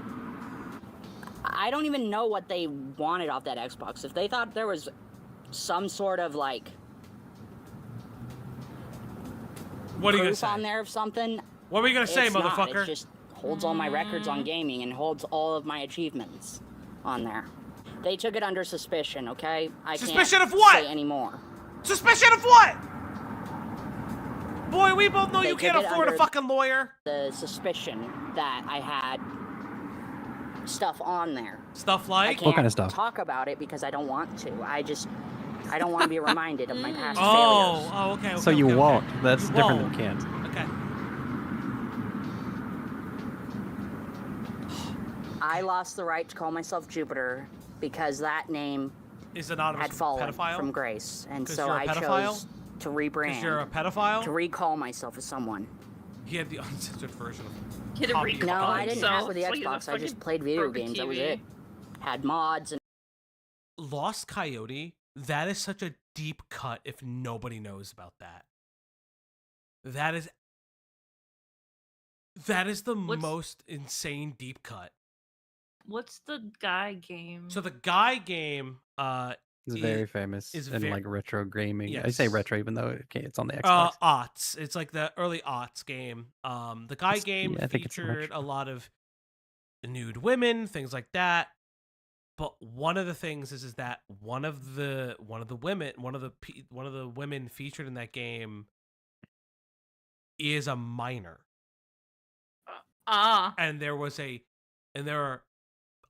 I don't even know what they wanted off that Xbox. If they thought there was some sort of like what are you gonna proof say on there of something, what are we gonna say, it's not. motherfucker? It just holds all my records on gaming and holds all of my achievements on there. They took it under suspicion, okay? I Suspicion can't of what? say anymore. Suspicion of what? Boy, we both know They you can't took it afford a under fucking lawyer. The suspicion that I had stuff on there. Stuff I like? can't What kind of stuff? talk about it because I don't want to. I don't want to be reminded of my past Oh, failures. oh, okay. So you okay, won't. okay. That's You different won't. than can't. Okay. I lost the right to call myself Jupiter because that name Is anonymous had fallen pedophile? from grace, and 'Cause so you're a I pedophile? chose to rebrand. 'Cause you're a pedophile? To recall myself as someone. He had the uncensored version of Get a copy recall. of No, I didn't So, have with the it's like a Xbox. I just fucking played video broken games. That was TV. it. Had mods and. Lost Coyote. That is such a deep cut if nobody knows about that. That is the most insane deep cut. What's the Guy game? So the Guy game is very famous in like retro gaming. Yes. I say retro even though it's on the Xbox. Aughts. It's like the early aughts game. The Guy game featured a lot of nude women, things like that. But one of the things is that one of the women featured in that game is a minor. And there are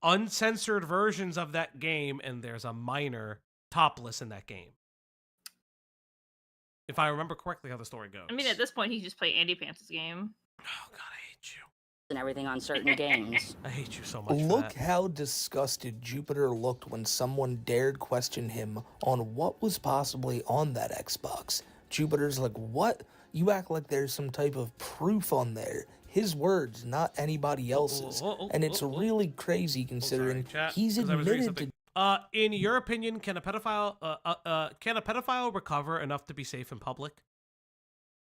uncensored versions of that game, and there's a minor topless in that game. If I remember correctly how the story goes. I mean, at this point, he just played Andy Pants' game. Oh, God, I hate you. And everything on certain games. I hate you so much. Look how disgusted Jupiter looked when someone dared question him on what was possibly on that Xbox. Jupiter's like, what? You act like there's some type of proof on there. His words, not anybody else's. And it's really crazy considering he's admitted to... in your opinion, can a pedophile recover enough to be safe in public?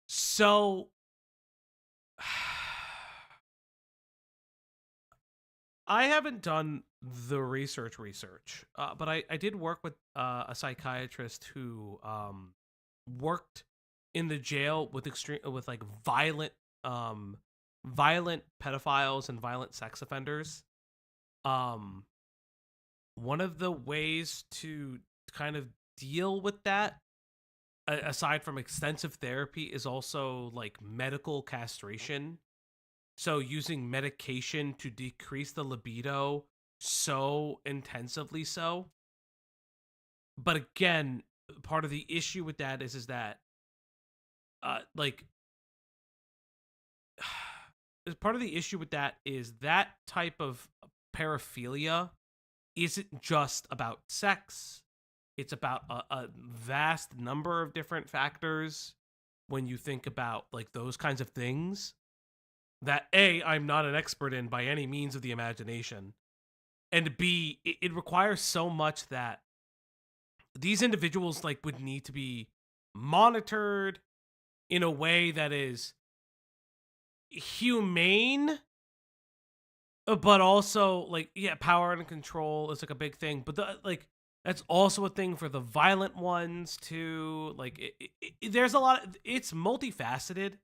So... I haven't done the research, but I did work with a psychiatrist who worked in the jail with violent pedophiles and violent sex offenders. One of the ways to kind of deal with that, aside from extensive therapy, is also like medical castration. So using medication to decrease the libido so intensively so. But again, part of the issue with that is that part of the issue with that is that type of paraphilia isn't just about sex. It's about a vast number of different factors when you think about like those kinds of things. That A, I'm not an expert in by any means of the imagination, and B, it requires so much that these individuals like would need to be monitored in a way that is humane, but also like power and control is like a big thing. But that's also a thing for the violent ones too. Like there's a lot. It's multifaceted.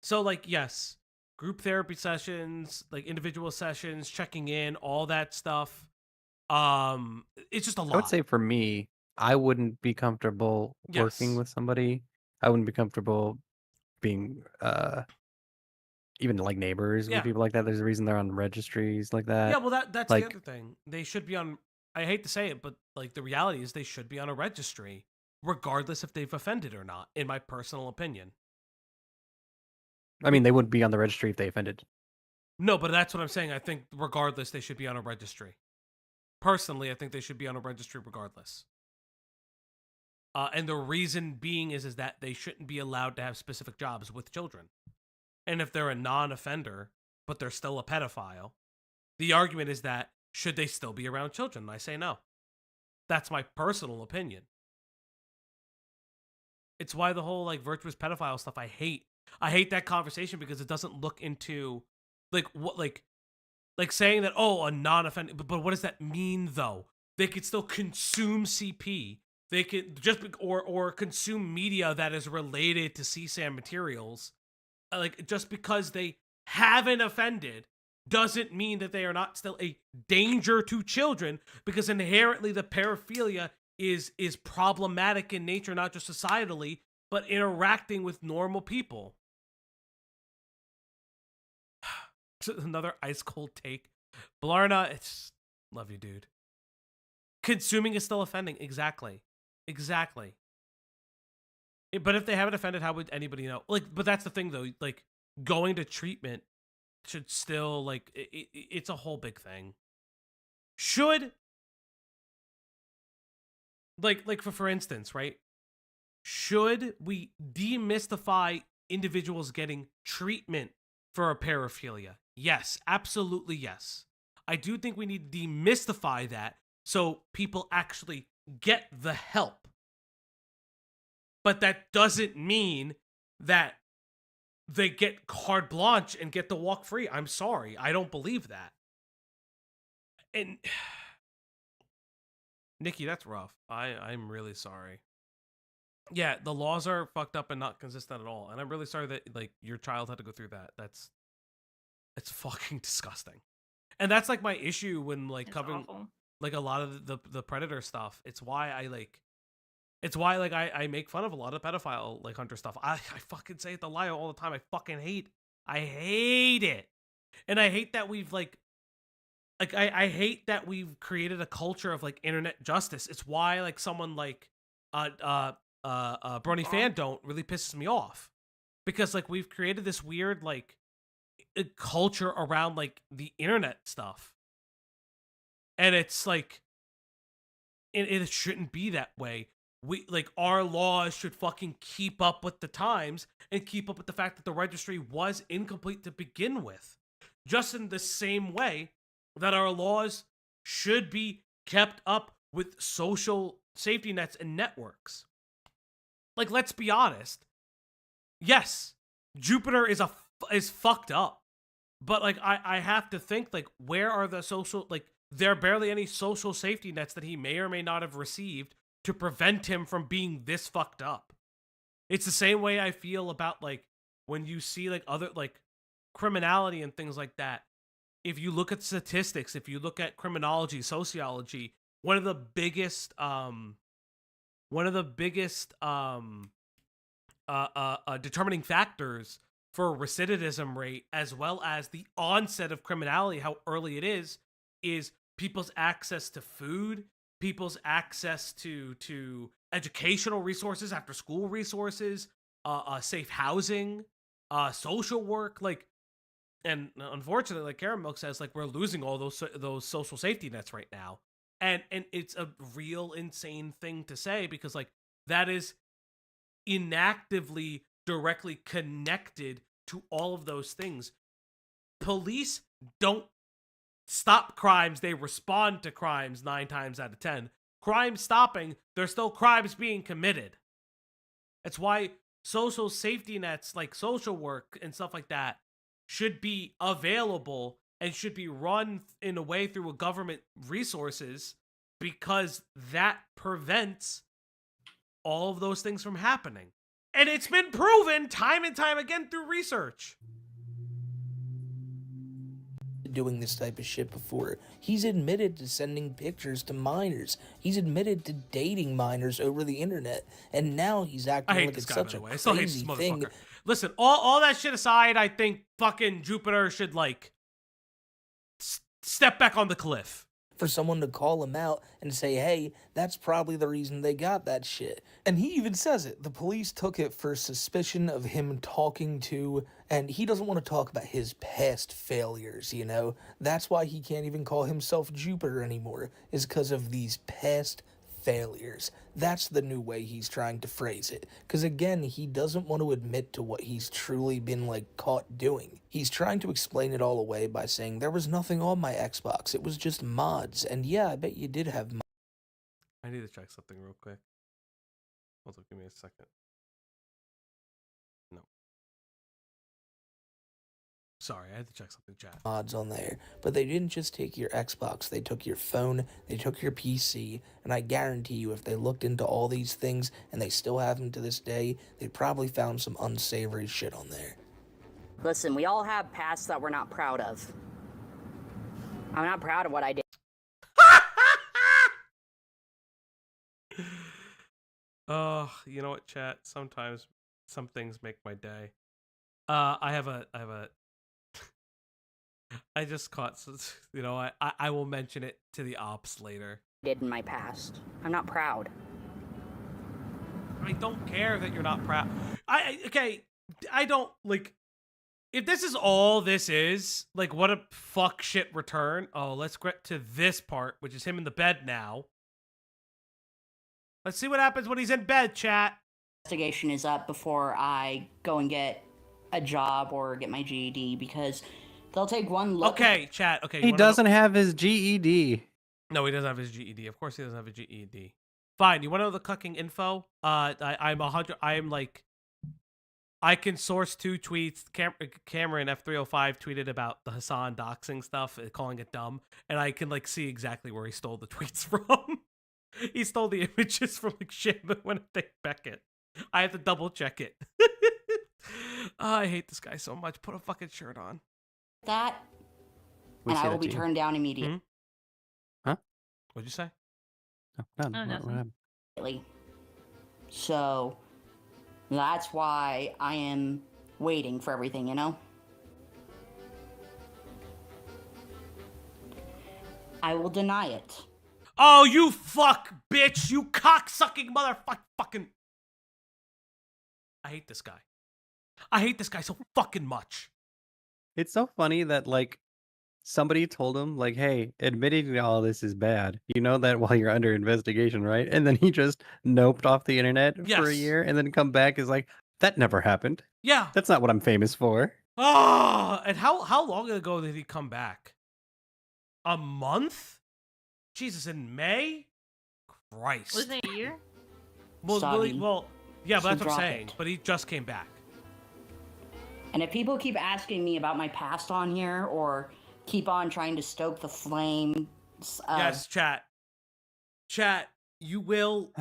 So like yes. Group therapy sessions, like individual sessions, checking in, all that stuff. It's just a lot. I would say for me, I wouldn't be comfortable working with somebody. I wouldn't be comfortable being even like neighbors with people like that. There's a reason they're on registries like that. Yeah, well that's like, the other thing. They should be on, I hate to say it, but like the reality is they should be on a registry, regardless if they've offended or not, in my personal opinion. I mean, they wouldn't be on the registry if they offended. No, but that's what I'm saying. I think regardless, they should be on a registry. Personally, I think they should be on a registry regardless. And the reason being is that they shouldn't be allowed to have specific jobs with children. And if they're a non-offender, but they're still a pedophile, the argument is that should they still be around children? And I say no. That's my personal opinion. It's why the whole like virtuous pedophile stuff I hate. I hate that conversation because it doesn't look into like what like saying that a non-offender, but what does that mean though? They could still consume CP. They could just or consume media that is related to CSAM materials. Like just because they haven't offended doesn't mean that they are not still a danger to children, because inherently the paraphilia is problematic in nature, not just societally, but interacting with normal people. Another ice cold take. Blarna, it's love you, dude. Consuming is still offending. Exactly. But if they haven't offended, how would anybody know? Like, but that's the thing though. Like, going to treatment should still like it's a whole big thing. Should like for instance, right? Should we demystify individuals getting treatment for a paraphilia? Yes, absolutely yes. I do think we need to demystify that so people actually get the help. But that doesn't mean that they get carte blanche and get to walk free. I'm sorry. I don't believe that. And Nikki, that's rough. I'm really sorry. Yeah, the laws are fucked up and not consistent at all. And I'm really sorry that like your child had to go through that. It's fucking disgusting. And that's like my issue when like It's covering awful. like a lot of the predator stuff. It's why I make fun of a lot of pedophile like hunter stuff. I fucking say it to Lyle all the time. I hate it. And I hate that we've I hate that we've created a culture of like internet justice. It's why like someone like Brony Fan don't really pisses me off. Because like we've created this weird like culture around like the internet stuff. And it's like it shouldn't be that way. We like our laws should fucking keep up with the times and keep up with the fact that the registry was incomplete to begin with. Just in the same way that our laws should be kept up with social safety nets and networks. Like, let's be honest. Yes, Jupiter is fucked up. But like I have to think like where are the social like there are barely any social safety nets that he may or may not have received to prevent him from being this fucked up. It's the same way I feel about like when you see like other like criminality and things like that. If you look at statistics, if you look at criminology, sociology, one of the biggest determining factors for recidivism rate as well as the onset of criminality, how early it is people's access to food, people's access to educational resources, after school resources, safe housing, social work, like, and unfortunately, like Karen Milk says, like we're losing all those social safety nets right now, and it's a real insane thing to say because like that is inactively directly connected to all of those things. Police don't stop crimes, they respond to crimes 9 times out of 10. Crime stopping, there's still crimes being committed. That's why social safety nets like social work and stuff like that should be available and should be run in a way through a government resources because that prevents all of those things from happening. And it's been proven time and time again through research. Doing this type of shit before. He's admitted to sending pictures to minors. He's admitted to dating minors over the internet. And now he's acting like it's such a crazy thing. Listen, all that shit aside, I think fucking Jupiter should like step back on the cliff. For someone to call him out and say, hey, that's probably the reason they got that shit. And he even says it. The police took it for suspicion of him talking to, and he doesn't want to talk about his past failures, you know? That's why he can't even call himself Jupiter anymore, is because of these past failures. That's the new way he's trying to phrase it. Because again, he doesn't want to admit to what he's truly been like caught doing. He's trying to explain it all away by saying there was nothing on my Xbox. It was just mods. And yeah, I bet you did have mods. I need to check something real quick. Hold on, give me a second. No. Sorry, I had to check something, chat. Mods on there, but they didn't just take your Xbox, they took your phone, they took your PC, and I guarantee you if they looked into all these things, and they still have them to this day, they probably found some unsavory shit on there. Listen, we all have pasts that we're not proud of. I'm not proud of what I did. Oh, you know what, chat? Sometimes some things make my day. I just caught, you know, I will mention it to the ops later. Did in my past. I'm not proud. I don't care that you're not proud. I don't, like, if this is all this is, like, what a fuck shit return. Oh, let's get to this part, which is him in the bed now. Let's see what happens when he's in bed, chat. Investigation is up before I go and get a job or get my GED because they'll take one look. Okay, chat. Okay. He doesn't have his GED. No, he doesn't have his GED. Of course he doesn't have a GED. Fine. You want to know the cucking info? I'm like I can source 2 tweets. Cameron F305 tweeted about the Hassan doxing stuff, calling it dumb, and I can like see exactly where he stole the tweets from. He stole the images from like Shim and Winnipeg Beckett. I have to double check it. I hate this guy so much. Put a fucking shirt on. That, and I will be turned down immediately. Huh? What'd you say? Oh, nothing. So that's why I am waiting for everything, you know? I will deny it. Oh, you fuck, bitch! You cocksucking motherfucking... I hate this guy. I hate this guy so fucking much. It's so funny that, like, somebody told him, like, hey, admitting all this is bad. You know that while you're under investigation, right? And then he just noped off the internet for a year and then come back is like, that never happened. Yeah. That's not what I'm famous for. Oh, and how long ago did he come back? A month? Jesus, in May? Christ. Wasn't it a year? Well, yeah, but So that's what I'm drop saying. it. But he just came back. And if people keep asking me about my past on here or keep on trying to stoke the flame... Yes, chat. Chat, you will.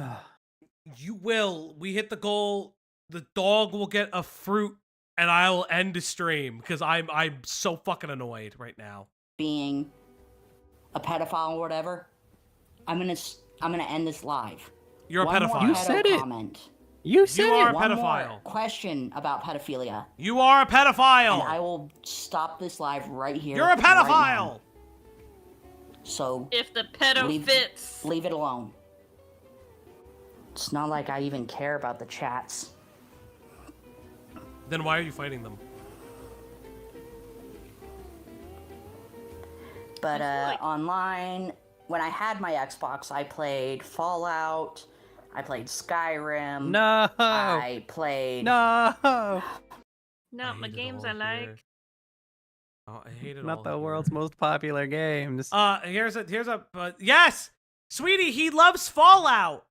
You will. We hit the goal. The dog will get a fruit, and I will end the stream because I'm so fucking annoyed right now. Being a pedophile or whatever, I'm gonna end this live. You're a One pedophile. more You pedo said it. Comment. You said You are a One pedophile. more question about pedophilia. You are a pedophile. And I will stop this live right here. You're a right pedophile. now. So if the pedo fits, leave it alone. It's not like I even care about the chats. Then why are you fighting them? But online, when I had my Xbox, I played Fallout, I played Skyrim. No. I played. No. not my games I like. Oh, I hate it. Not all the here. world's most popular games. Here's a. Yes, sweetie, he loves Fallout.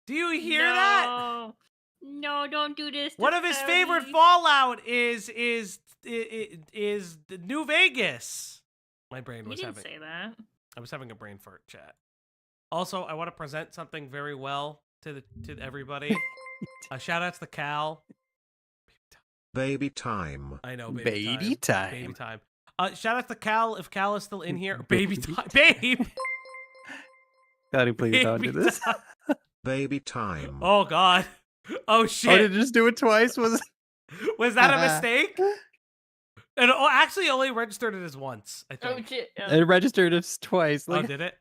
Do you hear that? No, don't do this. One of his favorite Fallout is the New Vegas. My brain You was didn't having. say that. I was having a brain fart, chat. Also, I want to present something very well to everybody. Shout outs to Cal. Baby time. I know, Baby time. Baby time. Shout out to Cal if Cal is still in here. Baby time, babe. Daddy, please don't do this. Baby time. Oh God. Oh shit. Oh, did it just do it twice? Was that a mistake? And actually only registered it as once, I think. Oh shit. It registered us twice. Oh, did it?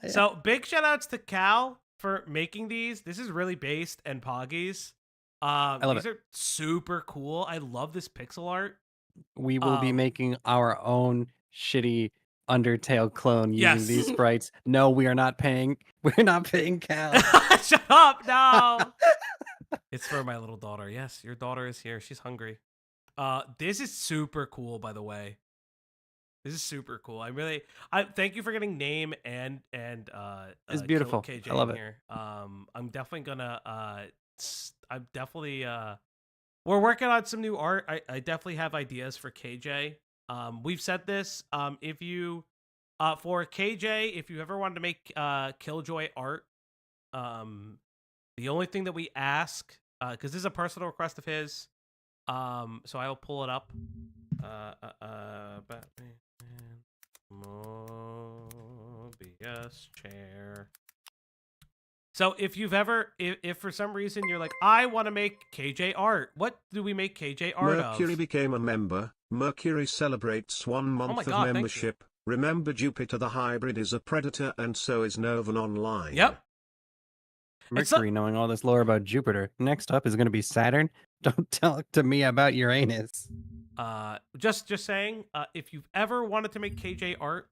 So big shout outs to Cal for making these. This is really based and Poggies. These are super cool. I love this pixel art. We will be making our own shitty Undertale clone using these sprites. No, we are not paying. We're not paying Cal. Shut up! No. It's for my little daughter. Yes, your daughter is here. She's hungry. This is super cool, by the way. This is super cool. I thank you for getting name and it's beautiful. KJ I love in it. Here. I'm definitely gonna we're working on some new art. I definitely have ideas for KJ. We've said this. If you for KJ, if you ever wanted to make Killjoy art, the only thing that we ask, because this is a personal request of his, so I will pull it up. Batman Mobius chair. So if you've ever, if for some reason you're like, I want to make KJ art, what do we make KJ art Mercury of? became a member. Mercury celebrates 1 month God, of membership. Remember, Jupiter the hybrid is a predator, and so is Novan Online. Yep. Mercury knowing all this lore about Jupiter. Next up is going to be Saturn. Don't talk to me about Uranus. Just saying, if you've ever wanted to make KJ art,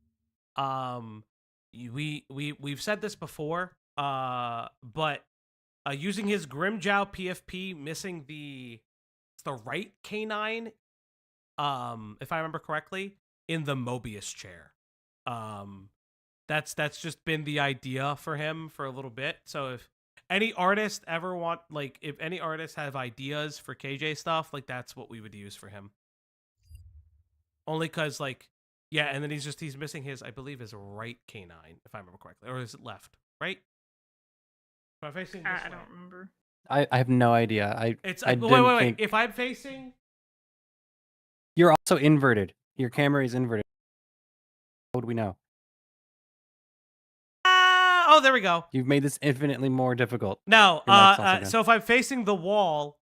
we've said this before, but using his Grimjow PFP, missing the right canine, if I remember correctly, in the Mobius chair. That's just been the idea for him for a little bit. So any artist ever want, like, if any artists have ideas for KJ stuff, like, that's what we would use for him. Only because, like, yeah, and then he's missing his, I believe, his right canine, if I remember correctly. Or is it left? Right? Am I facing this way? I don't remember. I have no idea. Wait. If I'm facing... You're also inverted. Your camera is inverted. How would we know? Oh, there we go. You've made this infinitely more difficult. No, so if I'm facing the wall,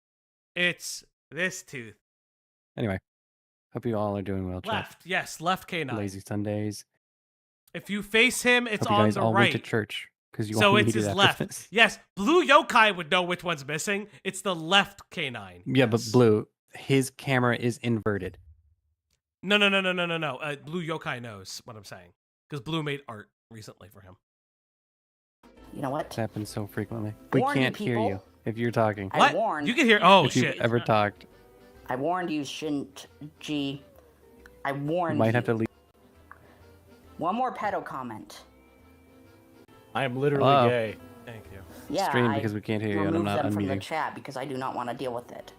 it's this tooth. Anyway, hope you all are doing well. Left, Chat. yes, left canine. Lazy Sundays. If you face him, it's hope you on guys the all right. went to church because you so want me it's to do his that left. this. Yes, Blue Yokai would know which one's missing. It's the left canine. Yeah, but Blue, his camera is inverted. No. Blue Yokai knows what I'm saying because Blue made art recently for him. You know what? It happens so frequently. We can't hear you if you're talking. I warned. You can hear. Oh, if shit. you've ever talked. I warned you, shouldn't. I warned you. Might you. have to leave. One more pedo comment. I am literally gay. Thank you. Yeah, Stream because we can't hear you and I'm not them from the unmuting. chat because I do not want to deal with it.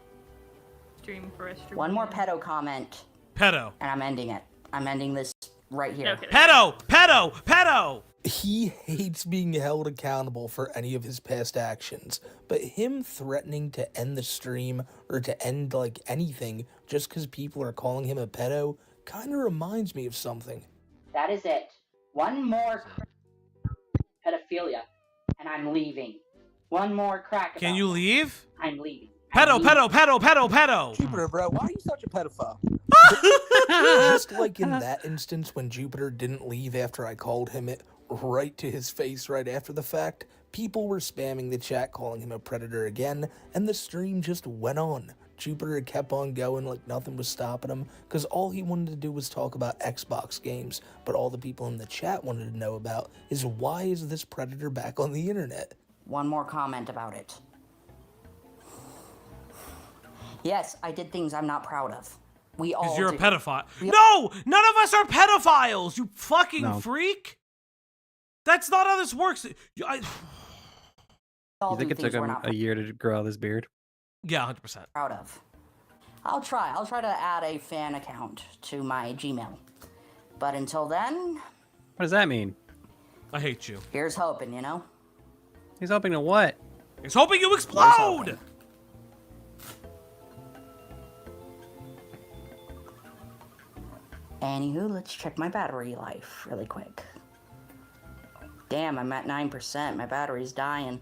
Stream for a stream. One more pedo comment. Pedo. And I'm ending it. I'm ending this right here. Okay. Pedo! He hates being held accountable for any of his past actions, but him threatening to end the stream or to end like anything just because people are calling him a pedo kind of reminds me of something. That is it. One more pedophilia, and I'm leaving. One more crack. Can you leave? I'm leaving. Pedo! Jupiter, bro, why are you such a pedophile? Just like in that instance when Jupiter didn't leave after I called him it right to his face right after the fact, people were spamming the chat calling him a predator again, and the stream just went on. Jupiter kept on going like nothing was stopping him, because all he wanted to do was talk about Xbox games, but all the people in the chat wanted to know about is why is this predator back on the internet? One more comment about it. Yes, I did things I'm not proud of. We all Because you're do. a pedophile. No! None of us are pedophiles, you fucking freak! That's not how this works. You think it took him a year to grow out his beard? Yeah, 100%. Proud of. I'll try to add a fan account to my Gmail. But until then... What does that mean? I hate you. Here's hoping, you know? He's hoping to what? He's hoping you explode! Anywho, let's check my battery life really quick. Damn, I'm at 9%. My battery's dying.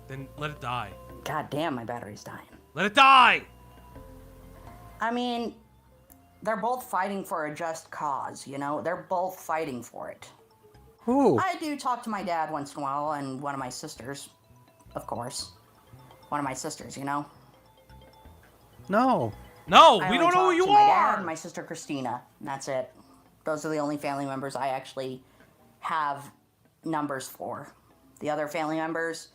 Then let it die. God damn, my battery's dying. Let it die! I mean, they're both fighting for a just cause, you know? They're both fighting for it. Who? I do talk to my dad once in a while, and one of my sisters, of course. One of my sisters, you know? No. No, I we only don't know who talk you to my are! dad and my sister Christina, and that's it. Those are the only family members I actually have numbers for. The other family members,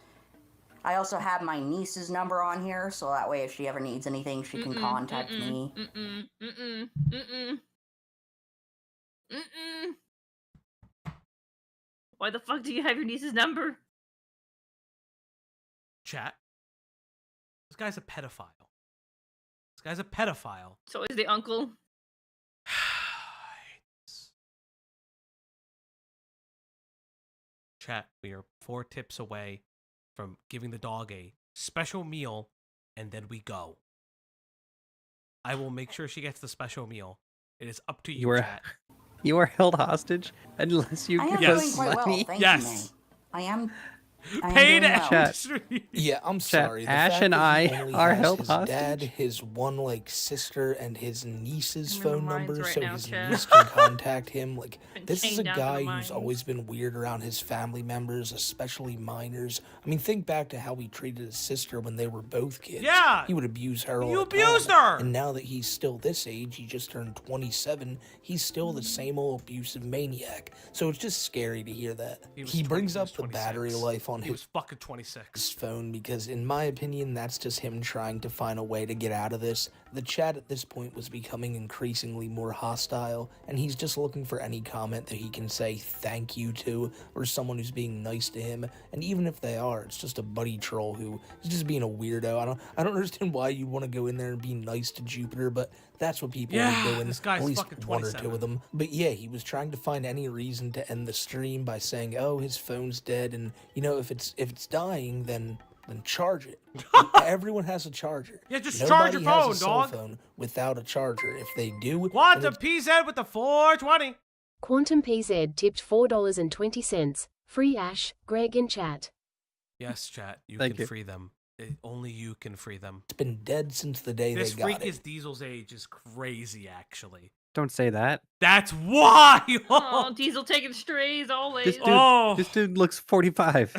I also have my niece's number on here, so that way if she ever needs anything, she can contact me. Why the fuck do you have your niece's number? Chat. This guy's a pedophile. This guy's a pedophile. So is the uncle? Chat, we are 4 tips away from giving the dog a special meal, and then we go. I will make sure she gets the special meal. It is up to you, chat. You are held hostage unless you give us money. Thank you, May. I am Paid extra. Yeah, I'm sorry. The Ash fact and that I he only are has held his hostage. dad, his one like sister, and his niece's phone mine's number, right so now, his chat. niece can contact him. Like, Been this is a chained down to the guy mines. who's always been weird around his family members, especially minors. I mean, think back to how he treated his sister when they were both kids. Yeah! He would abuse her all You the time. abused her! And now that he's still this age, he just turned 27, he's still the same old abusive maniac. So it's just scary to hear that. He was He brings 20, up the battery 26. life on on he was fucking 26. His phone, because in my opinion, that's just him trying to find a way to get out of this. The chat at this point was becoming increasingly more hostile, and he's just looking for any comment that he can say thank you to, or someone who's being nice to him. And even if they are, it's just a buddy troll who is just being a weirdo. I don't understand why you'd want to go in there and be nice to Jupiter, but that's what people are doing. This guy's at least fucking one or 27. two of them. But yeah, he was trying to find any reason to end the stream by saying, oh, his phone's dead, and you know, if it's dying, then charge it. Everyone has a charger. Yeah, just Nobody charge your has phone, a cell dog. phone without a charger. If they do, Quantum PZ with the 420. Quantum PZ tipped $4.20. Free Ash, Greg in chat. Yes, chat. You Thank can you. free them. Only you can free them. It's been dead since the day This they got freak it. is Diesel's age is crazy, actually. Don't say that. That's wild. Oh, Diesel taking strays always. This dude looks 45.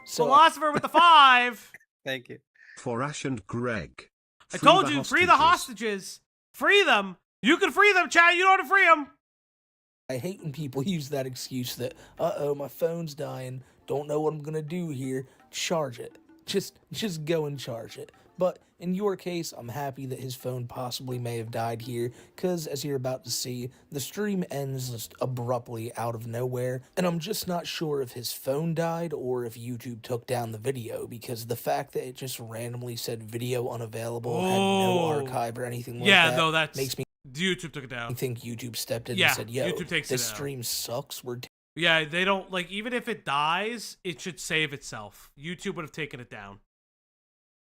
So, Philosopher with the 5. Thank you. For Ash and Greg. I told you, free the hostages. Free them. You can free them, chat. You know how to free them. I hate when people use that excuse that, uh-oh, my phone's dying, don't know what I'm gonna do here, charge it. Just go and charge it. But in your case, I'm happy that his phone possibly may have died here, because as you're about to see, the stream ends just abruptly out of nowhere, and I'm just not sure if his phone died or if YouTube took down the video, because the fact that it just randomly said video unavailable, had no archive or anything like that, no, that's makes me YouTube took it down. I think YouTube stepped in Yeah, and said, yo, YouTube takes this it down. stream sucks, we're Yeah, they don't, like, even if it dies, it should save itself. YouTube would have taken it down.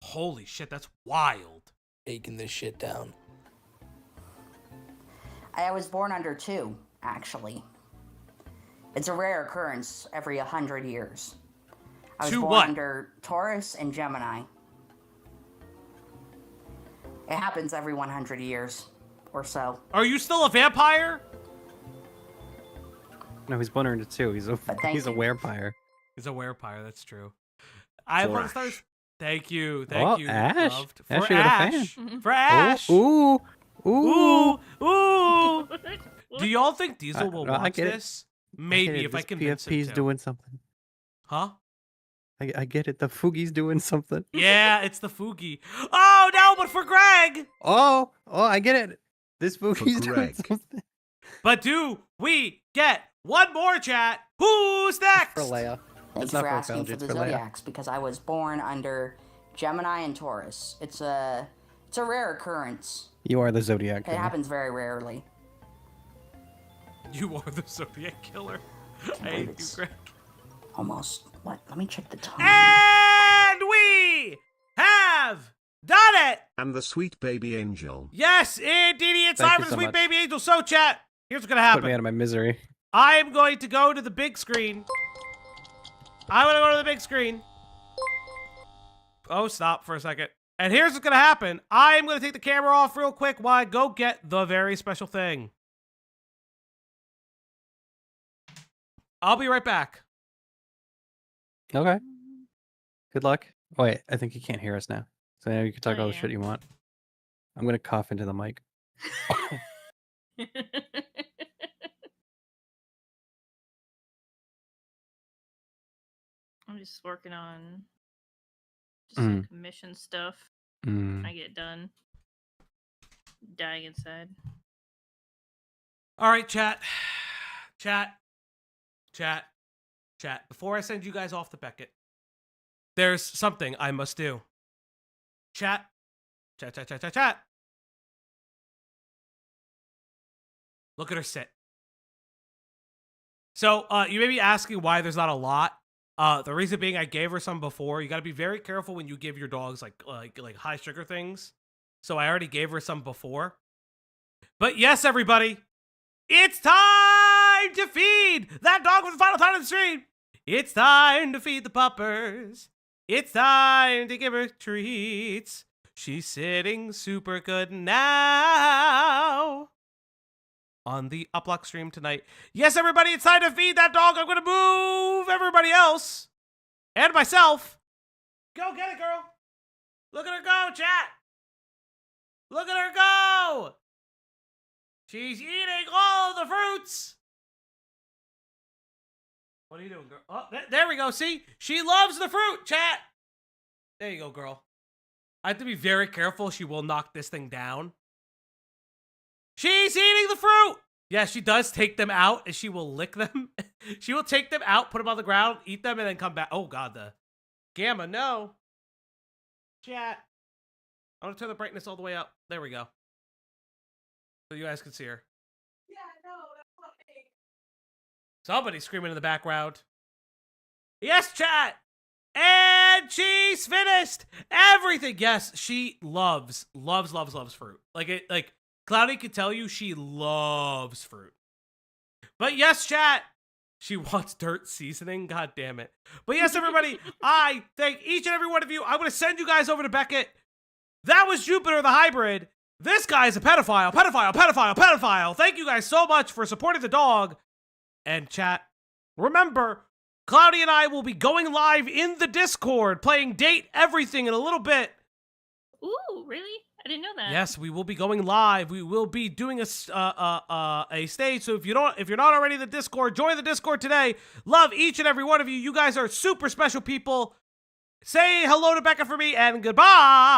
Holy shit, that's wild. taking this shit down. I was born under 2, actually. It's a rare occurrence every 100 years. I was Two born what? under Taurus and Gemini. It happens every 100 years or so. Are you still a vampire? No, he's born into 2. He's a werepire. He's a werepire, that's true. I have a lot of stars. Thank you. Thank Oh, you. Ash. Loved. Ash, For you got a Ash. fan. For Ash. Ooh. Ooh. Ooh. Do y'all think Diesel will No, I watch get it. this? Maybe if I This convince him PFP's to. doing something. Huh? I get it. The Fugi's doing something. Yeah, it's the Fugi. Oh, no, but for Greg. Oh, I get it. This Fugi's doing Greg. something. But do we get one more chat? Who's next? For Leia. Thank It's you not for for asking Belgium, for it's the for Leia. zodiacs because I was born under Gemini and Taurus. It's a rare occurrence. You are the Zodiac It killer. happens very rarely. You are the Zodiac killer. I hate you, Greg. Almost. What? Let me check the time. And we have done it. And the sweet baby angel. Yes, indeed, it's Thank time you for the so sweet much. baby angel. So, chat, here's what's gonna Put me happen. out of my misery. I'm going to go to the big screen. I'm gonna go to the big screen. Oh, stop for a second. And here's what's gonna happen. I'm gonna take the camera off real quick while I go get the very special thing. I'll be right back. Okay. Good luck. Oh, wait, I think you can't hear us now. So now you can talk all the shit you want. I'm going to cough into the mic. I'm just working on some commission stuff. I get done. Dying inside. All right, chat. Chat. Before I send you guys off the Beckett, there's something I must do. Chat. Look at her sit. So, you may be asking why there's not a lot. The reason being I gave her some before. You got to be very careful when you give your dogs like high sugar things. So I already gave her some before. But yes, everybody, it's time to feed that dog for the final time of the stream. It's time to feed the puppers. It's time to give her treats. She's sitting super good now on the Uplock stream tonight. Yes, everybody, it's time to feed that dog. I'm going to move everybody else and myself. Go get it, girl. Look at her go, chat. Look at her go. She's eating all the fruits. What are you doing, girl? Oh, there we go. See? She loves the fruit, chat. There you go, girl. I have to be very careful. She will knock this thing down. She's eating the fruit. Yeah, she does take them out, and she will lick them. She will take them out, put them on the ground, eat them, and then come back. Oh, God, the gamma, no. Chat. I'm going to turn the brightness all the way up. There we go. So you guys can see her. Yeah, no, that's not me. Somebody's screaming in the background. Yes, chat. And she's finished everything. Yes, she loves fruit. Like Cloudy could tell you she loves fruit. But yes, chat, she wants dirt seasoning. God damn it. But yes, everybody, I thank each and every one of you. I'm going to send you guys over to Beckett. That was Jupiter the Hybrid. This guy is a pedophile. Thank you guys so much for supporting the dog. And chat, remember, Cloudy and I will be going live in the Discord, playing Date Everything in a little bit. Ooh, really? I didn't know that. Yes, we will be going live. We will be doing a stage. So if you're not already in the Discord, join the Discord today. Love each and every one of you. You guys are super special people. Say hello to Becca for me, and goodbye.